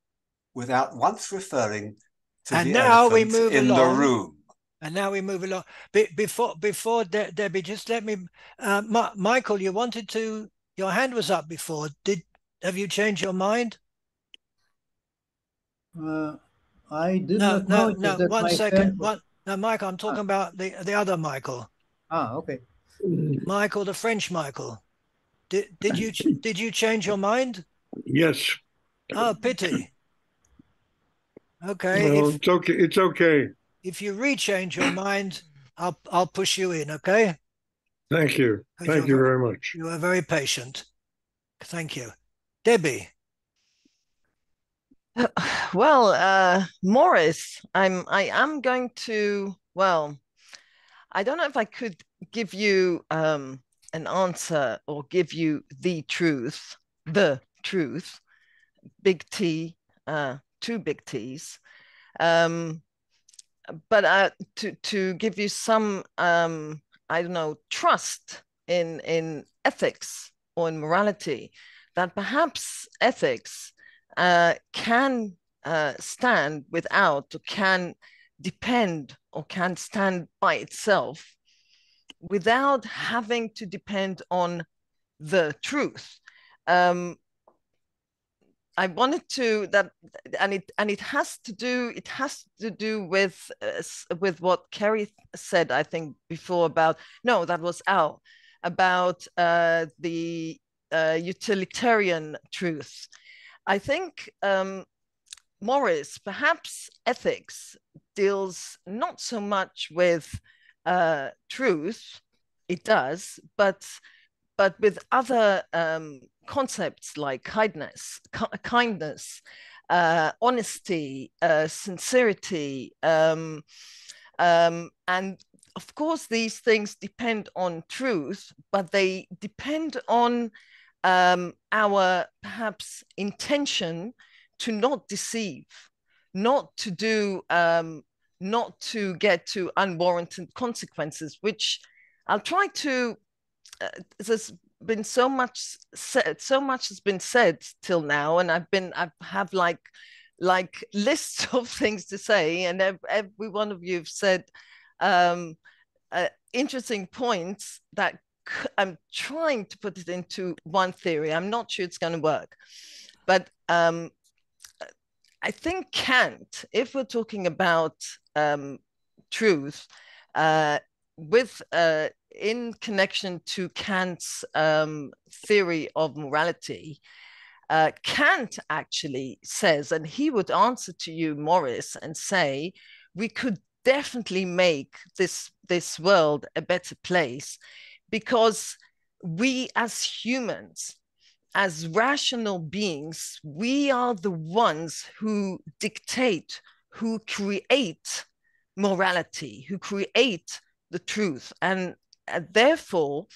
without once referring to and the now we elephant move in along. the room. And now we move along. Before Debbie, just let me, Michael, you wanted to. Your hand was up before. Have you changed your mind? I did not know that 1 my second. hand was... No, Michael, I'm talking about the other Michael. Okay. Michael, the French Michael. Did you change your mind? Yes. Oh, pity. Okay. Well, it's okay. It's okay. If you rechange your mind, I'll push you in. Okay. Thank you. Thank you very much. You are very patient. Thank you, Debbie. Well, Morris, I am going to, well, I don't know if I could give you an answer or give you the truth, big T, two big T's. But to give you some, I don't know, trust in ethics or in morality, that perhaps ethics can stand without, or can depend, or can stand by itself without having to depend on the truth. I wanted to that, and it has to do with what Kerry said, I think, before about, no, that was Al, about the utilitarian truth. I think, Morris, perhaps ethics deals not so much with truth, it does, but with other concepts like kindness, honesty, sincerity, and of course these things depend on truth, but they depend on our perhaps intention to not deceive, not to do, not to get to unwarranted consequences, which I'll try to. There's been so much said, so much has been said till now, and I have like lists of things to say, and every one of you have said interesting points that I'm trying to put it into one theory. I'm not sure it's going to work, but I think Kant, if we're talking about truth, with in connection to Kant's theory of morality, Kant actually says, and he would answer to you, Morris, and say, we could definitely make this world a better place, because we as humans, as rational beings, we are the ones who dictate, who create morality, who create the truth. And therefore,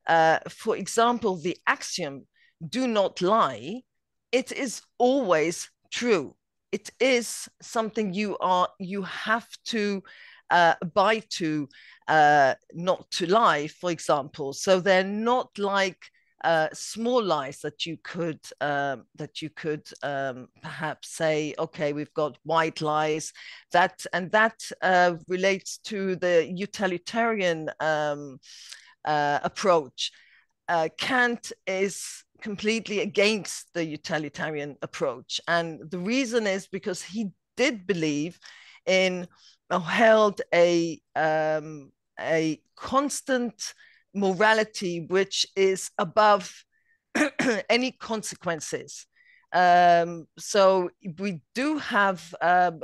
for example, the axiom, do not lie, it is always true. It is something you have to abide to, not to lie, for example. So they're not like small lies that you could perhaps say, okay, we've got white lies, that relates to the utilitarian approach. Kant is completely against the utilitarian approach, and the reason is because he did believe in, or held a constant morality which is above any consequences. So we do have I'm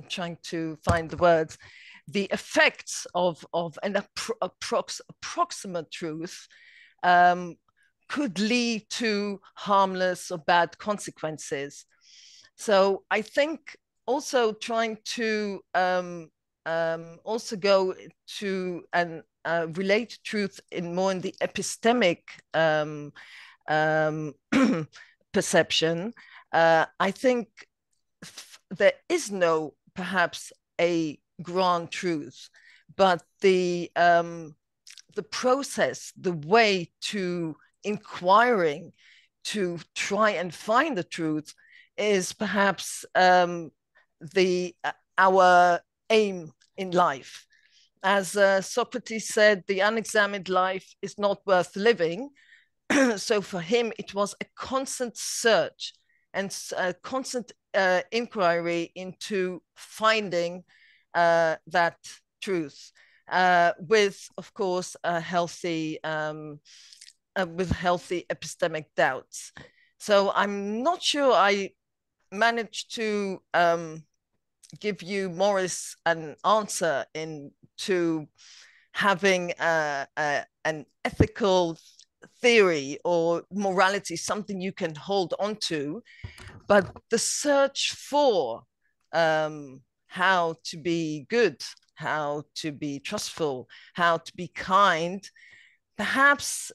trying to find the words, the effects of an approximate truth could lead to harmless or bad consequences. So I think also trying to also go to and relate truth in more in the epistemic perception. I think there is no perhaps a grand truth, but the process, the way to inquiring to try and find the truth is perhaps our aim in life. As Socrates said, the unexamined life is not worth living. So for him, it was a constant search and a constant inquiry into finding that truth, with, of course, with healthy epistemic doubts. So I'm not sure I managed to give you, Maurice, an answer into having an ethical theory or morality, something you can hold on to, but the search for how to be good, how to be trustful, how to be kind, perhaps,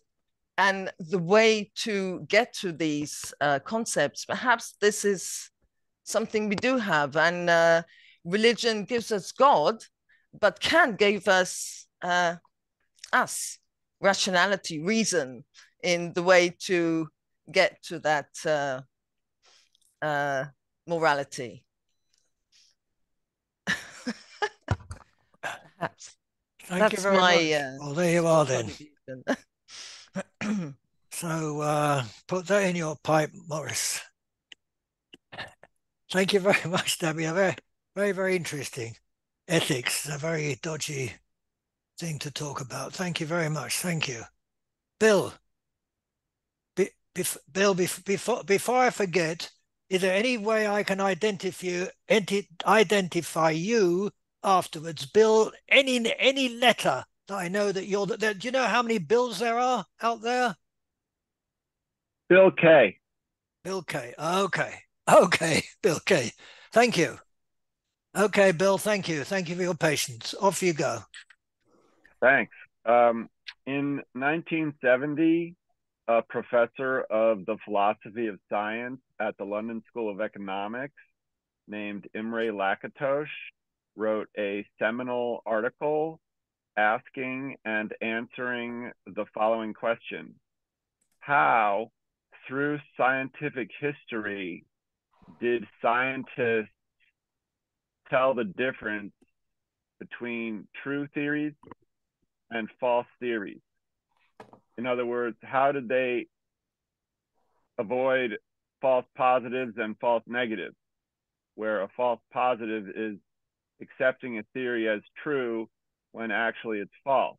and the way to get to these concepts, perhaps this is something we do have. And religion gives us God, but Kant gave us rationality, reason, in the way to get to that morality. Perhaps. Thank you very much. Well, there you are then. So put that in your pipe, Maurice. Thank you very much, Debbie. Very, very, very interesting. Ethics is a very dodgy thing to talk about. Thank you very much. Thank you. Bill, before I forget, is there any way I can identify you afterwards? Bill, any letter that I know that you're, do you know how many Bills there are out there? Bill K. Bill K. Okay. Okay, Bill K. Thank you. Okay, Bill, thank you. Thank you for your patience. Off you go. Thanks. In 1970, a professor of the philosophy of science at the London School of Economics named Imre Lakatos wrote a seminal article asking and answering the following question: how, through scientific history, did scientists tell the difference between true theories and false theories? In other words, how did they avoid false positives and false negatives, where a false positive is accepting a theory as true when actually it's false,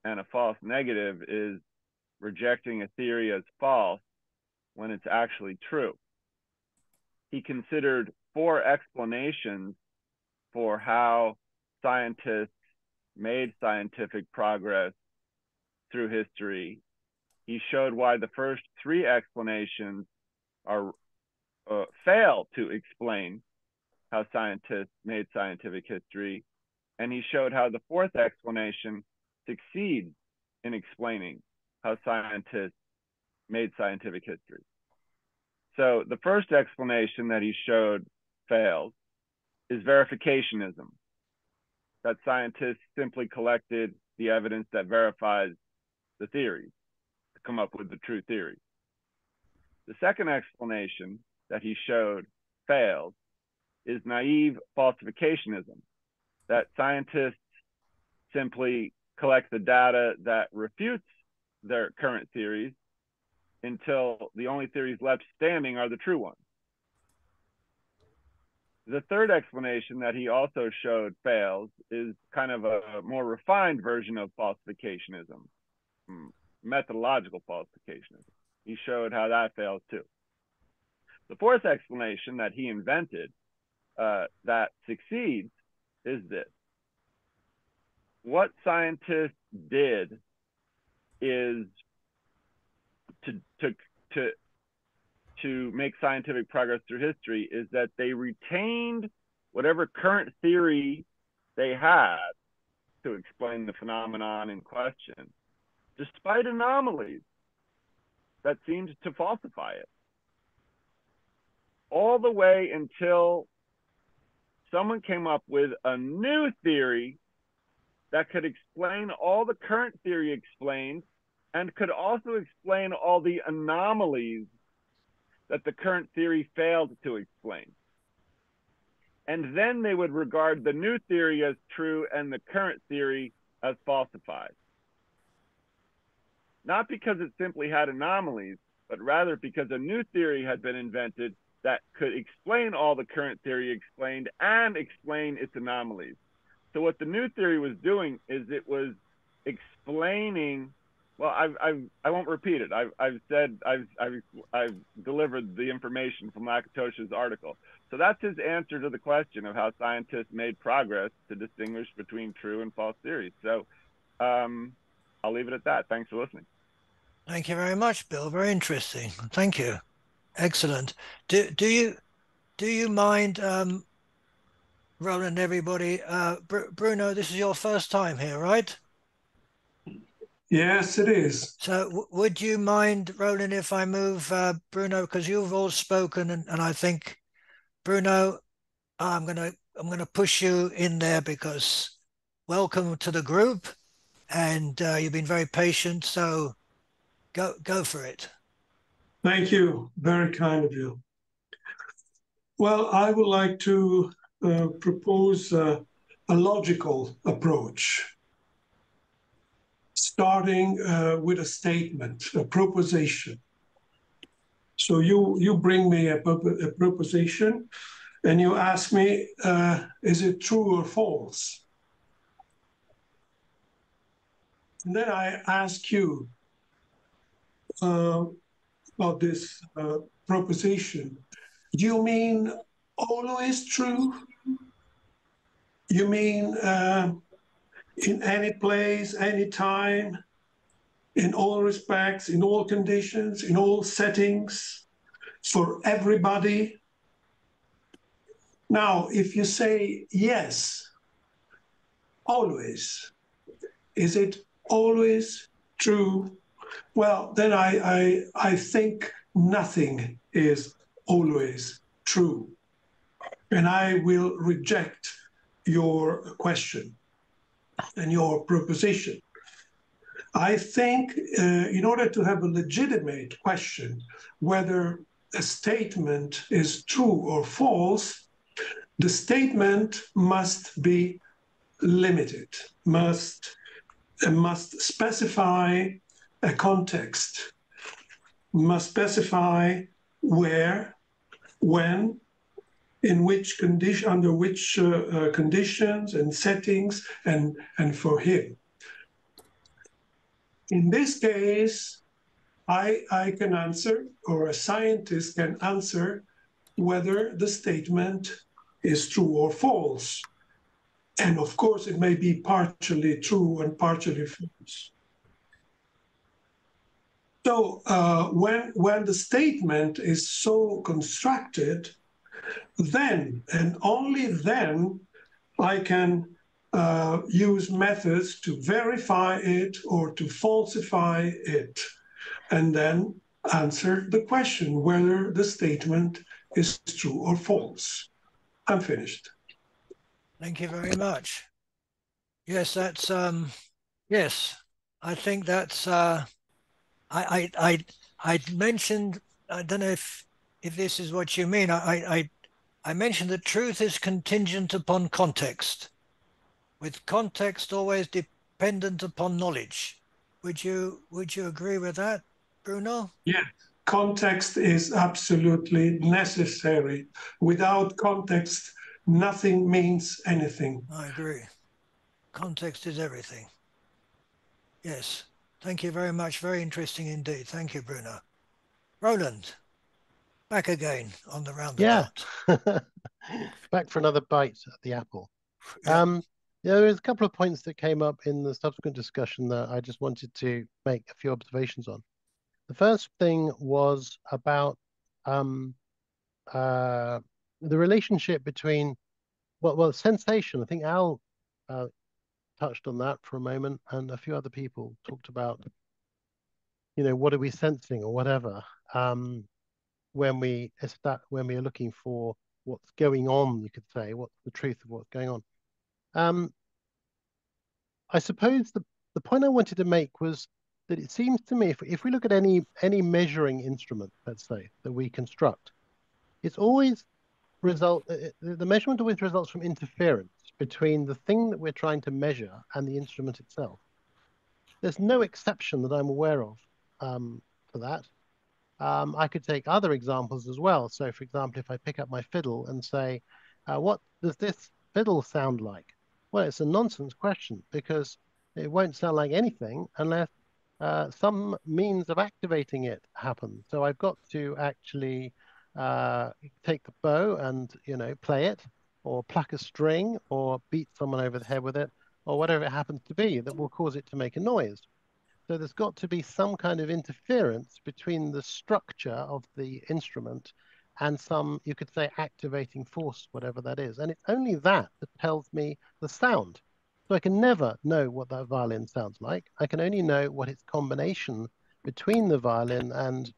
and a false negative is rejecting a theory as false when it's actually true? He considered 4 explanations for how scientists made scientific progress through history. He showed why the first 3 explanations fail to explain how scientists made scientific history, and he showed how the 4th explanation succeeds in explaining how scientists made scientific history. So the first explanation that he showed fails is verificationism, that scientists simply collected the evidence that verifies the theories to come up with the true theory. The second explanation that he showed failed is naive falsificationism, that scientists simply collect the data that refutes their current theories until the only theories left standing are the true ones. The third explanation that he also showed fails is kind of a more refined version of falsificationism, methodological falsificationism. He showed how that fails too. The fourth explanation that he invented that succeeds is this: what scientists did is to make scientific progress through history is that they retained whatever current theory they had to explain the phenomenon in question, despite anomalies that seemed to falsify it, all the way until someone came up with a new theory that could explain all the current theory explained and could also explain all the anomalies that the current theory failed to explain. And then they would regard the new theory as true and the current theory as falsified. Not because it simply had anomalies, but rather because a new theory had been invented that could explain all the current theory explained and explain its anomalies. So what the new theory was doing is it was explaining. Well, I won't repeat it. I've delivered the information from Lakatosha's article. So that's his answer to the question of how scientists made progress to distinguish between true and false theories. So I'll leave it at that. Thanks for listening. Thank you very much, Bill. Very interesting. Thank you. Excellent. Do you mind, Roland, everybody? Bruno, this is your first time here, right? Yes, it is. So would you mind, Roland, if I move Bruno, because you've all spoken, and I think, Bruno, I'm gonna push you in there because welcome to the group, and you've been very patient. So go for it. Thank you. Very kind of you. Well, I would like to propose a logical approach, starting with a statement, a proposition. So you bring me a proposition, and you ask me, is it true or false? And then I ask you about this proposition. Do you mean always true? You mean in any place, any time, in all respects, in all conditions, in all settings, for everybody? Now, if you say yes, always, is it always true? Well, then I think nothing is always true. And I will reject your question and your proposition. I think in order to have a legitimate question whether a statement is true or false, the statement must be limited, must specify a context, must specify where, when, in which condition, under which conditions and settings, and for him. In this case, I can answer, or a scientist can answer, whether the statement is true or false. And of course, it may be partially true and partially false. So when the statement is so constructed, then and only then I can use methods to verify it or to falsify it, and then answer the question whether the statement is true or false. I'm finished. Thank you very much. Yes, that's yes. I think that's I mentioned, I don't know if this is what you mean. I mentioned that truth is contingent upon context, with context always dependent upon knowledge. Would you agree with that, Bruno? Yes, context is absolutely necessary. Without context, nothing means anything. I agree. Context is everything. Yes. Thank you very much. Very interesting indeed. Thank you, Bruno. Roland, back again on the roundabout. Yeah. Back for another bite at the apple. Yeah, there was a couple of points that came up in the subsequent discussion that I just wanted to make a few observations on. The first thing was about the relationship between, well, sensation. I think Al touched on that for a moment, and a few other people talked about, what are we sensing or whatever, when we are looking for what's going on, you could say, what's the truth of what's going on. I suppose the point I wanted to make was that it seems to me if we look at any measuring instrument, let's say, that we construct, it's always the measurement always results from interference between the thing that we're trying to measure and the instrument itself. There's no exception that I'm aware of for that. I could take other examples as well. So, for example, if I pick up my fiddle and say, what does this fiddle sound like? Well, it's a nonsense question because it won't sound like anything unless some means of activating it happens. So I've got to actually take the bow and, play it, or pluck a string, or beat someone over the head with it, or whatever it happens to be that will cause it to make a noise. So there's got to be some kind of interference between the structure of the instrument and some, you could say, activating force, whatever that is. And it's only that that tells me the sound. So I can never know what that violin sounds like. I can only know what its combination between the violin and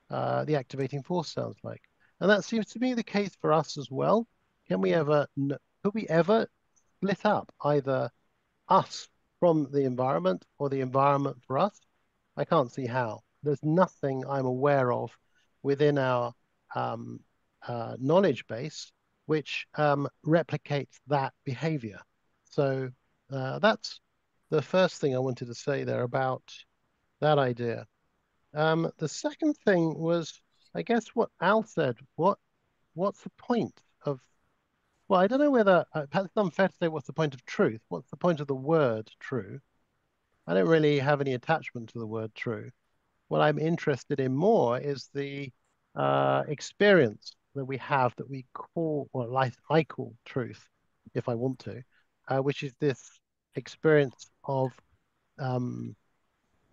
the activating force sounds like. And that seems to be the case for us as well. Could we ever split up either us from the environment or the environment for us? I can't see how. There's nothing I'm aware of within our knowledge base which replicates that behavior. So that's the first thing I wanted to say there about that idea. The second thing was, I guess, what Al said. What's the point of, well, I don't know whether, perhaps it's unfair to say what's the point of truth. What's the point of the word true? I don't really have any attachment to the word true. What I'm interested in more is the experience that we have that we call, or I call truth, if I want to, which is this experience of an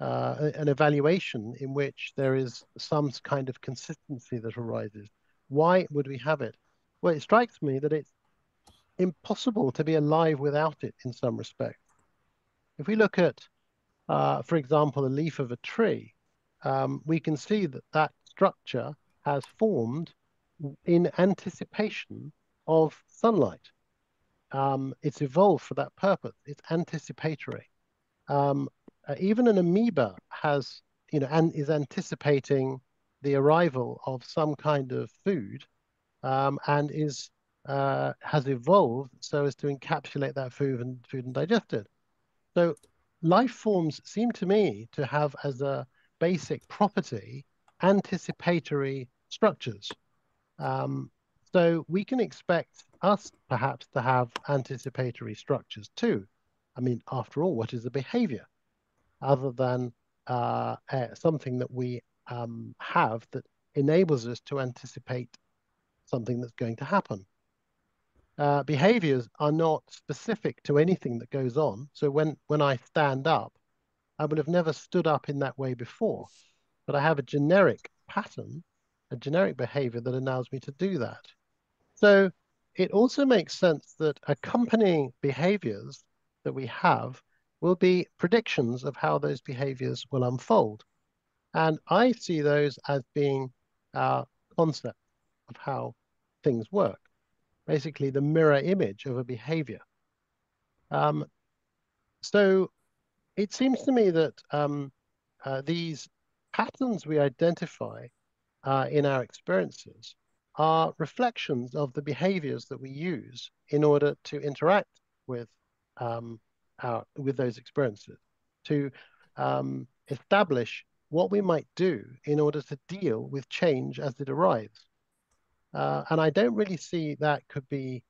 evaluation in which there is some kind of consistency that arises. Why would we have it? Well, it strikes me that it's impossible to be alive without it in some respect. If we look at, for example, a leaf of a tree, we can see that that structure has formed in anticipation of sunlight. It's evolved for that purpose. It's anticipatory. Even an amoeba has, and is anticipating the arrival of some kind of food, and has evolved so as to encapsulate that food and digest it. So life forms seem to me to have as a basic property anticipatory structures. So we can expect us perhaps to have anticipatory structures too. I mean, after all, what is a behavior other than something that we have that enables us to anticipate something that's going to happen? Behaviors are not specific to anything that goes on. So when I stand up, I would have never stood up in that way before, but I have a generic pattern, a generic behavior that allows me to do that. So it also makes sense that accompanying behaviors that we have will be predictions of how those behaviors will unfold. And I see those as being our concept of how things work, basically the mirror image of a behavior. So it seems to me that these patterns we identify in our experiences are reflections of the behaviors that we use in order to interact with with those experiences, to establish what we might do in order to deal with change as it arrives. And I don't really see that could be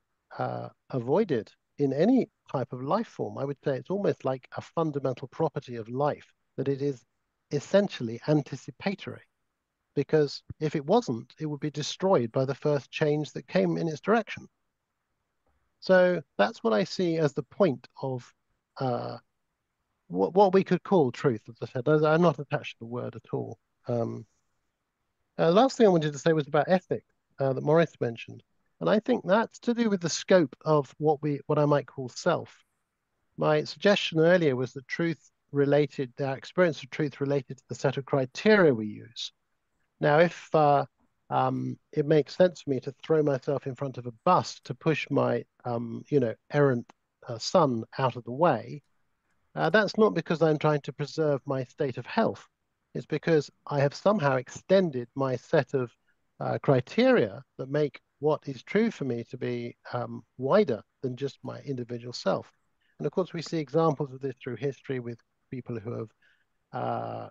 avoided in any type of life form. I would say it's almost like a fundamental property of life, that it is essentially anticipatory. Because if it wasn't, it would be destroyed by the first change that came in its direction. So that's what I see as the point of what we could call truth, as I said. I'm not attached to the word at all. The last thing I wanted to say was about ethics that Maurice mentioned. And I think that's to do with the scope of what I might call self. My suggestion earlier was that our experience of truth related to the set of criteria we use. Now, if it makes sense for me to throw myself in front of a bus to push my, errant son out of the way. That's not because I'm trying to preserve my state of health. It's because I have somehow extended my set of criteria that make what is true for me to be wider than just my individual self. And of course, we see examples of this through history with people who have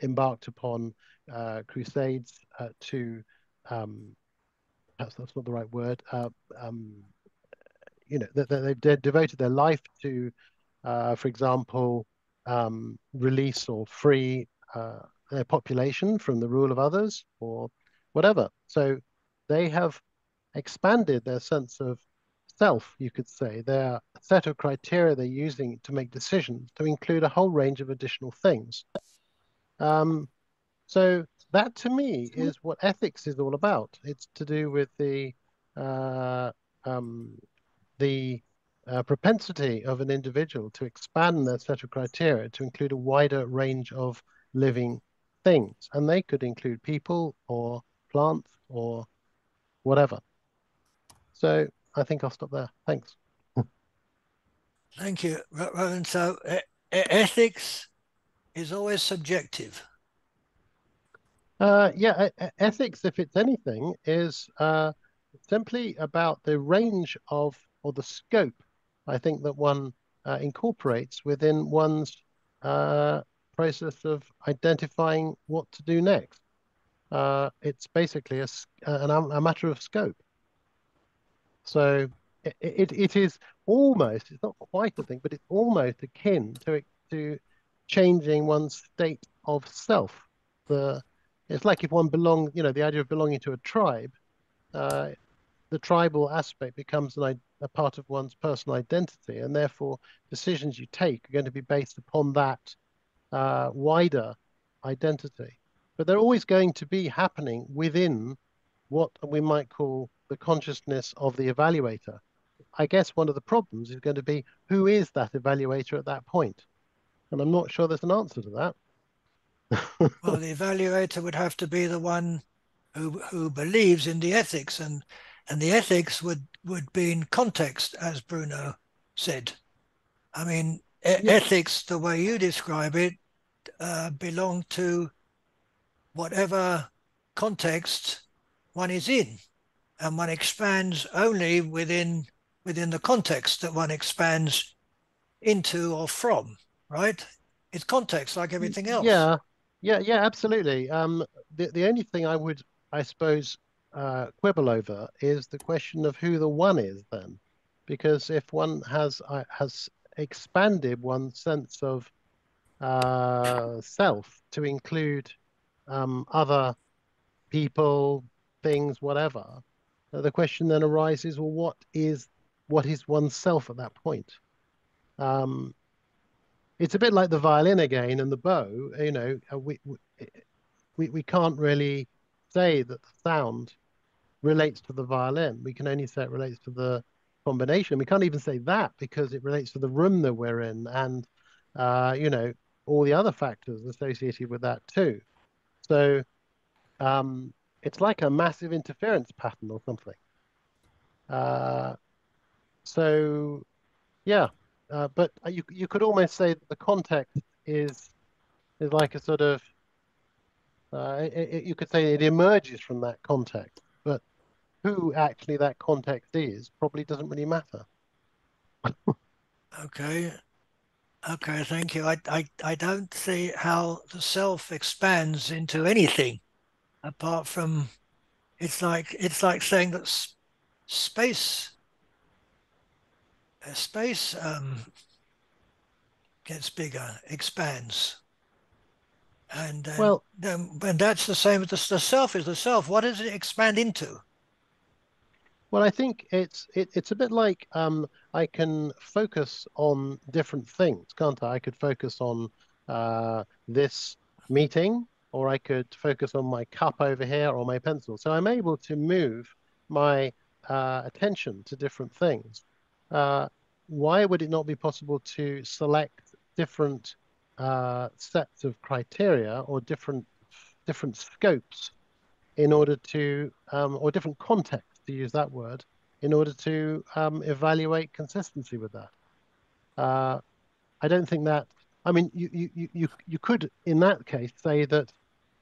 embarked upon crusades to, perhaps that's not the right word, they've devoted their life to, for example, release or free their population from the rule of others or whatever. So they have expanded their sense of self, you could say, their set of criteria they're using to make decisions to include a whole range of additional things. So that to me is what ethics is all about. It's to do with the propensity of an individual to expand their set of criteria to include a wider range of living things. And they could include people or plants or whatever. So I think I'll stop there. Thanks. Thank you, Rowan. So ethics is always subjective. Ethics, if it's anything, is simply about the range of, or the scope, I think, that one incorporates within one's process of identifying what to do next. It's basically a matter of scope. So it is almost, it's not quite a thing, but it's almost akin to changing one's state of self. It's like if one belongs, the idea of belonging to a tribe, the tribal aspect becomes a part of one's personal identity, and therefore decisions you take are going to be based upon that wider identity. But they're always going to be happening within what we might call the consciousness of the evaluator. I guess one of the problems is going to be, who is that evaluator at that point? And I'm not sure there's an answer to that. Well, the evaluator would have to be the one who believes in the ethics, and the ethics would be in context, as Bruno said. I mean, ethics, the way you describe it, belong to whatever context one is in, and one expands only within the context that one expands into or from, right? It's context like everything else. Yeah, absolutely. The only thing I would, I suppose, quibble over is the question of who the one is then, because if one has expanded one's sense of self to include other people, things, whatever, the question then arises: well, what is oneself at that point? It's a bit like the violin again and the bow. We can't really say that the sound relates to the violin. We can only say it relates to the combination. We can't even say that because it relates to the room that we're in and, all the other factors associated with that too. So it's like a massive interference pattern or something. But you could almost say that the context is like a sort of, you could say it emerges from that context, but who actually that context is probably doesn't really matter. Okay, thank you. I don't see how the self expands into anything apart from, it's like saying that space gets bigger, expands. And that's the same with the self is the self. What does it expand into? Well, I think it's a bit like I can focus on different things, can't I? I could focus on this meeting, or I could focus on my cup over here or my pencil. So I'm able to move my attention to different things. Why would it not be possible to select different sets of criteria or different scopes in order to, or different context, to use that word, in order to evaluate consistency with that. I don't think that, I mean, you could, in that case, say that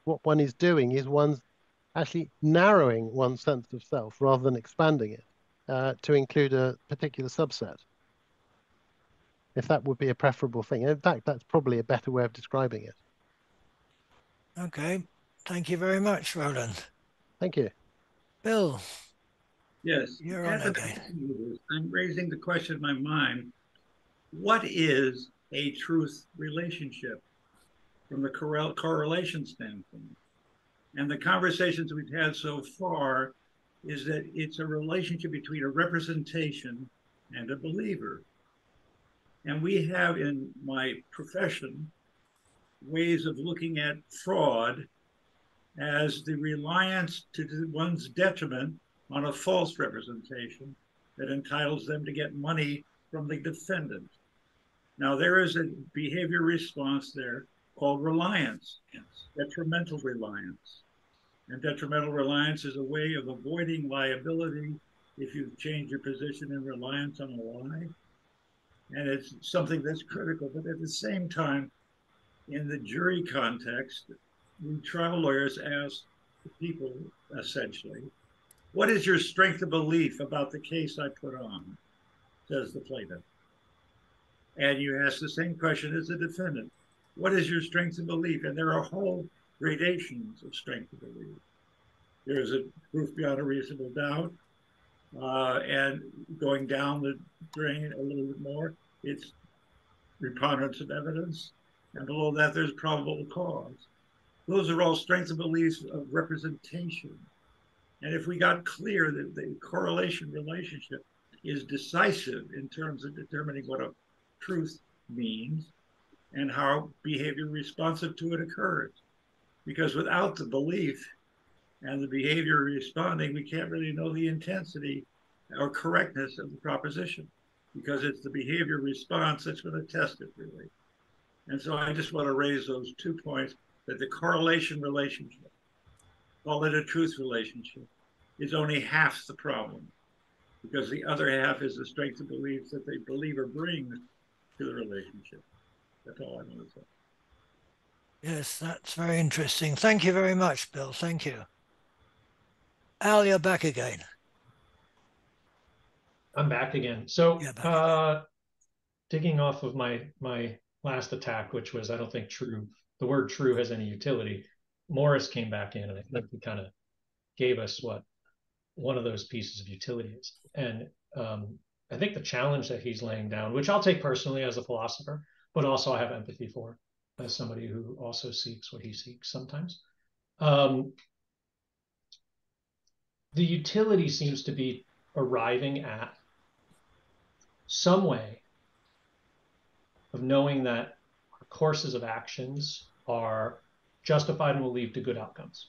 what one is doing is one's actually narrowing one's sense of self rather than expanding it to include a particular subset. If that would be a preferable thing. In fact, that's probably a better way of describing it. Okay. Thank you very much, Roland. Thank you. Bill. Yes. You're on again. I'm raising the question in my mind. What is a truth relationship from the correlation standpoint? And the conversations we've had so far is that it's a relationship between a representation and a believer. And we have in my profession ways of looking at fraud as the reliance to one's detriment on a false representation that entitles them to get money from the defendant. Now, there is a behavior response there called reliance, detrimental reliance. And detrimental reliance is a way of avoiding liability if you change your position in reliance on a lie. And it's something that's critical. But at the same time, in the jury context, we trial lawyers ask the people, essentially, what is your strength of belief about the case I put on, says the plaintiff. And you ask the same question as the defendant. What is your strength of belief? And there are whole gradations of strength of belief. There's a proof beyond a reasonable doubt. And going down the drain a little bit more, it's preponderance of evidence. And below that, there's probable cause. Those are all strengths of beliefs of representation. And if we got clear that the correlation relationship is decisive in terms of determining what a truth means and how behavior responsive to it occurs. Because without the belief and the behavior responding, we can't really know the intensity or correctness of the proposition, because it's the behavior response that's going to test it, really. And so I just want to raise those 2 points, that the correlation relationship, call it a truth relationship, is only half the problem, because the other half is the strength of beliefs that the believer brings to the relationship. That's all I want to say. Yes, that's very interesting. Thank you very much, Bill. Thank you. Al, you're back again. I'm back again. So digging off of my last attack, which was, I don't think the word true has any utility. Morris came back in, and I think he kind of gave us what one of those pieces of utility is. And I think the challenge that he's laying down, which I'll take personally as a philosopher, but also I have empathy for as somebody who also seeks what he seeks sometimes. The utility seems to be arriving at some way of knowing that our courses of actions are justified and will lead to good outcomes.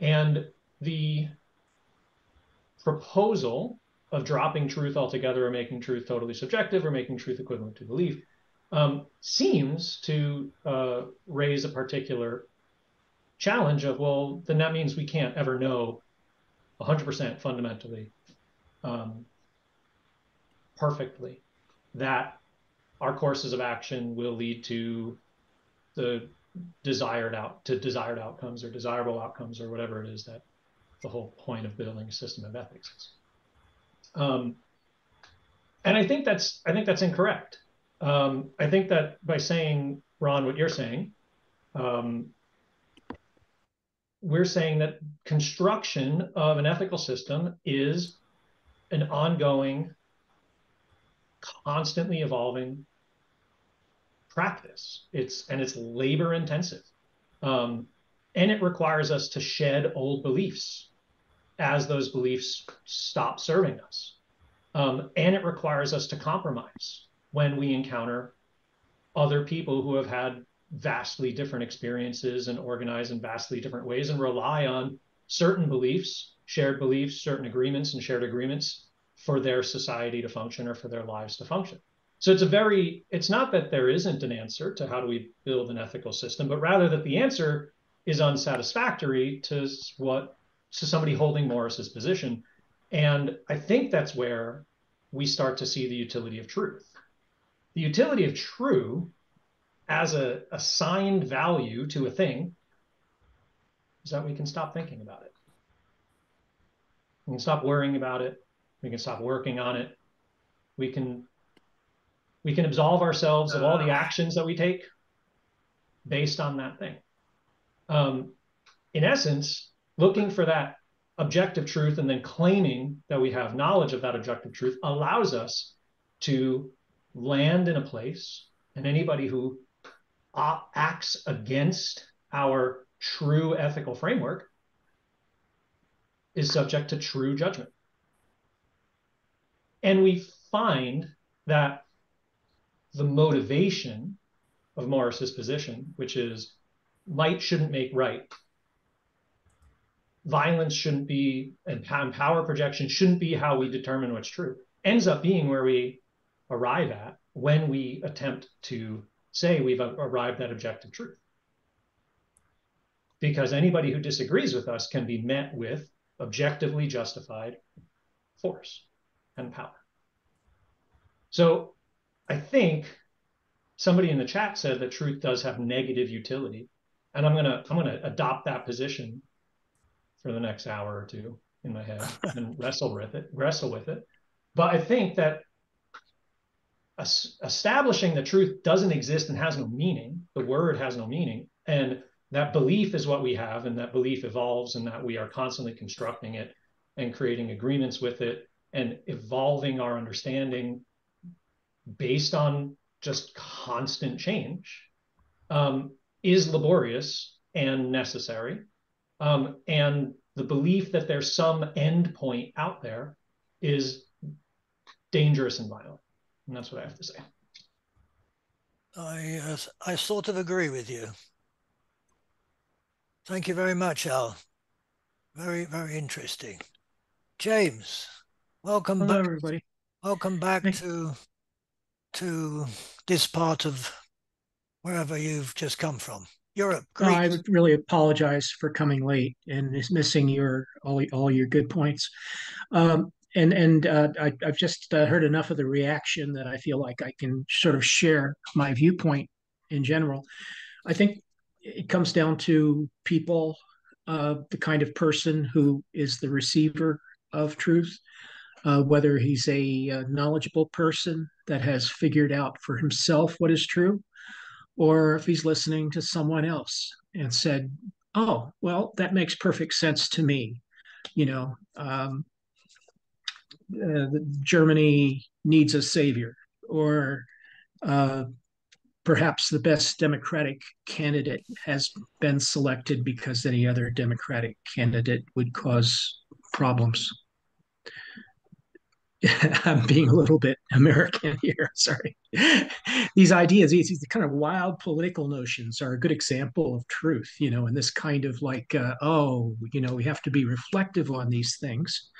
And the proposal of dropping truth altogether or making truth totally subjective or making truth equivalent to belief seems to raise a particular challenge of, well, then that means we can't ever know 100% fundamentally perfectly that our courses of action will lead to the desired outcomes or desirable outcomes or whatever it is that the whole point of building a system of ethics is. And I think that's incorrect. I think that by saying, Ron, what you're saying, we're saying that construction of an ethical system is an ongoing, constantly evolving practice. It's labor intensive. And it requires us to shed old beliefs as those beliefs stop serving us. And it requires us to compromise when we encounter other people who have had vastly different experiences and organize in vastly different ways and rely on certain beliefs, certain agreements and shared agreements for their society to function or for their lives to function. So it's not that there isn't an answer to how do we build an ethical system, but rather that the answer is unsatisfactory to somebody holding Morris's position. And I think that's where we start to see the utility of truth. The utility of true as a assigned value to a thing is that we can stop thinking about it. We can stop worrying about it. We can stop working on it. We can absolve ourselves of all the actions that we take based on that thing. In essence, looking for that objective truth and then claiming that we have knowledge of that objective truth allows us to land in a place, and anybody who acts against our true ethical framework is subject to true judgment. And we find that the motivation of Morris's position, which is might shouldn't make right, violence shouldn't be, and power projection shouldn't be how we determine what's true, ends up being where we arrive at when we attempt to say we've arrived at objective truth. Because anybody who disagrees with us can be met with objectively justified force and power. So I think somebody in the chat said that truth does have negative utility. And I'm gonna adopt that position for the next hour or two in my head and wrestle with it. But I think that establishing the truth doesn't exist and has no meaning, the word has no meaning, and that belief is what we have, and that belief evolves, and that we are constantly constructing it and creating agreements with it and evolving our understanding based on just constant change, is laborious and necessary. And the belief that there's some end point out there is dangerous and violent. And that's what I have to say. I sort of agree with you. Thank you very much, Al. Very, very interesting. James, welcome Hello, back. everybody. Welcome back to this part of wherever you've just come from. Europe, Greece. I would really apologize for coming late and missing all your good points. I've just heard enough of the reaction that I feel like I can sort of share my viewpoint in general. I think it comes down to people, the kind of person who is the receiver of truth, whether he's a knowledgeable person that has figured out for himself what is true, or if he's listening to someone else and said, "Oh, well, that makes perfect sense to me." You know, Germany needs a savior, or perhaps the best Democratic candidate has been selected because any other Democratic candidate would cause problems. I'm being a little bit American here, sorry. These ideas, these kind of wild political notions are a good example of truth, and this kind of like, we have to be reflective on these things.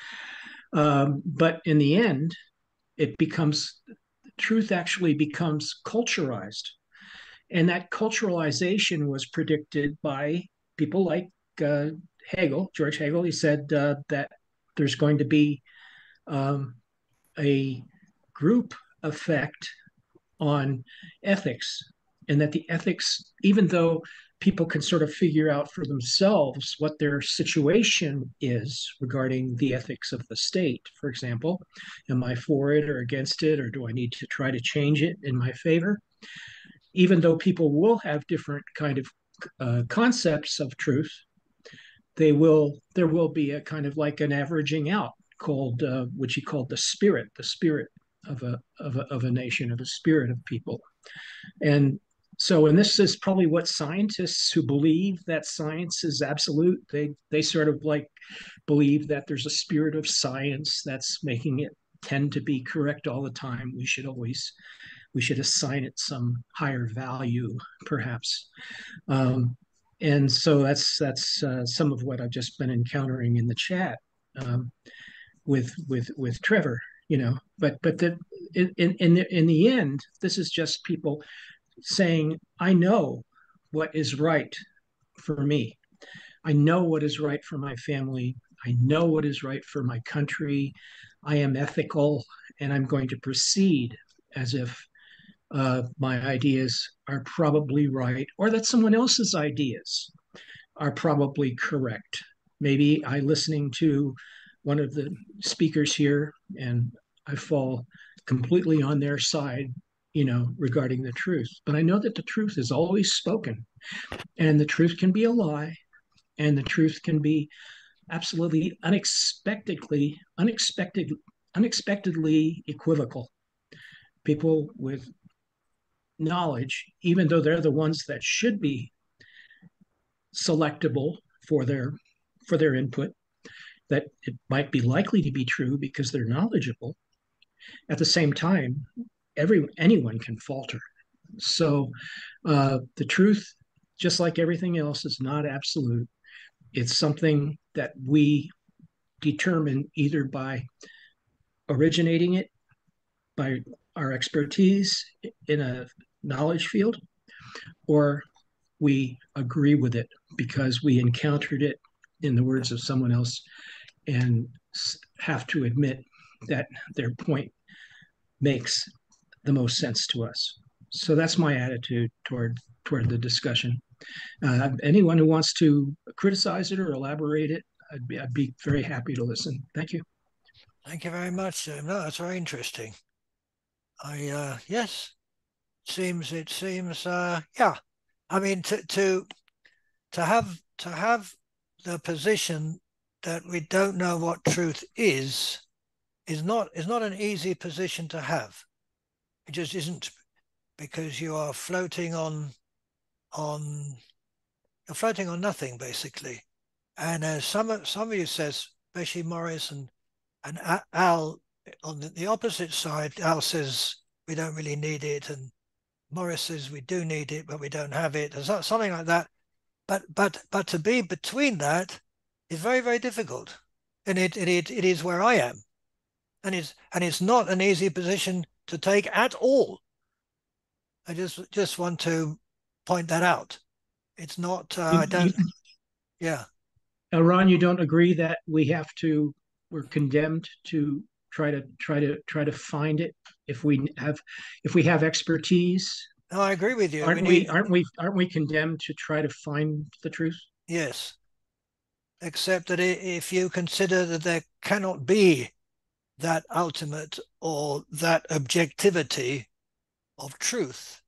But in the end, truth actually becomes culturalized. And that culturalization was predicted by people like George Hegel. He said that there's going to be a group effect on ethics, and that the ethics, even though people can sort of figure out for themselves what their situation is regarding the ethics of the state, for example, am I for it or against it, or do I need to try to change it in my favor? Even though people will have different kind of concepts of truth, there will be a kind of like an averaging out called, which he called the spirit of a nation, of the spirit of people. And this is probably what scientists who believe that science is absolute, they sort of like believe that there's a spirit of science that's making it tend to be correct all the time. We should assign it some higher value, perhaps. And so that's some of what I've just been encountering in the chat with Trevor, But in the end, this is just people saying, I know what is right for me. I know what is right for my family. I know what is right for my country. I am ethical, and I'm going to proceed as if my ideas are probably right, or that someone else's ideas are probably correct. Maybe I listening to one of the speakers here and I fall completely on their side, regarding the truth. But I know that the truth is always spoken, and the truth can be a lie, and the truth can be absolutely unexpectedly equivocal. People with knowledge, even though they're the ones that should be selectable for their input, that it might be likely to be true because they're knowledgeable. At the same time, anyone can falter. So the truth, just like everything else, is not absolute. It's something that we determine either by originating it, by our expertise in a knowledge field, or we agree with it because we encountered it, in the words of someone else, and have to admit that their point makes the most sense to us. So that's my attitude toward the discussion. Anyone who wants to criticize it or elaborate it, I'd be very happy to listen. Thank you. Thank you very much. No, that's very interesting. Yes, it seems. Yeah, I mean, to have the position that we don't know what truth is not an easy position to have. It just isn't, because you are floating on nothing basically. And as some of you says, especially Morris and Al, on the opposite side, Al says we don't really need it, and Morris says we do need it, but we don't have it. There's something like that. But to be between that is very, very difficult, and it is where I am, and it's not an easy position to take at all. I just want to point that out. It's not. I don't. Yeah. Ron, you don't agree that we're condemned to try to find it if we have expertise? No, I agree with you. Aren't we condemned to try to find the truth? Yes. Except that if you consider that there cannot be that ultimate or that objectivity of truth,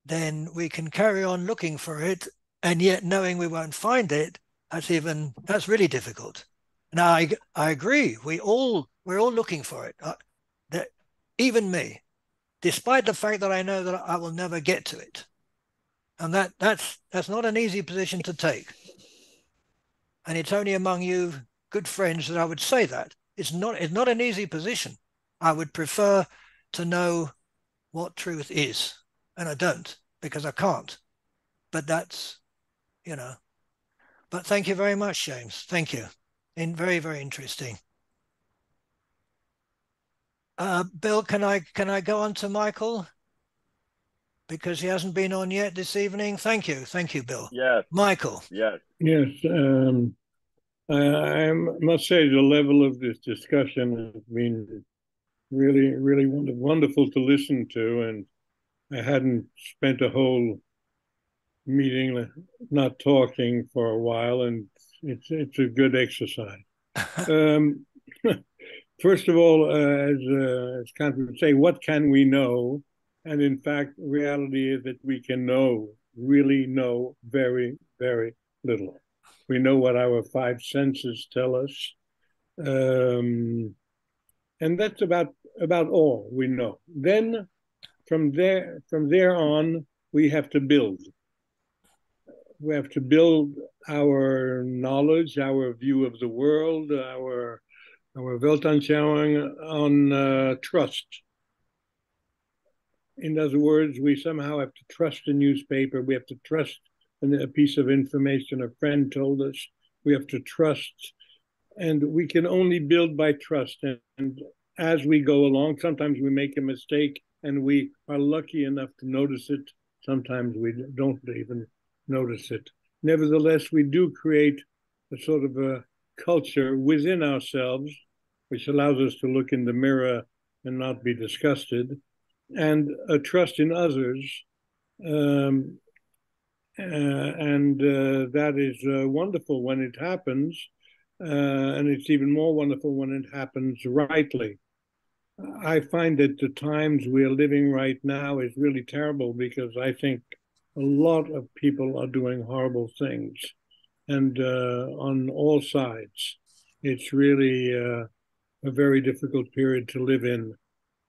then we can carry on looking for it, and yet knowing we won't find it, that's really difficult. Now I agree. We're all looking for it. That even me, despite the fact that I know that I will never get to it, and that's not an easy position to take. And it's only among you good friends that I would say that it's not an easy position. I would prefer to know what truth is, and I don't, because I can't. But that's, But thank you very much, James. Thank you. And very, very interesting. Bill, can I go on to Michael? Because he hasn't been on yet this evening. Thank you, Bill. Yes. Michael. Yes. Yes. I must say the level of this discussion has been really, really wonderful to listen to, and I hadn't spent a whole meeting not talking for a while, and it's a good exercise. First of all, as Kant would say, what can we know? And in fact, reality is that we can really know very, very little. We know what our five senses tell us. And that's about all we know. Then from there on, we have to build. We have to build our knowledge, our view of the world, our Weltanschauung on trust. In other words, we somehow have to trust a newspaper. We have to trust a piece of information a friend told us. We have to trust, and we can only build by trust. And as we go along, sometimes we make a mistake and we are lucky enough to notice it. Sometimes we don't even notice it. Nevertheless, we do create a sort of a culture within ourselves, which allows us to look in the mirror and not be disgusted, and a trust in others. That is wonderful when it happens, and it's even more wonderful when it happens rightly. I find that the times we are living right now is really terrible because I think a lot of people are doing horrible things, and on all sides. It's really a very difficult period to live in.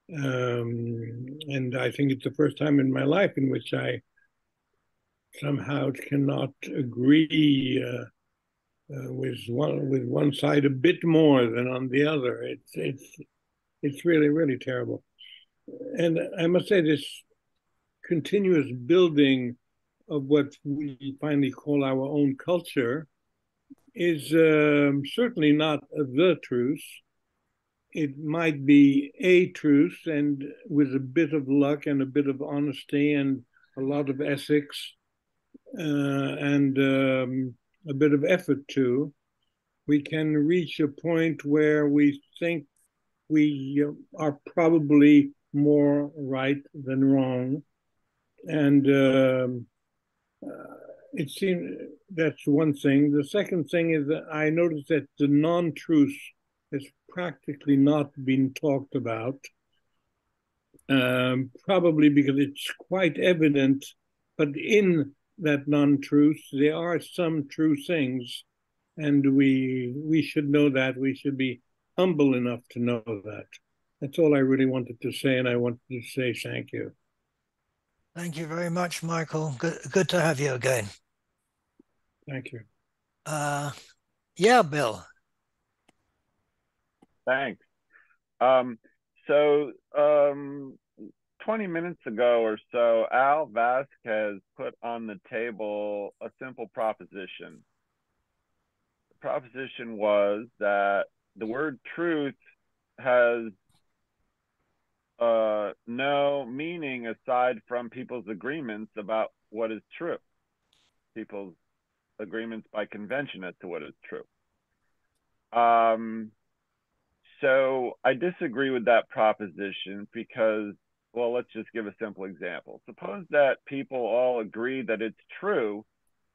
And I think it's the first time in my life in which I somehow cannot agree with one side a bit more than on the other. It's really terrible. And I must say, this continuous building of what we finally call our own culture is certainly not the truth. It might be a truth, and with a bit of luck and a bit of honesty and a lot of ethics and a bit of effort too, we can reach a point where we think we are probably more right than wrong. And it seems that's one thing. The second thing is that I noticed that the non-truth has practically not been talked about, probably because it's quite evident, but in that non-truth, there are some true things, and we should know that. We should be humble enough to know that. That's all I really wanted to say, and I wanted to say thank you. Thank you very much, Michael. Good to have you again. Thank you. Yeah, Bill. Thanks. 20 minutes ago or so, Al Vasquez put on the table a simple proposition. The proposition was that the word truth has no meaning aside from people's agreements about what is true, people's agreements by convention as to what is true. So I disagree with that proposition because, well, let's just give a simple example. Suppose that people all agree that it's true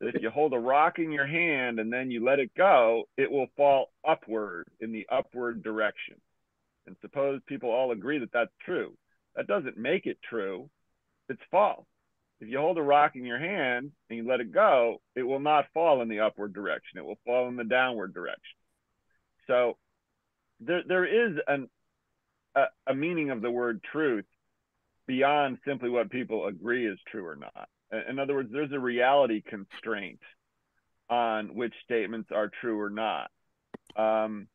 that if you hold a rock in your hand and then you let it go, it will fall upward in the upward direction. And suppose people all agree that that's true. That doesn't make it true. It's false. If you hold a rock in your hand and you let it go, it will not fall in the upward direction. It will fall in the downward direction. So there is a meaning of the word truth beyond simply what people agree is true or not. In other words, there's a reality constraint on which statements are true or not. And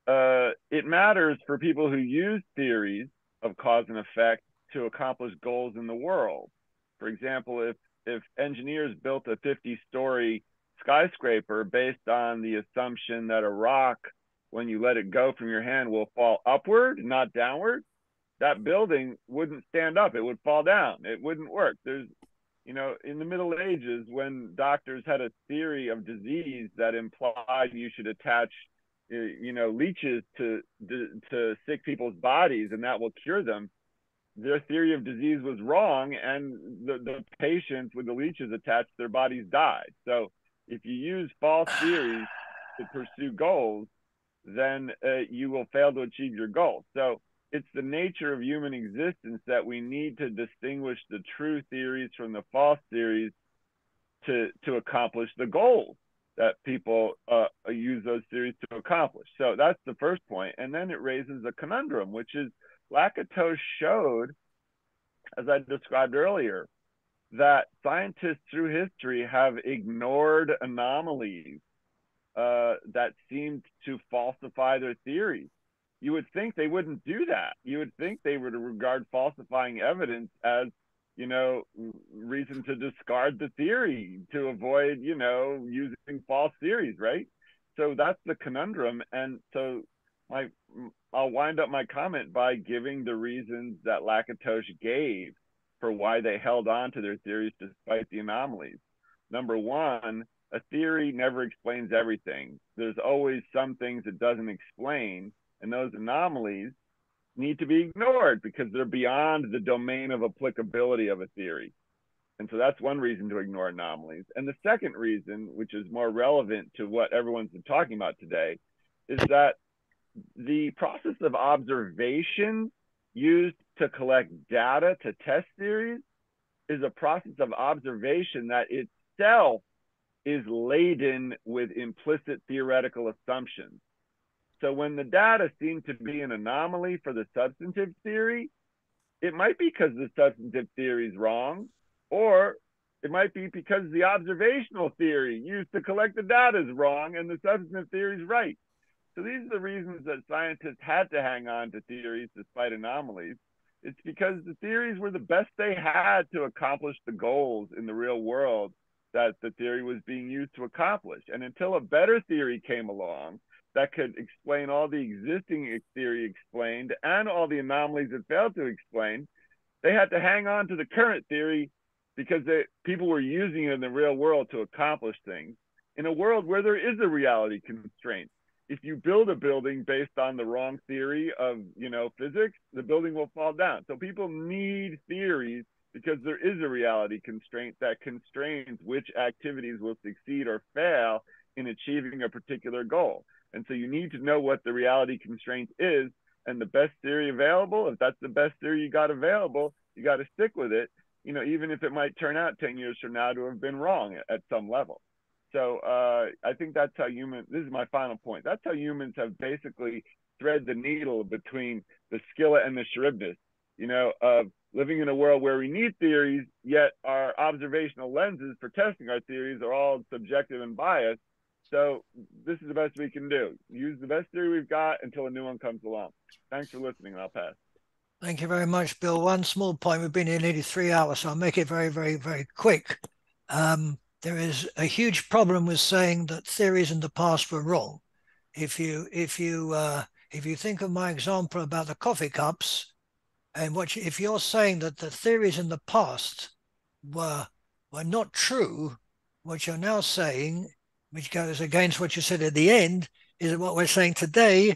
it matters for people who use theories of cause and effect to accomplish goals in the world. For example, if engineers built a 50-story skyscraper based on the assumption that a rock, when you let it go from your hand, will fall upward, not downward, that building wouldn't stand up. It would fall down. It wouldn't work. There's, in the Middle Ages, when doctors had a theory of disease that implied you should attach, leeches to sick people's bodies and that will cure them, their theory of disease was wrong, and the patients with the leeches attached to their bodies died. So if you use false theories to pursue goals, then you will fail to achieve your goals. So it's the nature of human existence that we need to distinguish the true theories from the false theories to accomplish the goals that people use those theories to accomplish. So that's the first point. And then it raises a conundrum, which is Lakatos showed, as I described earlier, that scientists through history have ignored anomalies that seemed to falsify their theories. You would think they wouldn't do that. You would think they would regard falsifying evidence as, reason to discard the theory, to avoid, using false theories, right? So that's the conundrum. And so I'll wind up my comment by giving the reasons that Lakatos gave for why they held on to their theories despite the anomalies. Number one, a theory never explains everything. There's always some things it doesn't explain, and those anomalies need to be ignored because they're beyond the domain of applicability of a theory. And so that's one reason to ignore anomalies. And the second reason, which is more relevant to what everyone's been talking about today, is that the process of observation used to collect data to test theories is a process of observation that itself is laden with implicit theoretical assumptions. So when the data seem to be an anomaly for the substantive theory, it might be because the substantive theory is wrong, or it might be because the observational theory used to collect the data is wrong and the substantive theory is right. So these are the reasons that scientists had to hang on to theories despite anomalies. It's because the theories were the best they had to accomplish the goals in the real world that the theory was being used to accomplish. And until a better theory came along that could explain all the existing theory explained and all the anomalies it failed to explain, they had to hang on to the current theory because people were using it in the real world to accomplish things in a world where there is a reality constraint. If you build a building based on the wrong theory of, physics, the building will fall down. So people need theories because there is a reality constraint that constrains which activities will succeed or fail in achieving a particular goal. And so you need to know what the reality constraint is, and the best theory available, if that's the best theory you got available, you got to stick with it, even if it might turn out 10 years from now to have been wrong at some level. So I think that's how this is my final point. That's how humans have basically thread the needle between the skillet and the Charybdis, of living in a world where we need theories, yet our observational lenses for testing our theories are all subjective and biased. So this is the best we can do. Use the best theory we've got until a new one comes along. Thanks for listening, and I'll pass. Thank you very much, Bill. One small point. We've been here nearly 3 hours, so I'll make it very, very, very quick. There is a huge problem with saying that theories in the past were wrong. If you think of my example about the coffee cups, and if you're saying that the theories in the past were not true, what you're now saying, which goes against what you said at the end, is that what we're saying today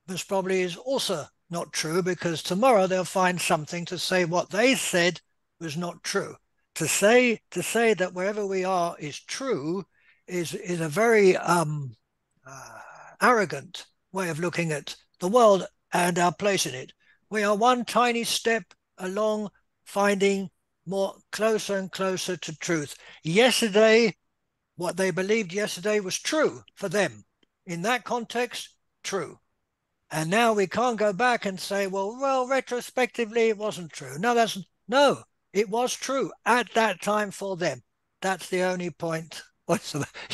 most probably is also not true, because tomorrow they'll find something to say what they said was not true. To say that wherever we are is true is a very arrogant way of looking at the world and our place in it. We are one tiny step along finding more closer and closer to truth. Yesterday, what they believed yesterday was true for them. In that context, true. And now we can't go back and say, well, retrospectively, it wasn't true. No, it was true at that time for them. That's the only point.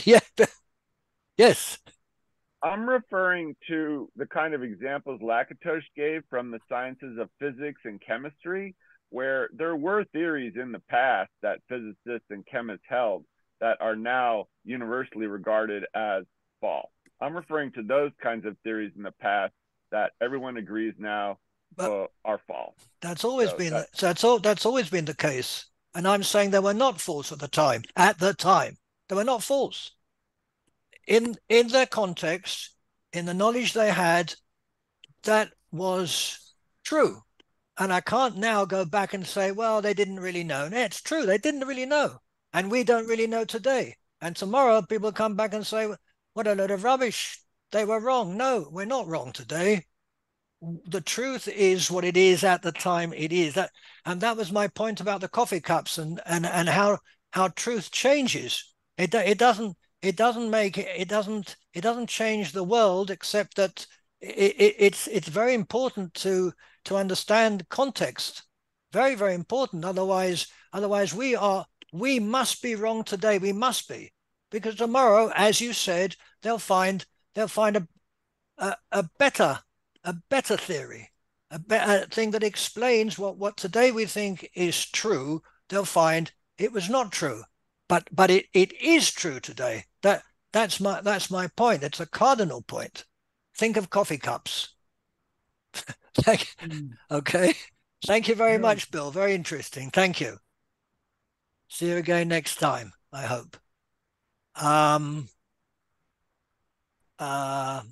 Yeah. Yes. I'm referring to the kind of examples Lakatos gave from the sciences of physics and chemistry, where there were theories in the past that physicists and chemists held that are now universally regarded as false. I'm referring to those kinds of theories in the past that everyone agrees now are false. That's always been that's always been the case. And I'm saying they were not false at the time. At the time, they were not false. In their context, in the knowledge they had, that was true. And I can't now go back and say, well, they didn't really know. No, it's true, they didn't really know. And we don't really know today. And tomorrow people come back and say, what a load of rubbish. They were wrong. No, we're not wrong today. The truth is what it is at the time it is. And that was my point about the coffee cups and how truth changes. It doesn't change the world, except that it's very important to understand context. Very, very important. Otherwise we must be wrong today. We must be, because tomorrow, as you said, they'll find a better theory, a better thing that explains what today we think is true. They'll find it was not true, but it is true today. That's my point. It's a cardinal point. Think of coffee cups. Okay. Thank you very much, Bill. Very interesting. Thank you. See you again next time, I hope.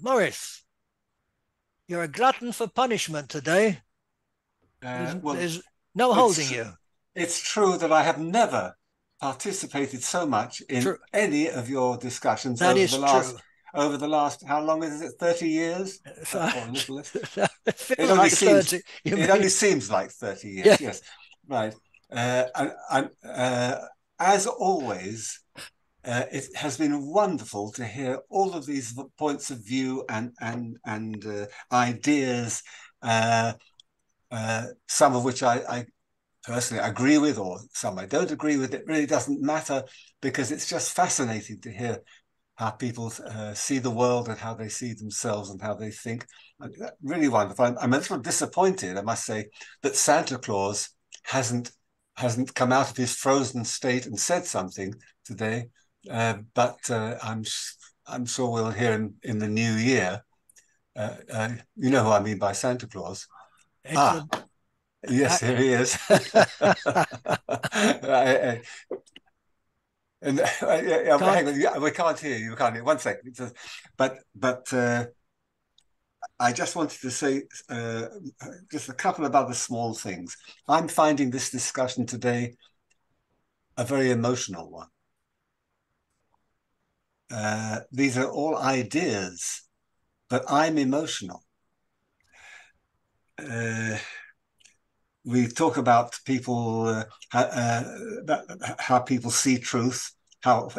Maurice, you're a glutton for punishment today. There's no holding you. It's true that I have never participated so much in any of your discussions That is true. Over the last, how long is it? 30 years? Or a little less? It only seems, it only seems like 30 years. Yeah. Yes, right. As always, it has been wonderful to hear all of these points of view and ideas, some of which I personally agree with, or some I don't agree with. It really doesn't matter, because it's just fascinating to hear how people see the world and how they see themselves and how they think. Really wonderful. I'm a little disappointed, I must say, that Santa Claus hasn't come out of his frozen state and said something today. But I'm sure we'll hear him in the new year. You know who I mean by Santa Claus. Yes, here he is. And hang on, we can't hear you. We can't hear. 1 second. But I just wanted to say just a couple of other small things. I'm finding this discussion today a very emotional one. These are all ideas, but I'm emotional. We talk about people, how people see truth, how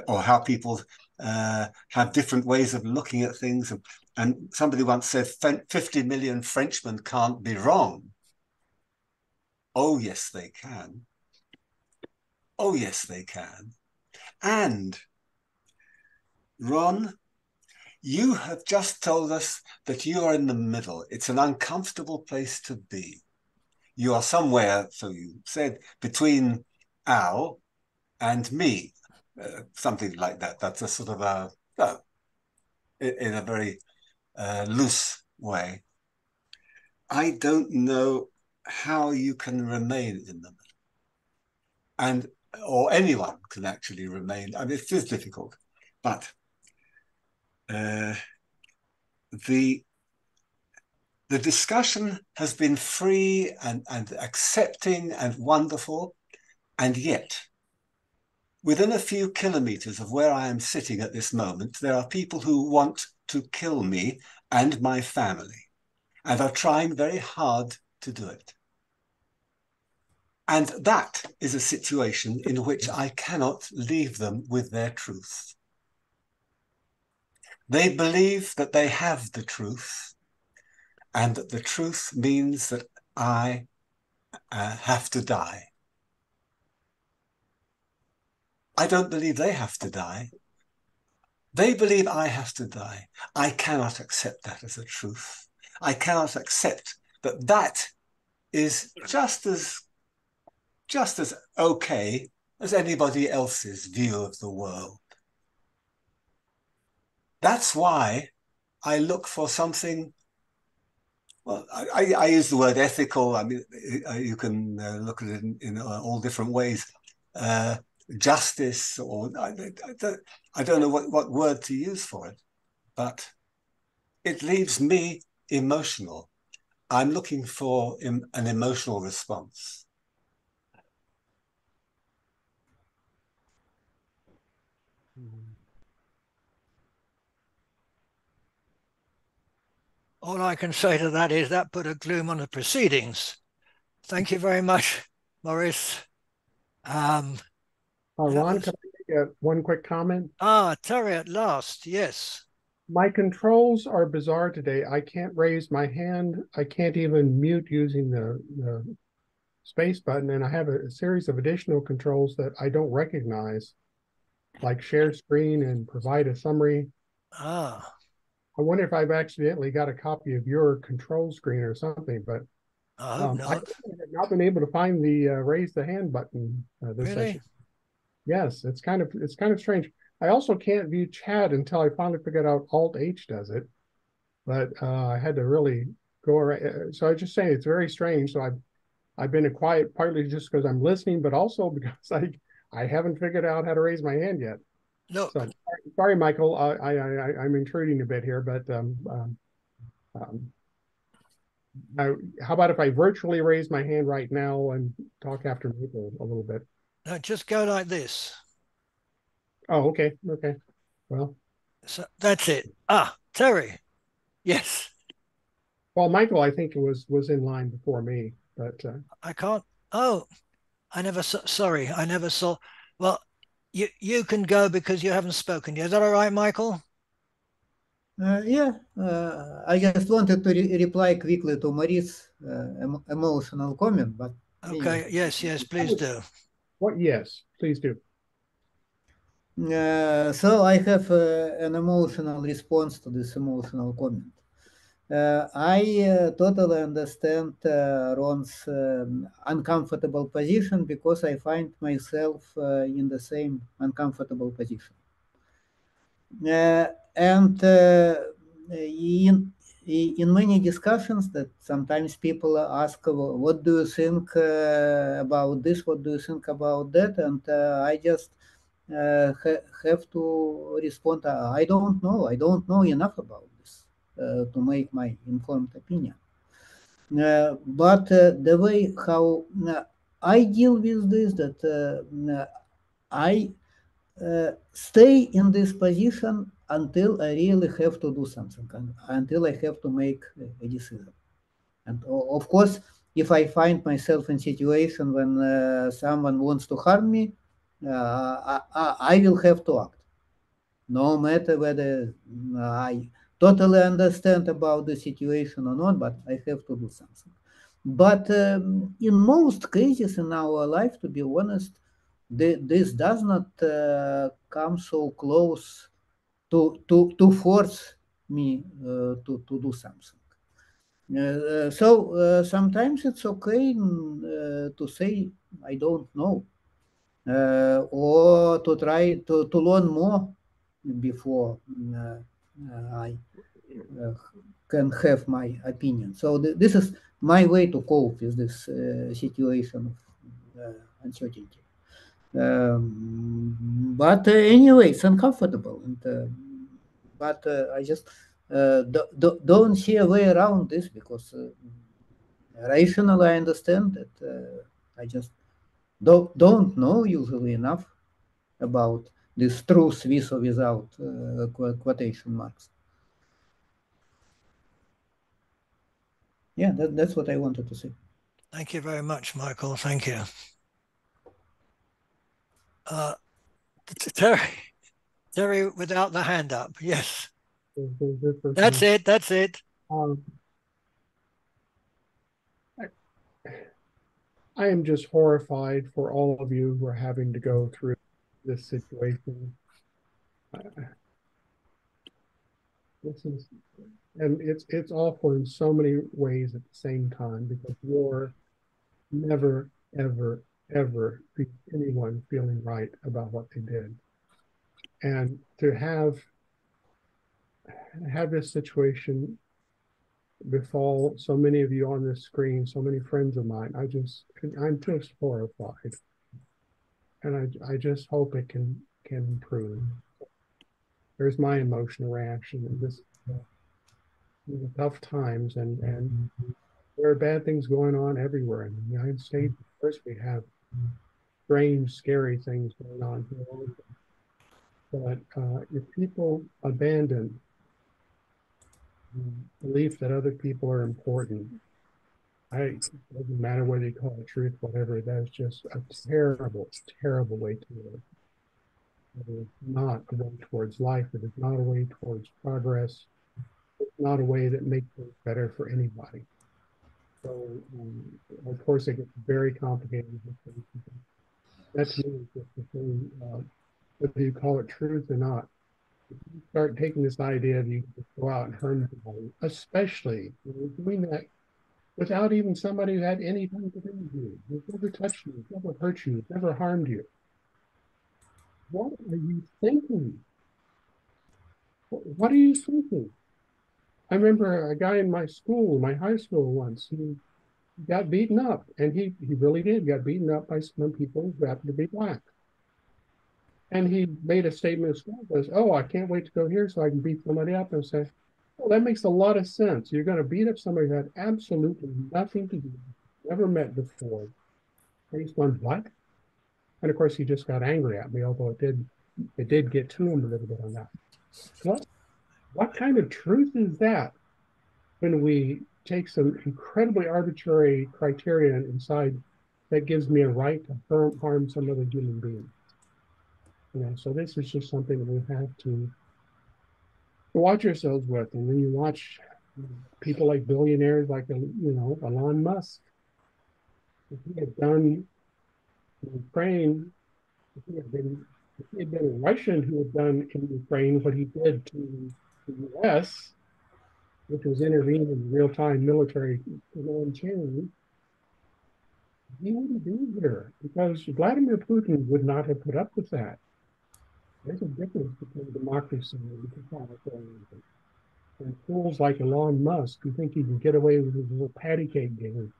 people have different ways of looking at things. And somebody once said, 50 million Frenchmen can't be wrong. Oh, yes, they can. Oh, yes, they can. And Ron, you have just told us that you are in the middle. It's an uncomfortable place to be. You are somewhere, so you said, between Al and me, something like that. That's a sort of in a very loose way. I don't know how you can remain in the middle, or anyone can actually remain. I mean, it is difficult, but the discussion has been free and accepting and wonderful, and yet within a few kilometers of where I am sitting at this moment, there are people who want to kill me and my family, and are trying very hard to do it. And that is a situation in which I cannot leave them with their truth. They believe that they have the truth, and that the truth means that I have to die. I don't believe they have to die. They believe I have to die. I cannot accept that as a truth. I cannot accept that that is just as okay as anybody else's view of the world. That's why I look for something. Well, I use the word ethical. I mean, you can look at it in all different ways. Justice, or I don't know what word to use for it, but it leaves me emotional. I'm looking for an emotional response. All I can say to that is that put a gloom on the proceedings. Thank you very much, Maurice. Ron, can I make one quick comment? Terry, at last, yes. My controls are bizarre today. I can't raise my hand. I can't even mute using the space button. And I have a series of additional controls that I don't recognize, like share screen and provide a summary. I wonder if I've accidentally got a copy of your control screen or something, but I hope not. I have not been able to find the raise the hand button this session. Yes, it's kind of strange. I also can't view chat until I finally figured out Alt H does it, but I had to really go around. So I just say it's very strange. So I've been quiet partly just because I'm listening, but also because I haven't figured out how to raise my hand yet. Look, so sorry, Michael. I'm intruding a bit here, but how about if I virtually raise my hand right now and talk after Michael a little bit? no, just go like this. Oh, okay, okay. Well, so that's it. Terry. Yes. Well, Michael, I think it was in line before me, but I can't. Oh, I never saw. Sorry, I never saw. Well, you can go because you haven't spoken yet. Is that all right, Michael? Yeah, I just wanted to reply quickly to Maurice's emotional comment, but okay, yes, please do. What? Yes, please do. So I have an emotional response to this emotional comment. I totally understand Ron's uncomfortable position because I find myself in the same uncomfortable position. And in many discussions that sometimes people ask, what do you think about this? What do you think about that? And I just have to respond, I don't know. I don't know enough about this to make my informed opinion. But the way how I deal with this, that I stay in this position until I really have to do something, until I have to make a decision. And of course, if I find myself in situation when someone wants to harm me, I will have to act, no matter whether I totally understand about the situation or not, but I have to do something. But in most cases in our life, to be honest, this does not come so close to force me to do something. So sometimes it's okay to say I don't know, or to try to learn more before I can have my opinion. So this is my way to cope with this situation of uncertainty. But anyway, it's uncomfortable, and but I just don't see a way around this because rationally I understand that I just don't know usually enough about this truth with or without quotation marks. Yeah, that's what I wanted to say. Thank you very much, Michael. Thank you. Terry without the hand up. Yes. That's it. That's it. I am just horrified for all of you who are having to go through this situation. This is, and it's awful in so many ways at the same time, because war never, ever, ever beats anyone feeling right about what they did. And to have this situation befall so many of you on this screen, so many friends of mine, I'm just horrified. And I just hope it can improve. There's my emotional reaction in this tough times, and there are bad things going on everywhere in the United States. Of course, we have strange, scary things going on here. But if people abandon belief that other people are important, it doesn't matter whether you call it truth, whatever, that's just a terrible, terrible way to live. It is not a way towards life. It is not a way towards progress. It's not a way that makes things better for anybody. So, of course, it gets very complicated. That to me is just the thing, whether you call it truth or not. If you start taking this idea of you just go out and harm somebody, especially doing that without even somebody who had anything to do with you, who's never touched you, who's never hurt you, who's never harmed you. What are you thinking? What are you thinking? I remember a guy in my school, my high school once, he got beaten up, and he really did got beaten up by some people who happened to be black. And he made a statement as well as, "Oh, I can't wait to go here so I can beat somebody up." And say, "Well, that makes a lot of sense. You're going to beat up somebody who had absolutely nothing to do, never met before, based on what?" And of course, he just got angry at me, although it did get to him a little bit on that. What kind of truth is that when we take some incredibly arbitrary criteria and decide that gives me a right to harm some other human being? You know, so this is just something that we have to watch ourselves with. And when you watch people like billionaires like, you know, Elon Musk, if he had done Ukraine, if he had been a Russian who had done in Ukraine what he did to the US, which was intervene in real-time military change, he wouldn't be here because Vladimir Putin would not have put up with that. There's a difference between democracy and totalitarianism. And fools like Elon Musk who think he can get away with his little patty cake game,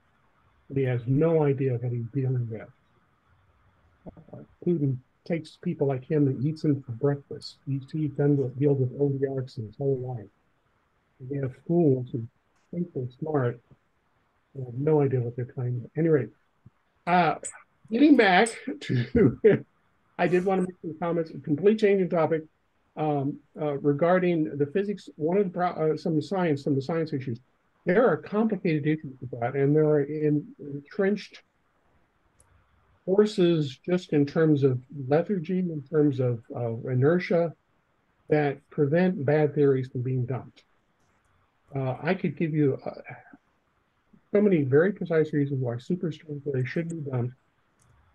but he has no idea what he's dealing with. Putin takes people like him and eats them for breakfast. He's done what deals with oligarchs his whole life. And they have fools who think they're smart and have no idea what they're trying to do. Anyway, getting back to, I did want to make some comments, a complete change in topic regarding the physics. One of the some of the science issues. There are complicated issues with that, and there are entrenched forces just in terms of lethargy, in terms of inertia, that prevent bad theories from being dumped. I could give you so many very precise reasons why superstring theory should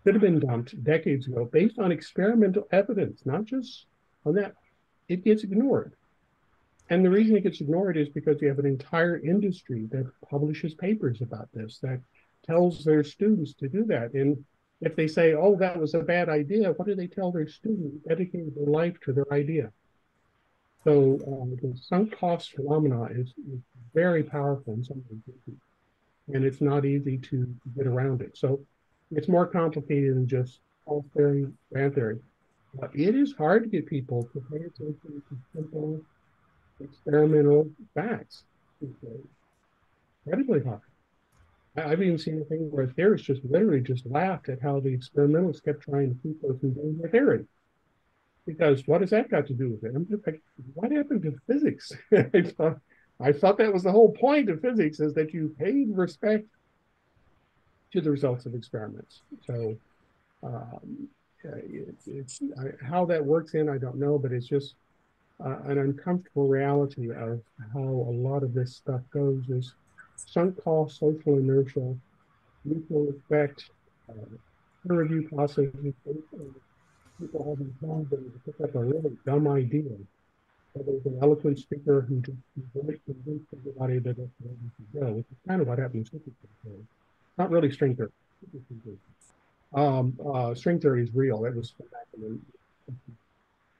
have been dumped decades ago based on experimental evidence, not just on that. It gets ignored. And the reason it gets ignored is because you have an entire industry that publishes papers about this, that tells their students to do that. And if they say, "Oh, that was a bad idea," what do they tell their students? Dedicated their life to their idea. So the sunk cost phenomena is very powerful in some cases, and it's not easy to get around it. So it's more complicated than just false theory, bad theory. It is hard to get people to pay attention to simple experimental facts. It's incredibly hard. I've even seen a thing where theorists just literally just laughed at how the experimentalists kept trying to keep us from doing their theory. Because what has that got to do with it? I'm just like, what happened to physics? I thought that was the whole point of physics, is that you paid respect to the results of experiments. So how that works in, I don't know, but it's just an uncomfortable reality of how a lot of this stuff goes is sunk cost, social inertia, mutual respect, peer review processes. People having time to pick up a really dumb idea. So there's an eloquent speaker who just really convinced everybody that that's where we should go, which is kind of what happens with string. Not really string theory. String theory is real. It was back in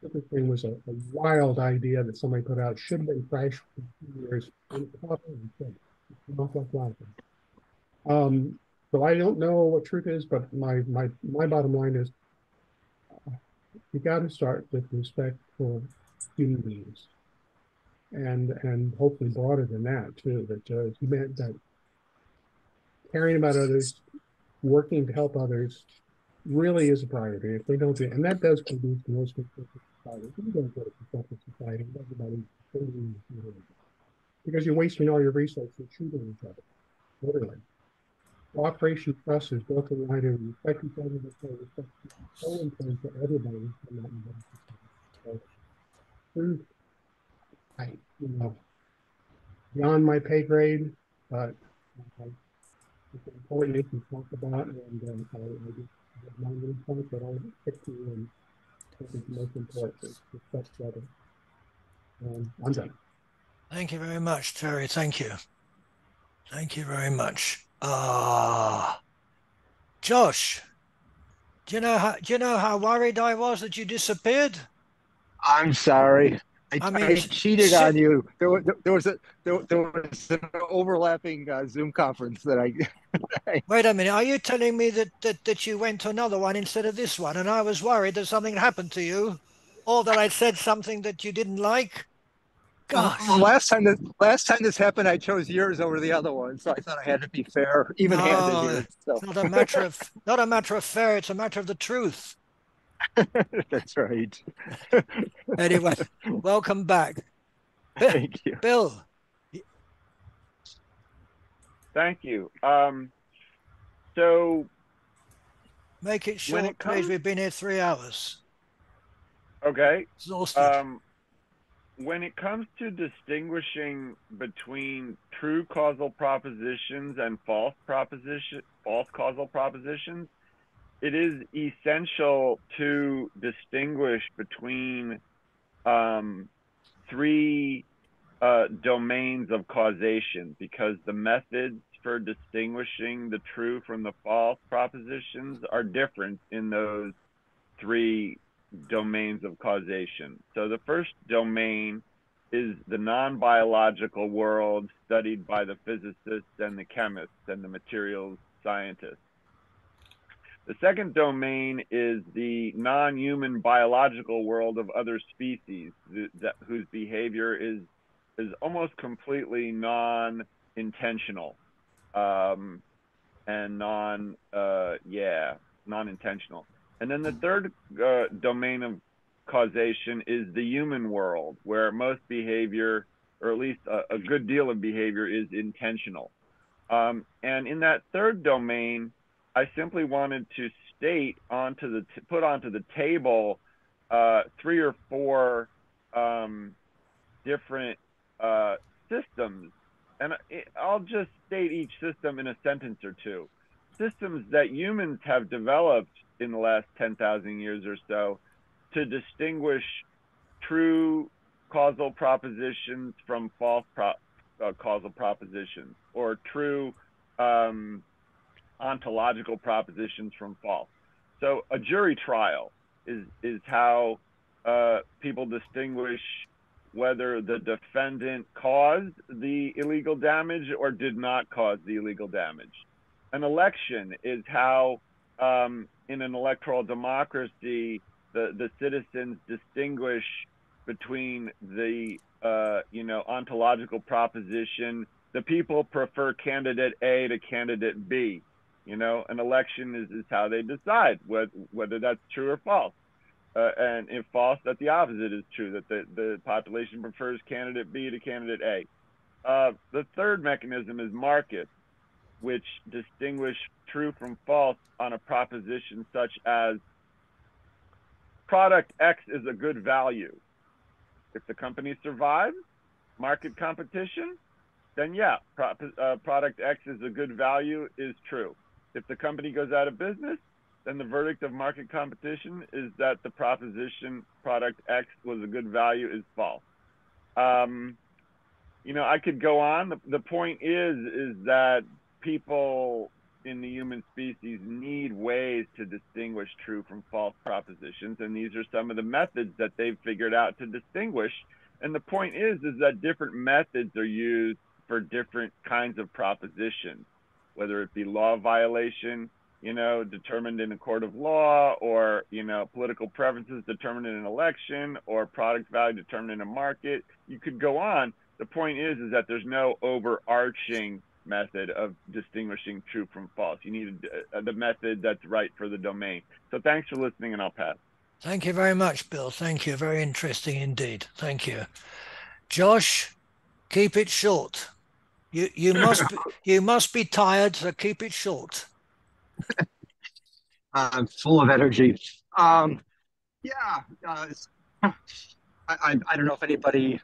the string was a wild idea that somebody put out. Should have been crashed for 2 years. And not like laughing. So I don't know what truth is, but my bottom line is you got to start with respect for human beings, and hopefully broader than that too. That caring about others, working to help others, really is a priority. If we don't do, and that does produce the most constructive society. We don't get a constructive society. Everybody, because you're wasting all your resources shooting each other, literally. Cooperation, trust is built on the idea of respect each other, respect so important for everybody. So, truth, beyond my pay grade, but it's an important issue to talk about, and I just have my little point that I'll stick to, and I think the most important is respect each other. I'm done. Thank you very much, Terry. Thank you. Thank you very much. Josh, do you know how worried I was that you disappeared? I'm sorry. I mean, I cheated on you. There was an overlapping Zoom conference that I wait a minute. Are you telling me that you went to another one instead of this one, and I was worried that something had happened to you, or that I said something that you didn't like? Gosh. Well, last time this happened, I chose yours over the other one, so I thought I had to be fair, even-handed No, here. So it's not a matter of fair. It's a matter of the truth. that's right. Anyway, welcome back. Thank you. Bill. Thank you. So make it short, please. We've been here 3 hours. Okay. Exhausted. When it comes to distinguishing between true causal propositions and false causal propositions, it is essential to distinguish between three domains of causation, because the methods for distinguishing the true from the false propositions are different in those three domains of causation. So the first domain is the non-biological world studied by the physicists and the chemists and the materials scientists. The second domain is the non-human biological world of other species whose behavior is almost completely non-intentional and non-intentional. And then the third domain of causation is the human world, where most behavior, or at least a good deal of behavior, is intentional. And in that third domain, I simply wanted to put onto the table 3 or 4 different systems, and I'll just state each system in a sentence or two. Systems that humans have developed in the last 10,000 years or so to distinguish true causal propositions from false causal propositions, or true ontological propositions from false. So a jury trial is how people distinguish whether the defendant caused the illegal damage or did not cause the illegal damage. An election is how in an electoral democracy, the citizens distinguish between the ontological proposition, the people prefer candidate A to candidate B. An election is how they decide whether that's true or false. And if false, that the opposite is true, that the population prefers candidate B to candidate A. The third mechanism is markets, which distinguish true from false on a proposition such as product X is a good value. If the company survives market competition, then yeah, product X is a good value is true. If the company goes out of business, then the verdict of market competition is that the proposition product X was a good value is false. I could go on. The point is that people in the human species need ways to distinguish true from false propositions, and these are some of the methods that they've figured out to distinguish. And the point is that different methods are used for different kinds of propositions, whether it be law violation, determined in a court of law, or, political preferences determined in an election, or product value determined in a market. You could go on. The point is that there's no overarching method of distinguishing true from false. You need the method that's right for the domain. So thanks for listening, and I'll pass. Thank you very much, Bill. Thank you. Very interesting indeed. Thank you. Josh, keep it short. You must be tired, so keep it short. I'm full of energy. I don't know if anybody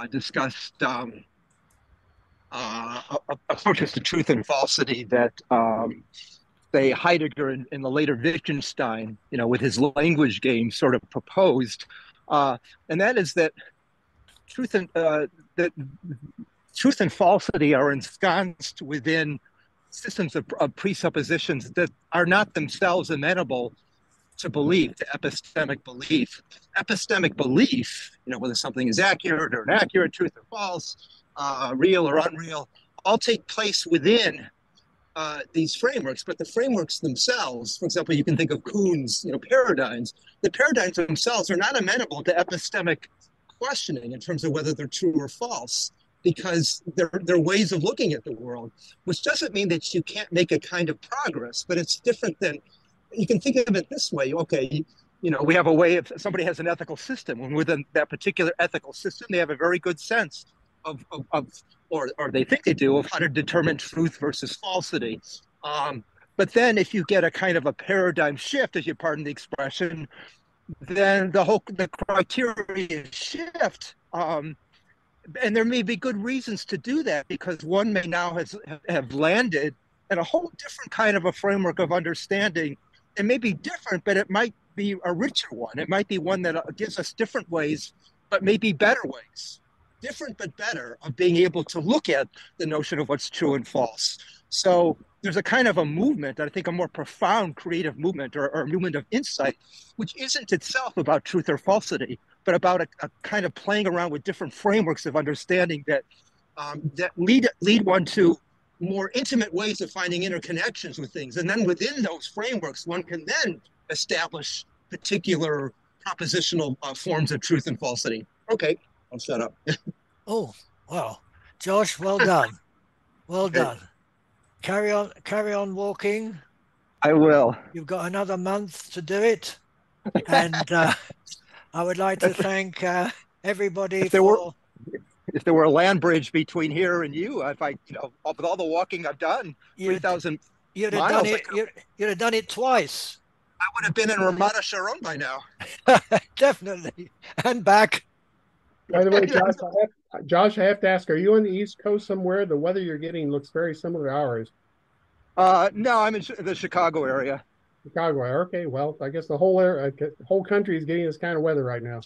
discussed approaches to truth and falsity that say Heidegger in the later Wittgenstein, with his language game sort of proposed, and that is that truth and falsity are ensconced within systems of presuppositions that are not themselves amenable to belief, to epistemic belief. Epistemic belief, whether something is accurate or inaccurate, truth or false, real or unreal, all take place within these frameworks. But the frameworks themselves, for example, you can think of Kuhn's paradigms. The paradigms themselves are not amenable to epistemic questioning in terms of whether they're true or false, because they're ways of looking at the world, which doesn't mean that you can't make a kind of progress, but it's different than, you can think of it this way. Okay, we have a way of, somebody has an ethical system, and within that particular ethical system, they have a very good sense of or they think they do, of how to determine truth versus falsity. But then if you get a kind of a paradigm shift, as you pardon the expression, then the criteria shift. And there may be good reasons to do that, because one may now have landed in a whole different kind of a framework of understanding. It may be different, but it might be a richer one. It might be one that gives us different ways, but maybe better ways, different but better, of being able to look at the notion of what's true and false. So there's a kind of a movement, I think a more profound creative movement, or a movement of insight, which isn't itself about truth or falsity, but about a kind of playing around with different frameworks of understanding that that lead one to more intimate ways of finding interconnections with things. And then within those frameworks, one can then establish particular propositional forms of truth and falsity. Okay, I'll shut up. Oh, wow. Josh, well done. Well done. Carry on walking. I will. You've got another month to do it. And I would like to thank everybody if there were a land bridge between here and you, if I, with all the walking I've done, 3,000 you'd have miles, done it. You'd have done it twice. I would have been in Ramada Sharon by now. Definitely, and back. By the way, Josh, I have to ask: are you on the East Coast somewhere? The weather you're getting looks very similar to ours. No, I'm in the Chicago area. Chicago. Okay, well, I guess the whole country is getting this kind of weather right now.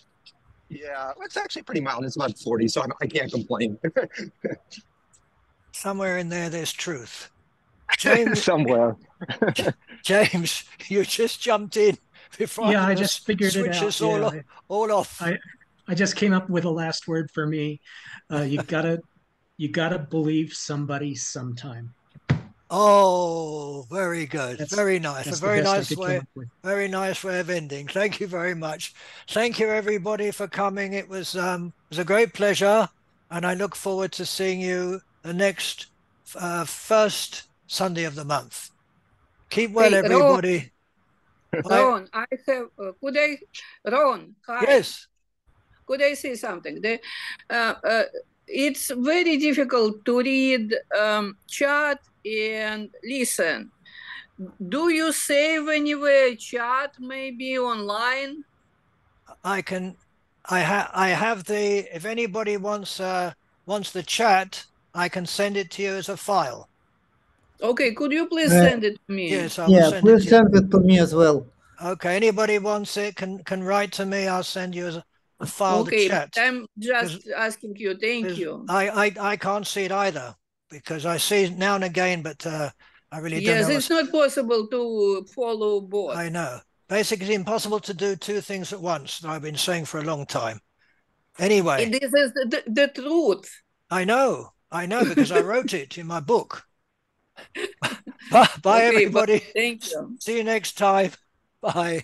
Yeah, it's actually pretty mild. It's about 40, so I can't complain. Somewhere in there's truth. James, somewhere. James, you just jumped in before. Yeah, I just figured it out. All off. I just came up with a last word for me. You gotta believe somebody sometime. Oh, very good. Very nice. A very nice way. Very nice way of ending. Thank you very much. Thank you, everybody, for coming. It was a great pleasure, and I look forward to seeing you the next first Sunday of the month. Keep well, everybody. Ron, I have. Could I, Ron? Hi. Yes. Could I say something? It's very difficult to read chat and listen. Do you save anywhere chat, maybe online? I have the, if anybody wants the chat, I can send it to you as a file. Okay, could you please send it to me? Yes, I will send it to you. Send it to me as well. Okay, anybody wants it can write to me. I'll send you a file to chat. I'm just asking you. Thank you. I can't see it either, because I see it now and again, but I really don't know. Yes, it's not possible to follow both. I know. Basically, it's impossible to do two things at once, that I've been saying for a long time. Anyway. This is the truth. I know, because I wrote it in my book. Bye, everybody. Thank you. See you next time. Bye.